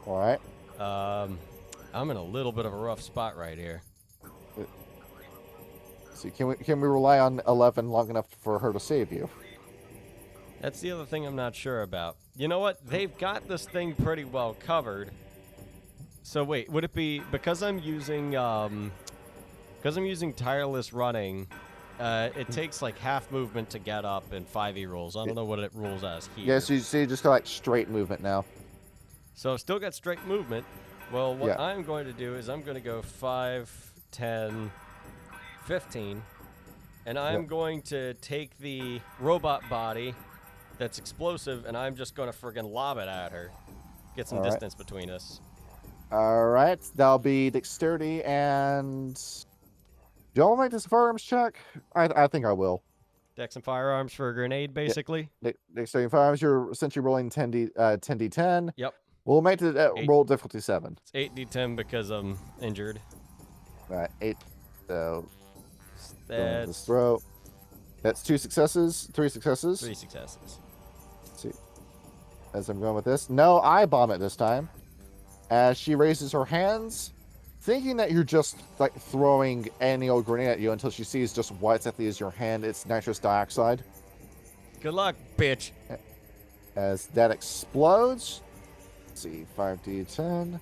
Alright. I'm in a little bit of a rough spot right here. See, can we rely on 11 long enough for her to save you? That's the other thing I'm not sure about. You know what? They've got this thing pretty well covered. So wait, would it be because I'm using tireless running? It takes like half movement to get up in 5e rules. I don't know what it rules as here. Yeah, so you just got like straight movement now. So I've still got straight movement. Well, what Yeah. I'm going to do is I'm going to go 5, 10, 15, and I'm going to take the robot body that's explosive, and I'm just going to friggin' lob it at her. get some All right. distance between us. All right, that'll be dexterity and. Do y'all make this firearms check? I think I will. Dex and firearms for a grenade, basically. Dexterity and firearms. You're essentially rolling 10d10. Yep. We'll make the roll difficulty 7. It's 8d10 because I'm injured. All right, 8. So going with this That's throw. That's 2 successes, 3 successes. 3 successes. Let's see. As I'm going with this. No, I bomb it this time. As she raises her hands, thinking that you're just like throwing any old grenade at you until she sees just what exactly is your hand. It's nitrous dioxide. Good luck, bitch. As that explodes. Let's see, 5d10.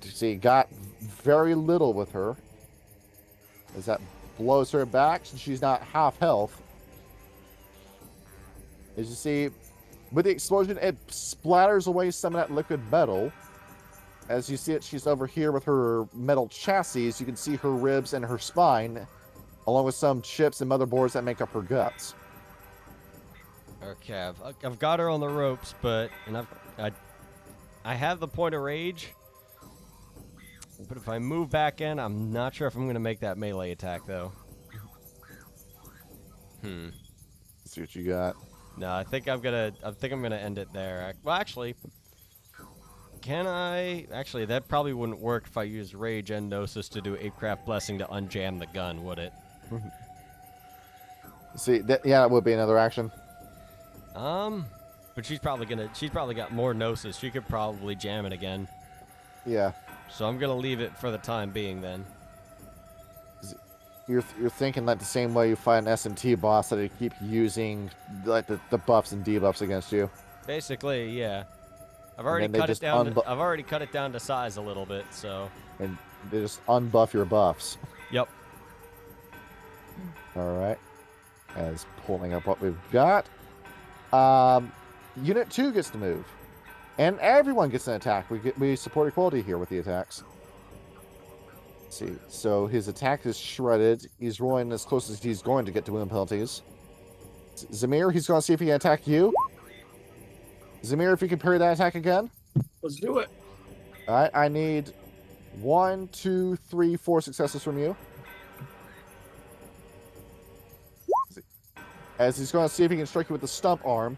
See, got very little with her. As that blows her back, she's not half health. As you see, with the explosion, it splatters away some of that liquid metal. As you see it, she's over here with her metal chassis. You can see her ribs and her spine, along with some chips and motherboards that make up her guts. Okay, I've got her on the ropes, but I have the point of rage. But if I move back in, I'm not sure if I'm gonna make that melee attack though. Let's see what you got. No, I think I'm gonna end it there. Well, actually, can I? Actually, that probably wouldn't work if I used rage and gnosis to do Apecraft Blessing to unjam the gun, would it? See, that would be another action. But she's probably got more gnosis. She could probably jam it again. Yeah. So I'm gonna leave it for the time being then. You're thinking like the same way you fight an SMT boss that they keep using like the buffs and debuffs against you. Basically, yeah. I've already cut it down to size a little bit, so. And they just unbuff your buffs. Yep. All right. As pulling up what we've got. Unit 2 gets to move. And everyone gets an attack. We support equality here with the attacks. Let's see. So his attack is shredded. He's rolling as close as he's going to get to wound penalties. Zamir, he's going to see if he can attack you. Zamir, if you can parry that attack again. Let's do it. All right. I need 1, 2, 3, 4 successes from you. As he's going to see if he can strike you with the stump arm.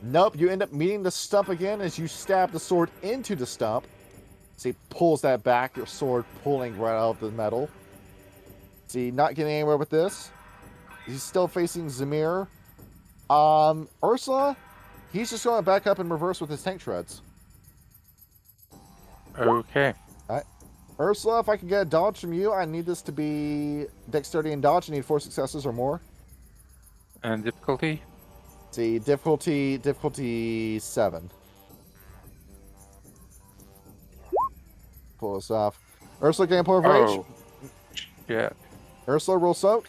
Nope, you end up meeting the stump again as you stab the sword into the stump. See, pulls that back, your sword pulling right out of the metal. See, not getting anywhere with this. He's still facing Zamir. Ursula, he's just going to back up and reverse with his tank treads. Okay. All right. Ursula, if I can get a dodge from you, I need this to be dexterity and dodge. I need 4 successes or more. And difficulty? See, difficulty 7. Pull this off. Ursula, gain point of rage. Oh, yeah. Ursula, roll soak.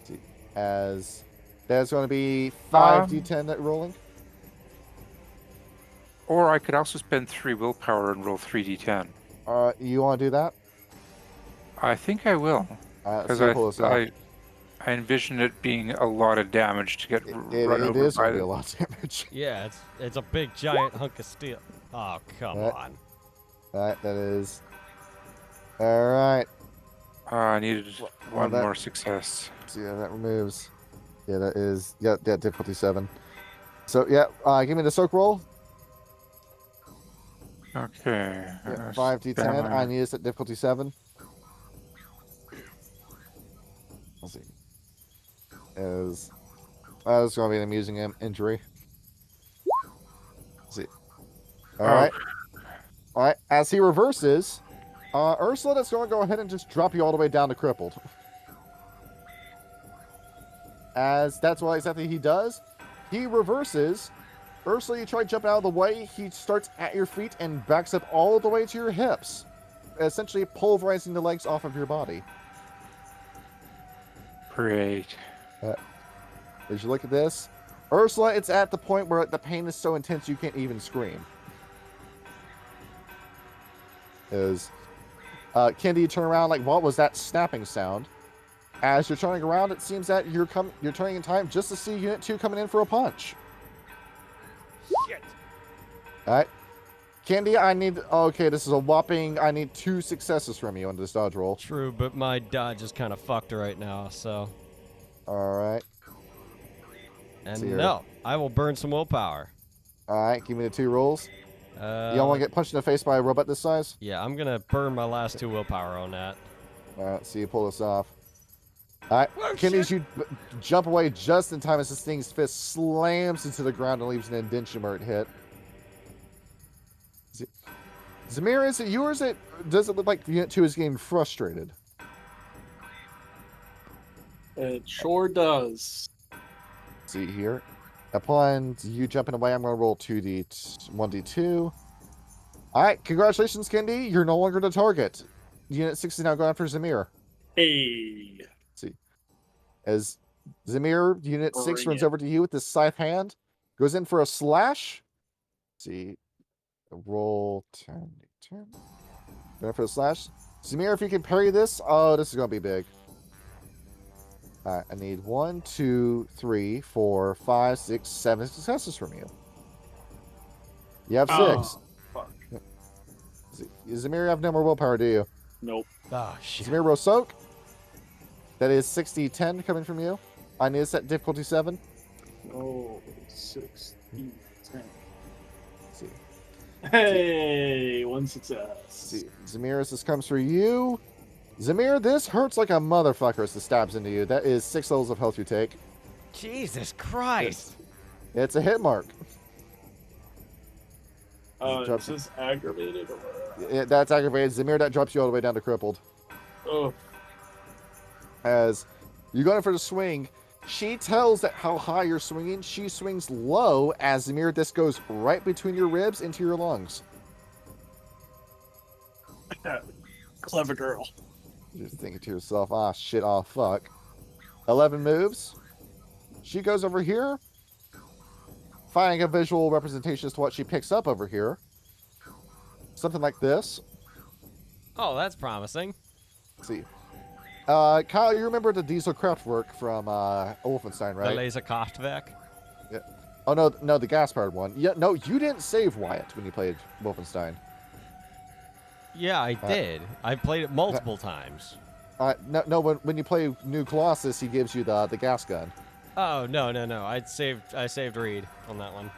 See, as that's going to be 5d10 that rolling. Or I could also spend 3 willpower and roll 3d10. You want to do that? I think I will. Because I envision it being a lot of damage to get run it over is by going to be the... a lot of damage. Yeah, it's a big giant hunk of steel. Oh, come on. Alright, that is... Alright. I needed one more success. See how that removes. Yeah, that is... Yeah, difficulty 7. So, yeah, give me the soak roll. Okay. 5d10. I need this at difficulty 7. Let's see. That's going to be an amusing injury. Let's see. Alright. Alright, as he reverses, Ursula, that's going to go ahead and just drop you all the way down to crippled. As that's what exactly he does. He reverses. Ursula, you try jumping out of the way. He starts at your feet and backs up all the way to your hips, essentially pulverizing the legs off of your body. Great. As you look at this, Ursula, it's at the point where the pain is so intense you can't even scream. Kendi, you turn around like, what was that snapping sound? As you're turning around, it seems that you're turning in time just to see Unit 2 coming in for a punch. All right. Candy, I need... Okay, this is a whopping... I need 2 successes from you on this dodge roll. True, but my dodge is kind of fucked right now, so. All right. And See here. no, I will burn some willpower. All right, give me the 2 rolls. You don't want to get punched in the face by a robot this size? Yeah, I'm gonna burn my last 2 willpower on that. All right, so you pull this off. All right, Candy, you jump away just in time as this thing's fist slams into the ground and leaves an indentation where it hit. Zamir, is it you or does it look like Unit 2 is getting frustrated? It sure does. See here. Upon you jumping away, I'm going to roll 1d2. All right, congratulations, Kendi. You're no longer the target. Unit 6 is now going after Zamir. Hey. See. As Zamir, Unit 6 Bring runs it. over to you with this scythe hand, goes in for a slash. See. Roll 10. Going for the slash. Zamir, if you can parry this, oh, this is going to be big. All right, I need 1, 2, 3, 4, 5, 6, 7 successes from you. You have 6. Oh, fuck. Zamir, you have no more willpower, do you? Nope. Oh, shit. Zamir, roll soak. That is 60-10 coming from you. I need to set difficulty 7. Oh, 16, 10. Let's see. Hey, 1 success. See, Zamir, as this comes for you. Zamir, this hurts like a motherfucker as it stabs into you. That is 6 levels of health you take. Jesus Christ. It's a hit mark. Is this aggravated or? Yeah, that's aggravated. Zamir, that drops you all the way down to crippled. Oh, As you go in for the swing, she tells that how high you're swinging. She swings low as Zamir, this goes right between your ribs into your lungs. clever girl. You're thinking to yourself, ah, shit, oh, fuck. 11 moves. She goes over here, finding a visual representation as to what she picks up over here. Something like this. Oh, that's promising. Let's see. Kyle, you remember the diesel Kraftwerk from Wolfenstein, The right? laser Kraftwerk. Yeah. Oh, no, the gas-powered one. Yeah, no, you didn't save Wyatt when you played Wolfenstein. Yeah, I did. I played it multiple times. No, when you play New Colossus, he gives you the gas gun. Oh, no. I saved Reed on that one.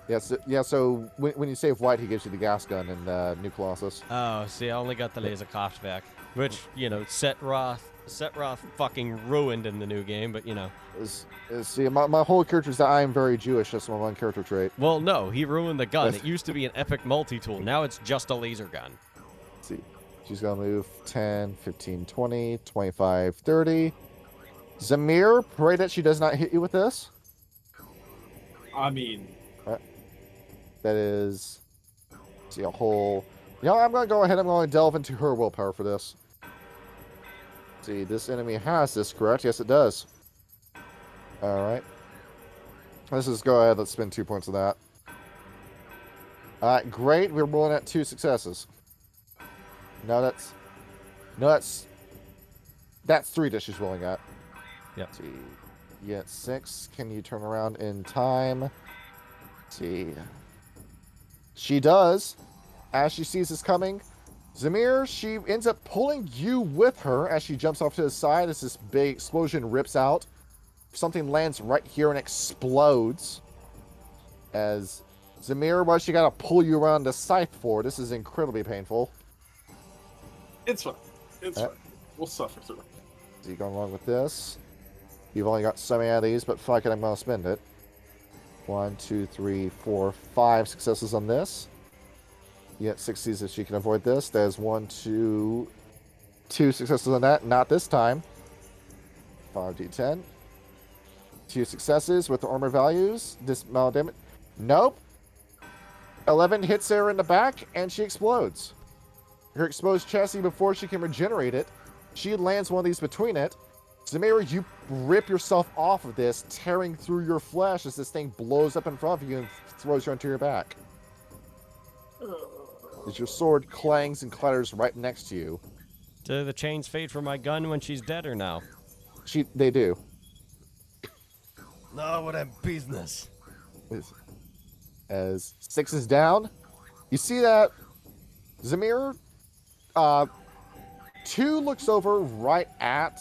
Yeah, so when you save White, he gives you the gas gun in New Colossus. Oh, see, I only got the laser Kraftwerk, which, Set Roth fucking ruined in the new game, but, See, my whole character is that I am very Jewish. That's my one character trait. Well, no, he ruined the gun. It used to be an epic multi-tool. Now it's just a laser gun. Let's see. She's going to move 10, 15, 20, 25, 30. Zamir, pray that she does not hit you with this. I mean, That is... See, a whole... I'm going to go ahead. I'm going to delve into her willpower for this. See, this enemy has this, correct? Yes, it does. Alright. Let's just go ahead. Let's spend 2 points of that. Alright, great. We're rolling at 2 successes. That's 3 that she's rolling at. Yep. See. You get 6. Can you turn around in time? See. She does. As she sees this coming, Zamir, she ends up pulling you with her as she jumps off to the side as this big explosion rips out. Something lands right here and explodes. As Zamir, well, she got to pull you around the scythe for. This is incredibly painful. it's fine. It's fine. We'll suffer through it. So you going along with this? You've only got so many of these, but fuck it, I'm going to spend it. 1, 2, 3, 4, 5 successes on this. You get 60s if she can avoid this. There's 1, 2 successes on that. Not this time. 5d10. 2 successes with the armor values. This amount of damage. Nope. 11 hits her in the back, and she explodes. Her exposed chassis, before she can regenerate it, she lands one of these between it. Zamira, you rip yourself off of this, tearing through your flesh as this thing blows up in front of you and throws you onto your back. As your sword clangs and clatters right next to you. Do the chains fade from my gun when she's dead or no? They do. Now what a business. As 6 is down, you see that Zamir, 2 looks over right at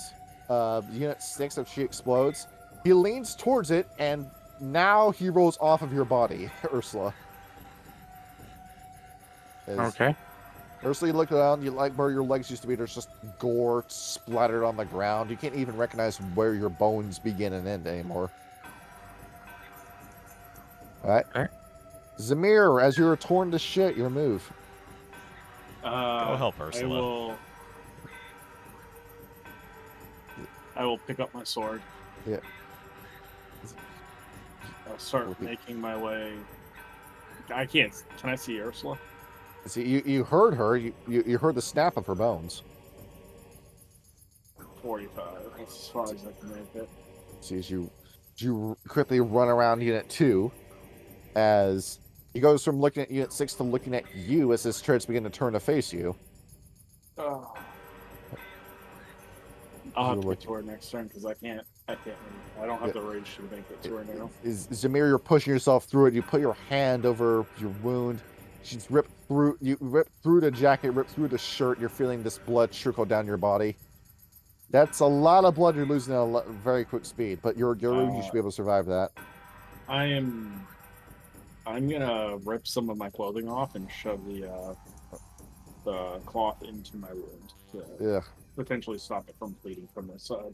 Unit 6 as she explodes. He leans towards it, and now he rolls off of your body, Ursula. Okay. Ursula, you look around, you like where your legs used to be, there's just gore splattered on the ground. You can't even recognize where your bones begin and end anymore. Alright. Okay. Zamir, as you're torn to shit, your move. Go help Ursula. I will pick up my sword. Yeah. I'll start making my way. I can't. Can I see Ursula? See, you heard her. You heard the snap of her bones. 45. That's as far as I can make it. See, as you quickly run around Unit 2, as he goes from looking at Unit 6 to looking at you as his turrets begin to turn to face you. Oh. I'll have to get to her next turn because I can't. I don't have the rage to make it to her now. Zamir, you're pushing yourself through it. You put your hand over your wound. She's ripped through. You rip through the jacket, rip through the shirt. You're feeling this blood trickle down your body. That's a lot of blood you're losing at a very quick speed, but you should be able to survive that. I'm gonna rip some of my clothing off and shove the cloth into my wound to potentially stop it from bleeding from this side.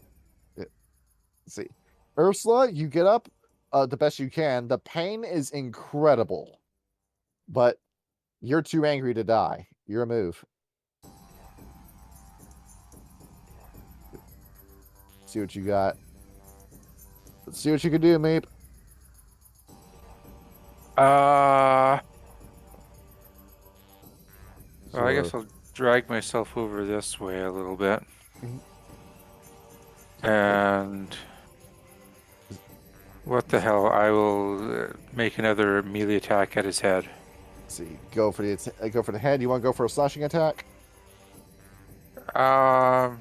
Yeah. See, Ursula, you get up the best you can. The pain is incredible, but you're too angry to die. Your move. See what you got. Let's see what you can do, Meep. Well, I guess I'll drag myself over this way a little bit. And what the hell? I will make another melee attack at his head. Let's see, go for the head. You want to go for a slashing attack? But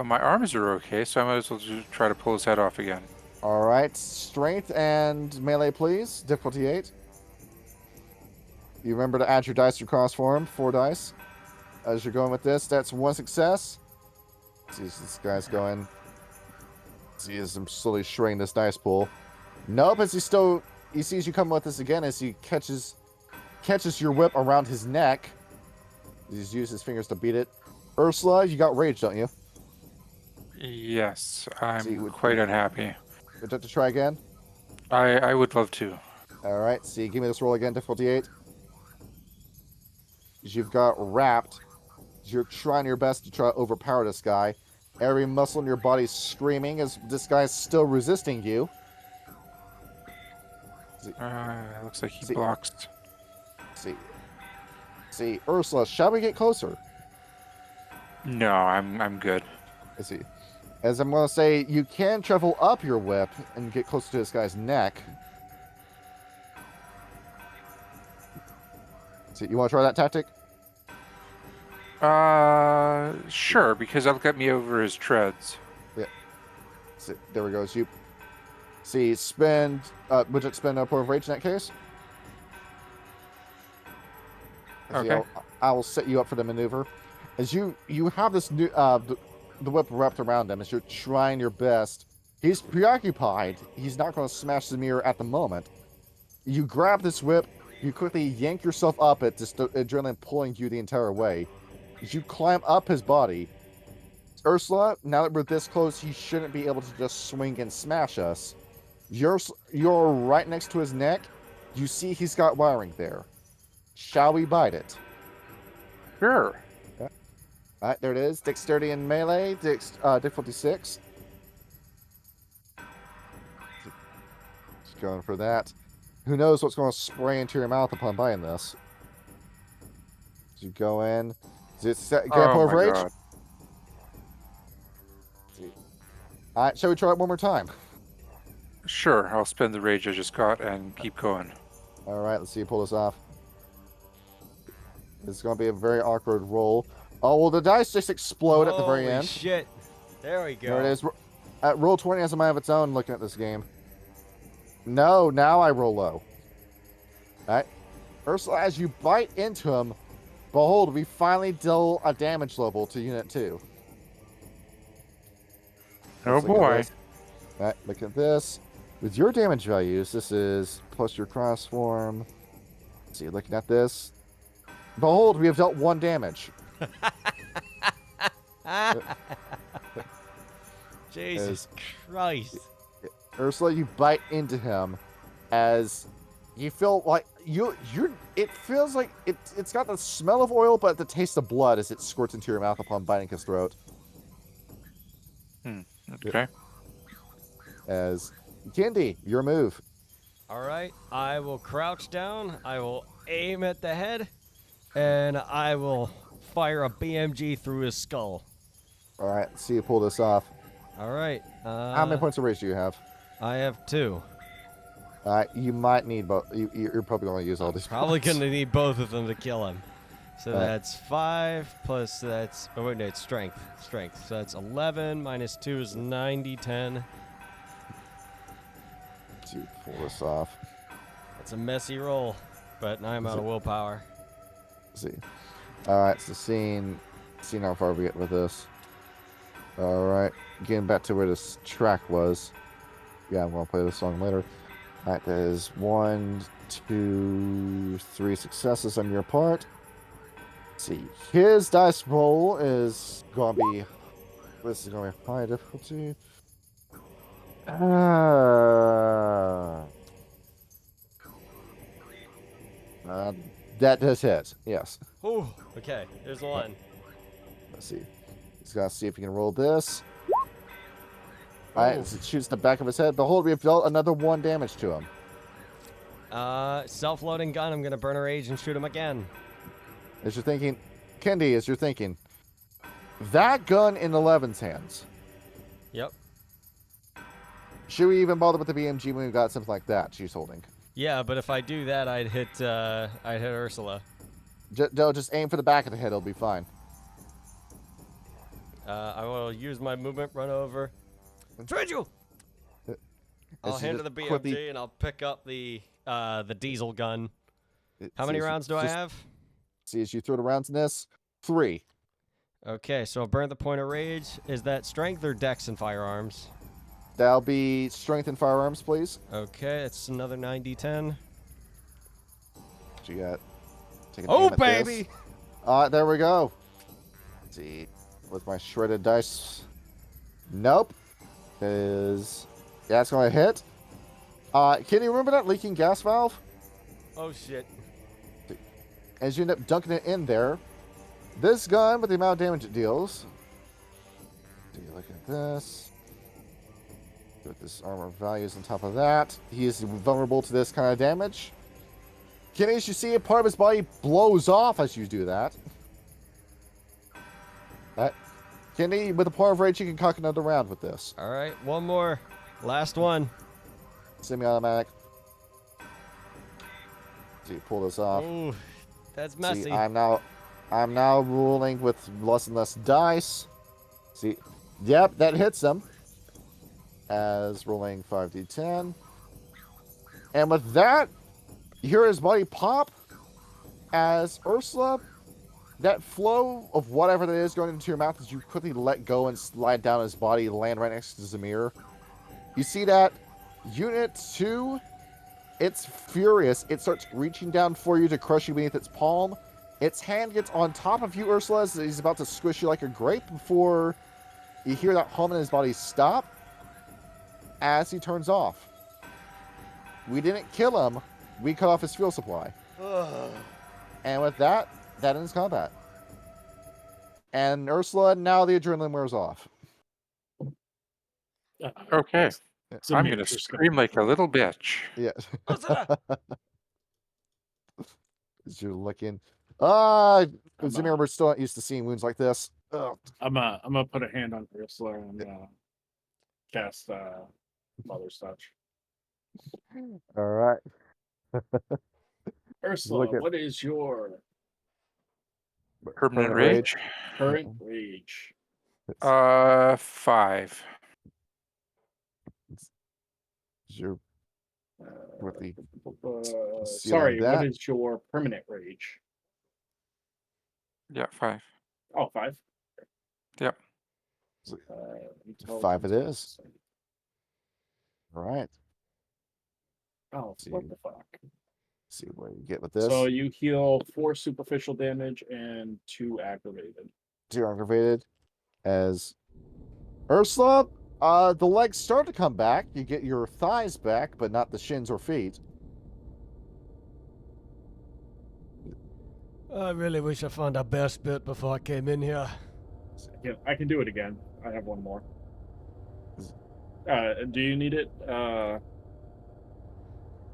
my arms are okay, so I might as well just try to pull his head off again. All right, strength and melee, please. Difficulty 8. You remember to add your dice to your cross form. 4 dice. As you're going with this, that's 1 success. Let's see, this guy's going. See, as I'm slowly shredding this dice pool. Nope, as he sees you coming with this again, as he catches your whip around his neck. He's used his fingers to beat it. Ursula, you got rage, don't you? Yes, I'm quite unhappy. Would you like to try again? I would love to. All right, see, give me this roll again, difficulty 8. You've got wrapped. You're trying your best to try to overpower this guy. Every muscle in your body's screaming as this guy's still resisting you. Looks like he blocks. See, Ursula, shall we get closer? No, I'm good. I see. As I'm going to say, you can travel up your whip and get closer to this guy's neck. See, you want to try that tactic? Sure, because that'll get me over his treads. Yeah. See, there we go. So you see, spend. Would you expend a point of rage in that case? Okay. I will set you up for the maneuver. As you have this new the whip wrapped around him, as you're trying your best. He's preoccupied. He's not going to smash the mirror at the moment. You grab this whip. You quickly yank yourself up it, just adrenaline pulling you the entire way. As you climb up his body, Ursula, now that we're this close, he shouldn't be able to just swing and smash us. You're right next to his neck. You see he's got wiring there. Shall we bite it? Sure. Okay. All right, there it is. Dexterity and melee, difficulty 6. Just going for that. Who knows what's going to spray into your mouth upon biting this? As you go in. Get a point of rage? God. All right, shall we try it one more time? Sure, I'll spend the rage I just got and keep going. All right, let's see you pull this off. This is going to be a very awkward roll. Oh, well, the dice just explode at the very end. Shit. There we go. There it is. Roll 20 has a mind of its own looking at this game. No, now I roll low. Alright. Ursula, as you bite into him, behold, we finally deal a damage level to Unit 2. Oh Let's look at boy. this. Alright, look at this. With your damage values, this is plus your cross form. Let's see, looking at this. Behold, we have dealt 1 damage. Jesus Christ. Ursula, you bite into him as you feel like it feels like it's got the smell of oil but the taste of blood as it squirts into your mouth upon biting his throat. Okay. As Kendi, your move. All right, I will crouch down. I will aim at the head, and I will fire a BMG through his skull. All right, see you pull this off. All right. How many points of rage do you have? I have 2. All right, you might need both. You're probably going to use all these. Probably points. gonna need both of them to kill him. So All right. that's 5 plus that's oh wait no, it's strength. Strength. So that's 11 minus 2 is 90, 10. To pull this off. That's a messy roll, but now I'm out of willpower. Let's see. All right, so seeing how far we get with this. All right, getting back to where this track was. Yeah, I'm gonna play this song later. All right, there's 1, 2, 3 successes on your part. Let's see, his dice roll is gonna be. This is gonna be high difficulty. That does hit. Yes. Ooh, okay, there's 1. Let's see. He's gonna see if he can roll this. Alright, as it shoots the back of his head. Behold, we have dealt another 1 damage to him. Self-loading gun. I'm gonna burn a rage and shoot him again. As you're thinking, Kendi, as you're thinking, that gun in 11's hands. Yep. Should we even bother with the BMG when we've got something like that she's holding? Yeah, but if I do that, I'd hit Ursula. No, just aim for the back of the head. It'll be fine. I will use my movement, run over. Trade you. I'll hand her the BMG and I'll pick up the diesel gun. How many rounds do I have? See, as you throw the rounds in this, 3. Okay, so I'll burn the point of rage. Is that strength or dex and firearms? That'll be strength and firearms, please. Okay, it's another 9d10. What you got? Take an Oh, aim at baby! This. There we go. Let's see. With my shredded dice. Nope. Yeah, it's going to hit. Can you remember that leaking gas valve? Oh, shit. As you end up dunking it in there, this gun, with the amount of damage it deals. So you look at this. With this armor values on top of that, he is vulnerable to this kind of damage. Kenny, as you see, a part of his body blows off as you do that. Kenny, with a point of rage, you can cock another round with this. All right, one more. Last one. Semi-automatic. So you pull this off. Ooh, that's messy. See, I'm now rolling with less and less dice. See, yep, that hits him. As rolling 5d10. And with that, you hear his body pop as Ursula, that flow of whatever that is going into your mouth as you quickly let go and slide down his body, land right next to Zamir. You see that Unit 2, it's furious. It starts reaching down for you to crush you beneath its palm. Its hand gets on top of you, Ursula, as he's about to squish you like a grape before you hear that hum in his body stop as he turns off. We didn't kill him. We cut off his fuel supply. And with that, that ends combat. And Ursula, now the adrenaline wears off. Okay. So I'm going to scream like a little bitch. Yeah. Ursula! As you're looking. Zamir, we're still not used to seeing wounds like this. Ugh. I'm gonna put a hand on Ursula and cast Mother's Touch. All right. Ursula, what is your Permanent rage? current rage? 5. Your with the sorry, that. what is your permanent rage? Yeah, 5. Oh, 5. Yep. 5 it is. All right. Oh, what the fuck? See what you get with this. So you heal 4 superficial damage and 2 aggravated. 2 aggravated. As Ursula, the legs start to come back. You get your thighs back, but not the shins or feet. I really wish I found a best bit before I came in here. Yeah, I can do it again. I have one more. Do you need it,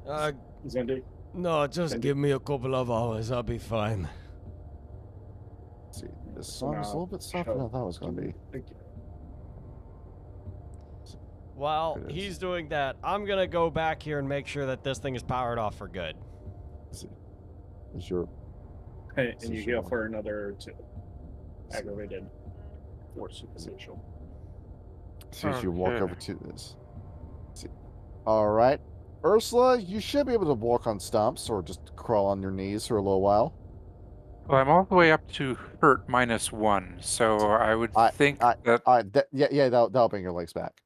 Zendy? No, just Zendy? give me a couple of hours. I'll be fine. Let's see, this So song is a now little bit softer than I thought it was going to be. While It is. he's doing that, I'm gonna go back here and make sure that this thing is powered off for good. Let's see. Is your And you heal for another 2. Aggravated 4 superficial. as soon as you walk over to this. Let's see. All right. Ursula, you should be able to walk on stumps or just crawl on your knees for a little while. Well, I'm all the way up to hurt -1, so I would think that... yeah, that'll bring your legs back.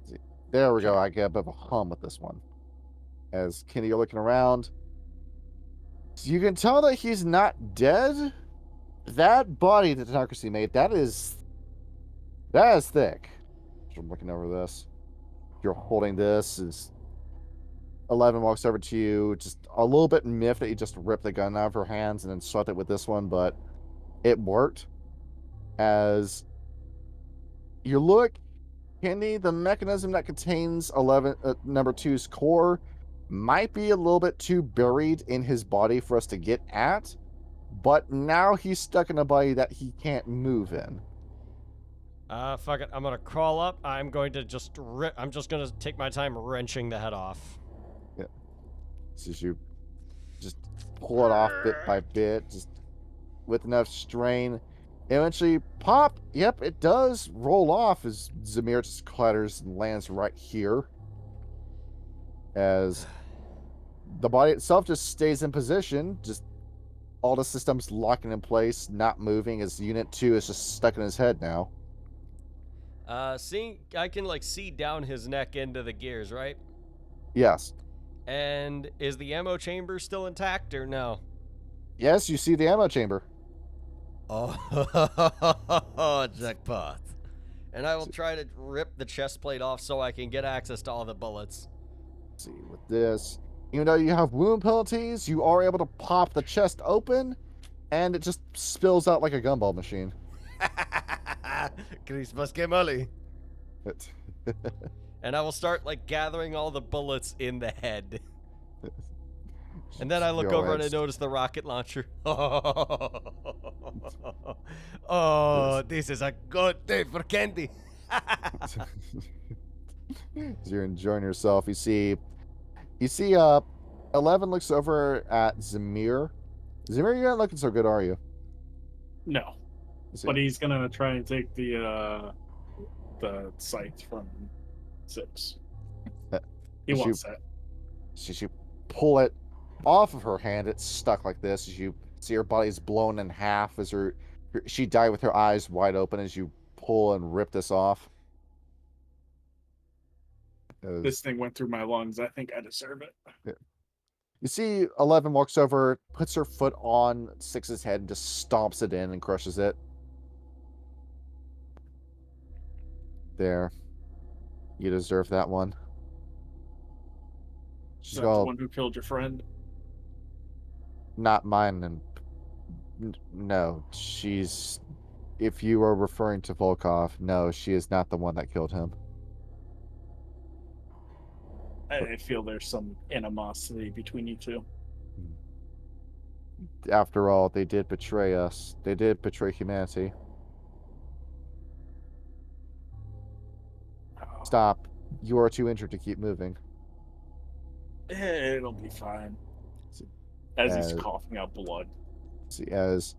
See, there we go. I get a bit of a hum with this one. As Kenny, you're looking around, you can tell that he's not dead. That body that Democracy made, that is thick. I'm looking over this. You're holding this. Is 11 walks over to you, just a little bit miffed that you just ripped the gun out of her hands and then swept it with this one, but it worked. As you look, Kenny, the mechanism that contains number 2's core might be a little bit too buried in his body for us to get at, but now he's stuck in a body that he can't move in. Fuck it. I'm gonna crawl up. I'm going to just I'm just gonna take my time wrenching the head off. Yeah. So you just pull it off bit by bit, just with enough strain. Eventually, pop. Yep, it does roll off as Zamir just clatters and lands right here. As the body itself just stays in position, just all the systems locking in place, not moving, as Unit 2 is just stuck in his head now. I can like see down his neck into the gears, right? Yes. And is the ammo chamber still intact or no? Yes, you see the ammo chamber. Oh, jackpot. And I will try to rip the chest plate off so I can get access to all the bullets. Let's see, with this, even though you have wound penalties, you are able to pop the chest open, and it just spills out like a gumball machine. Christmas que molly. And I will start like gathering all the bullets in the head. And then I look over and I notice the rocket launcher. Oh, this is a good day for candy. As you're enjoying yourself, you see 11 looks over at Zamir. Zamir, you're not looking so good, are you? No. But he's gonna try and take the sight from 6. He wants that. So you pull it off of her hand. It's stuck like this. As you see her body's blown in half, as she died with her eyes wide open as you pull and rip this off. This thing went through my lungs. I think I deserve it. Yeah. You see 11 walks over, puts her foot on 6's head, and just stomps it in and crushes it. There. You deserve that one. She's the one who killed your friend? Not mine. And no, she's... If you are referring to Volkov, no, she is not the one that killed him. I feel there's some animosity between you two. After all, they did betray us. They did betray humanity. Stop. You are too injured to keep moving. It'll be fine. As he's coughing out blood. See, as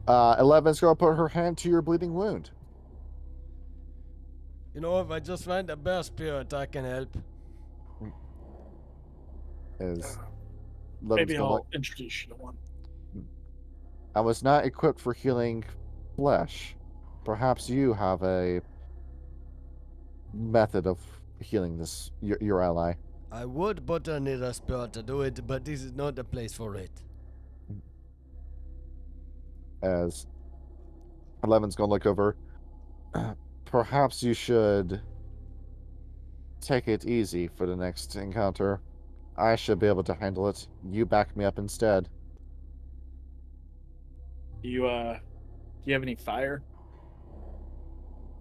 11's going to put her hand to your bleeding wound. You know, if I just find the best spirit, I can help. As Maybe Levin's going I'll introduce you to one. I was not equipped for healing flesh. Perhaps you have a method of healing your ally. I would, but I need a spirit to do it, but this is not the place for it. As Levin's gonna look over. Perhaps you should take it easy for the next encounter. I should be able to handle it. You back me up instead. Do you have any fire?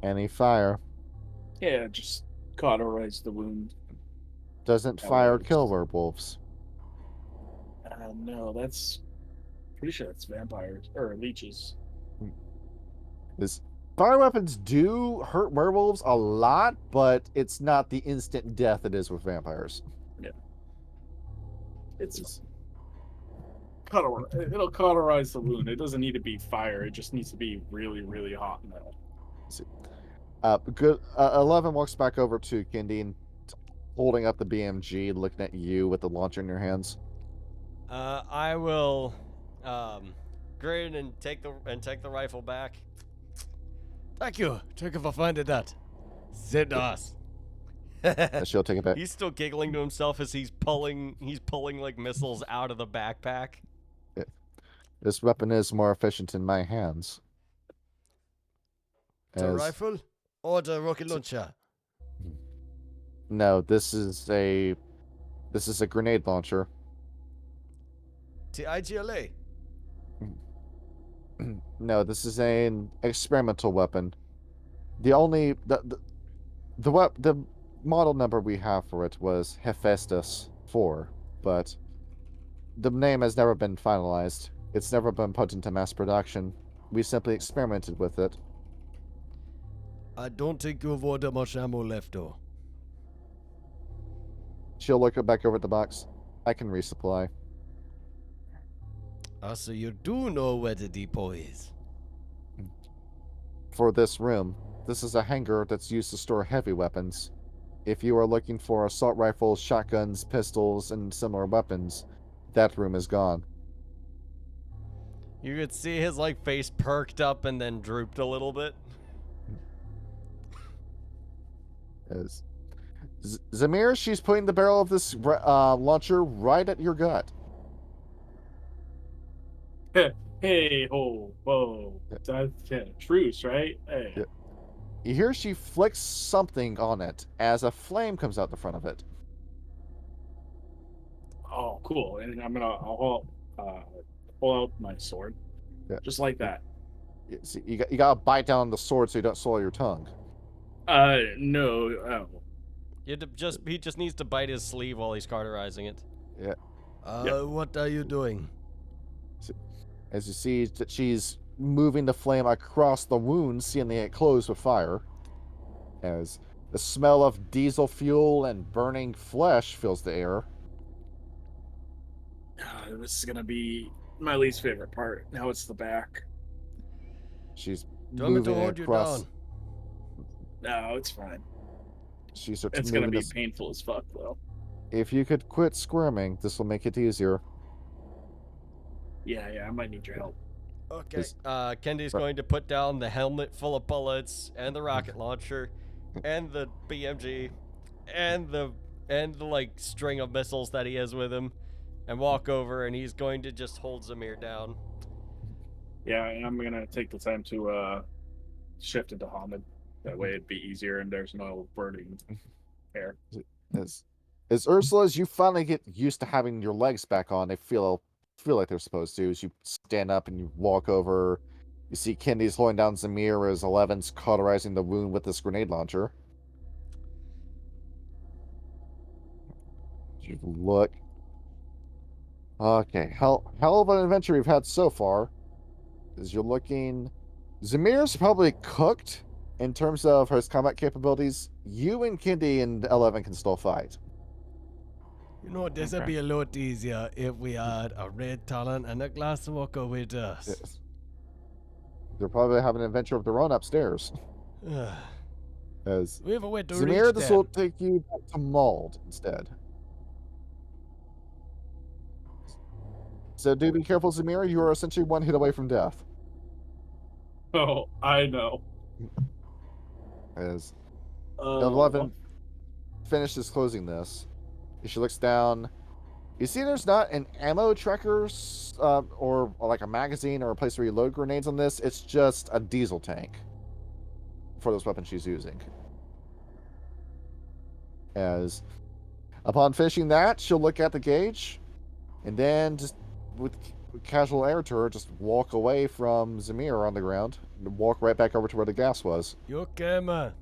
Any fire. Yeah, just cauterize the wound. Doesn't That fire works. kill werewolves? No, that's pretty sure that's vampires or leeches. Fire weapons do hurt werewolves a lot, but it's not the instant death it is with vampires. Yeah. It's it'll cauterize the wound. It doesn't need to be fire. It just needs to be really, really hot metal. Good. 11 walks back over to Kindy and holding up the BMG, looking at you with the launcher in your hands. I will grin and take the rifle back. Thank you. Thank you for finding that. Send us. And she'll take it back. He's still giggling to himself as he's pulling like missiles out of the backpack. This weapon is more efficient in my hands. The rifle or the rocket launcher? No, this is a grenade launcher. The IGLA. No, this is an experimental weapon. The model number we have for it was Hephaestus 4, but the name has never been finalized. It's never been put into mass production. We simply experimented with it. I don't think you have all that much ammo left, though. She'll look back over at the box. I can resupply. So you do know where the depot is. For this room, this is a hangar that's used to store heavy weapons. If you are looking for assault rifles, shotguns, pistols, and similar weapons, that room is gone. You could see his face perked up and then drooped a little bit. As Zamir, she's putting the barrel of this launcher right at your gut. Hey, ho, whoa. That's truce, right? Hey. Yeah. You hear she flicks something on it as a flame comes out the front of it. Oh, cool. And I'll pull out my sword. Yeah. Just like that. See, you gotta bite down on the sword so you don't soil your tongue. No. He just needs to bite his sleeve while he's cauterizing it. Yeah. What are you doing? As you see that she's moving the flame across the wound, seeing it close with fire. As the smell of diesel fuel and burning flesh fills the air. This is gonna be my least favorite part. Now it's the back. She's Do you want me to moving hold you across. down? No, it's fine. She starts It's moving gonna be this. painful as fuck, though. If you could quit squirming, this will make it easier. Yeah, I might need your help. Okay. Kendi's going to put down the helmet full of bullets and the rocket launcher and the BMG and the string of missiles that he has with him and walk over, and he's going to just hold Zamir down. Yeah, and I'm gonna take the time to shift into Hamid. That way it'd be easier and there's no burning hair. As Ursula, as you finally get used to having your legs back on, they feel like they're supposed to. As you stand up and you walk over, you see Kendi's holding down Zamir as 11's cauterizing the wound with this grenade launcher. You look. Okay, hell of an adventure we've had so far. As you're looking, Zamir's probably cooked in terms of his combat capabilities. You and Kendi and 11 can still fight. You know, this would be a lot easier if we had a red talent and a glass of vodka with us. Yes. They'll probably have an adventure of their own upstairs. As We have a way to Zamir, reach this them. will take you back to Mauled instead. So do be careful, Zamir. You are essentially one hit away from death. Oh, I know. As Oh, 11 finishes closing this, she looks down. You see there's not an ammo tracker or like a magazine or a place where you load grenades on this. It's just a diesel tank for those weapons she's using. As upon finishing that, she'll look at the gauge and then just with casual air to her, just walk away from Zamir on the ground and walk right back over to where the gas was. You okay, man?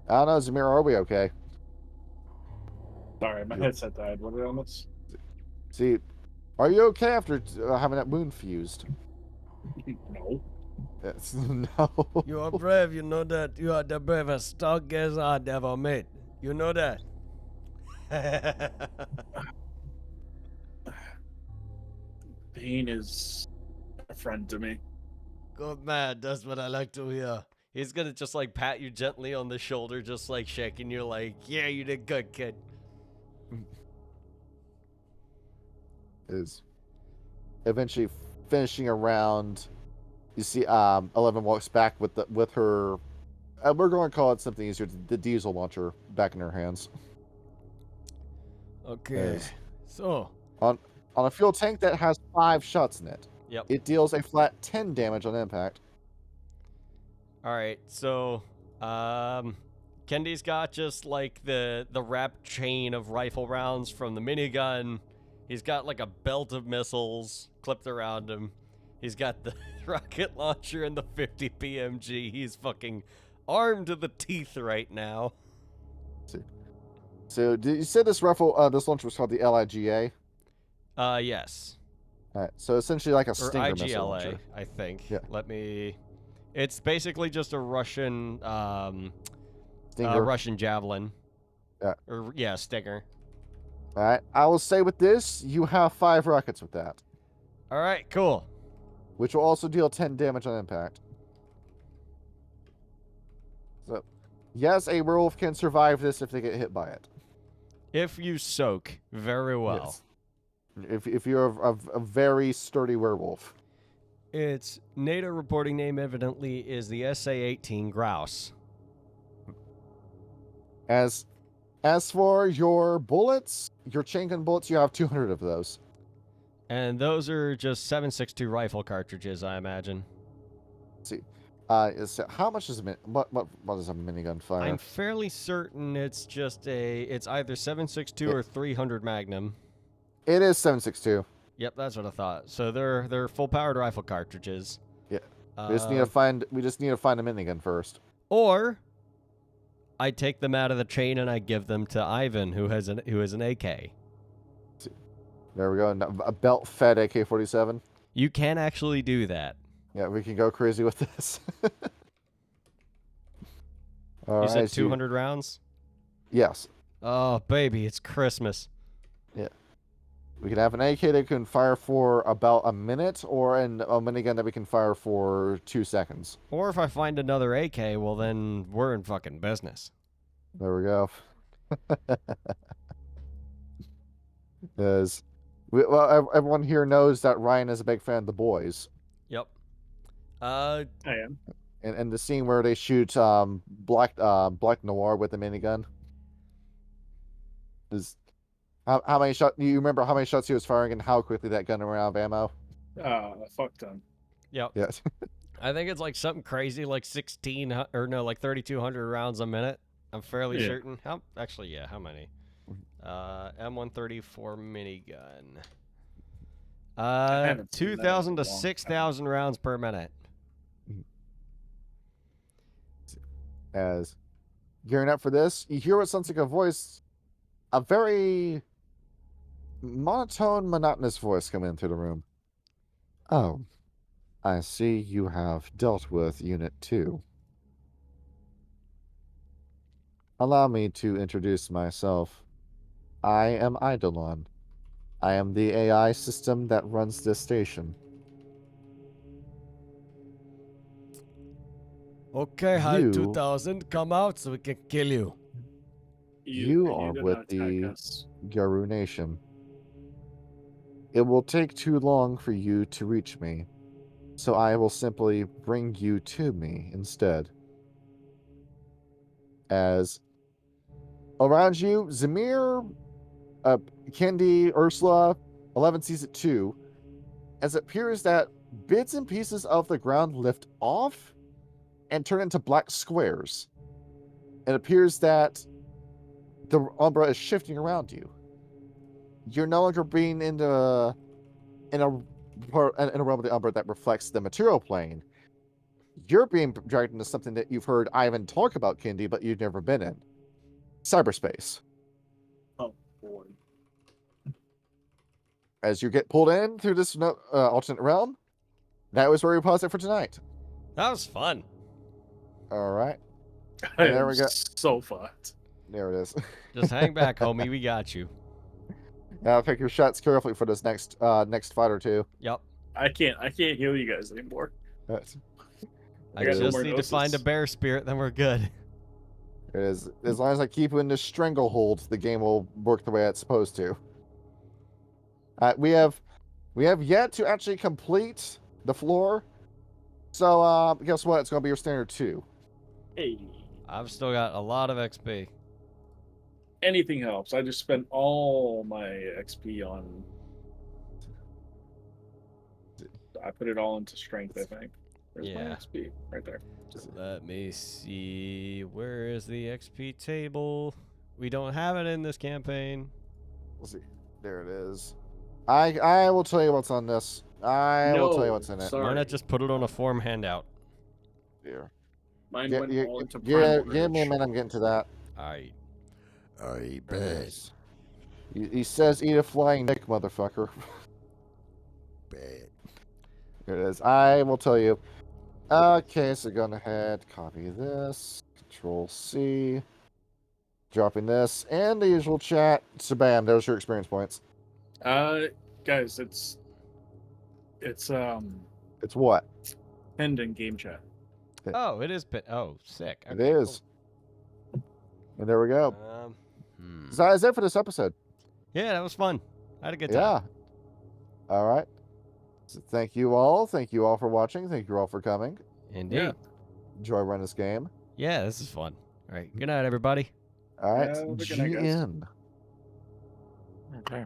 I don't know, Zamir, are we okay? sorry, my headset died. What did I almost? See, are you okay after having that wound fused? No. Yes. No. You are brave, you know that. You are the bravest stargazer I've ever met. You know that. Pain is a friend to me. Good man, that's what I like to hear. He's gonna just like pat you gently on the shoulder, just like shaking you, like, yeah, you did good, kid. Is eventually finishing around. You see, 11 walks back with her. We're going to call it something easier. The diesel launcher back in her hands. Okay. Is So, on a fuel tank that has 5 shots in it. Yep. It deals a flat 10 damage on impact. All right, so Kendi's got just like the wrapped chain of rifle rounds from the minigun. He's got like a belt of missiles clipped around him. He's got the rocket launcher and the 50 PMG. He's fucking armed to the teeth right now. So you said this this launcher was called the LIGA? Yes. All right, so essentially like a Or Stinger missile IGLA, launcher. I think. Yeah. It's basically just a Russian Stinger. Russian javelin. Yeah. Or yeah, Stinger. All right, I will say with this, you have 5 rockets with that, All right, cool. which will also deal 10 damage on impact. So, yes, a werewolf can survive this if they get hit by it. If you soak very well. Yes. If you're a very sturdy werewolf. Its NATO reporting name evidently is the SA-18 Grouse. As for your bullets, your chain gun bullets, you have 200 of those. And those are just 7.62 rifle cartridges, I imagine. Let's see, how much is what is a minigun fire? I'm fairly certain it's either 7.62 or 300 Magnum. It is 7.62. Yep, that's what I thought. So they're full-powered rifle cartridges. Yeah. We just need to find a minigun first. Or I take them out of the chain and I give them to Ivan, who has an AK. There we go. A belt-fed AK-47. You can actually do that. Yeah, we can go crazy with this. You said 200 rounds? Yes. Oh, baby, it's Christmas. Yeah. We can have an AK that can fire for about a minute, or a minigun that we can fire for 2 seconds. Or if I find another AK, well, then we're in fucking business. There we go. Everyone here knows that Ryan is a big fan of The Boys. Yep. I am. And the scene where they shoot Black Noir with a minigun is how many shots? You remember how many shots he was firing and how quickly that gun ran out of ammo? Fuck ton. Yep. Yes. I think it's like something crazy, like 3,200 rounds a minute. I'm fairly certain. How many? M134 minigun. 2,000 to 6,000 rounds per minute. As gearing up for this, you hear what sounds like a voice, a very monotone, monotonous voice come into the room. Oh, I see you have dealt with Unit 2. Allow me to introduce myself. I am Eidolon. I am the AI system that runs this station. Okay, HAL You- 2000, come out so we can kill you. You are do with not attack the us. Garu Nation. It will take too long for you to reach me, so I will simply bring you to me instead. As around you, Zamir, Kendi, Ursula, 11 sees it too, as it appears that bits and pieces of the ground lift off and turn into black squares. It appears that the Umbra is shifting around you. You're no longer being in a realm of the Umbra that reflects the material plane. You're being dragged into something that you've heard Ivan talk about, Kendi, but you've never been in. Cyberspace. Oh boy. As you get pulled in through this alternate realm, that was where we paused it for tonight. That was fun. All right. I There am we go. so fucked. There it is. Just hang back, homie. We got you. Now pick your shots carefully for this next fight or two. Yep. I can't heal you guys anymore. I got no just more need to find a doses. bear spirit, then we're good. It is, as long as I keep you in this stranglehold, the game will work the way it's supposed to. We have yet to actually complete the floor, so guess what? It's gonna be your standard 2. Hey, I've still got a lot of XP. anything helps. I just spent all my XP on. I put it all into strength. I think. There's my Yeah. XP right there. Let me see. Where is the XP table? We don't have it in this campaign. Let's see. There it is. I will tell you what's on this. I will tell you what's in it. Sorry. Why not just put it on a form handout? Here. Mine Yeah, went yeah, all into yeah, primal give me a rage. minute. I'm getting to that. Alright. Bet. He says, "Eat a flying dick, motherfucker." Bet. Here it is. I will tell you. Okay, so going ahead, copy this, Control C, dropping this, and the usual chat. So bam, there's your experience points. Guys, it's It's what? pinned in game chat. Oh, it is. Oh, sick. It Okay, is. And there we go. cool. So that is it for this episode. Yeah, that was fun. I had a good time. Yeah. All right. So thank you all. Thank you all for watching. Thank you all for coming. Indeed. Yeah. Enjoy running this game. Yeah, this is fun. All right. Good night, everybody. All right. Yeah, well, good night, guys. GN. Okay.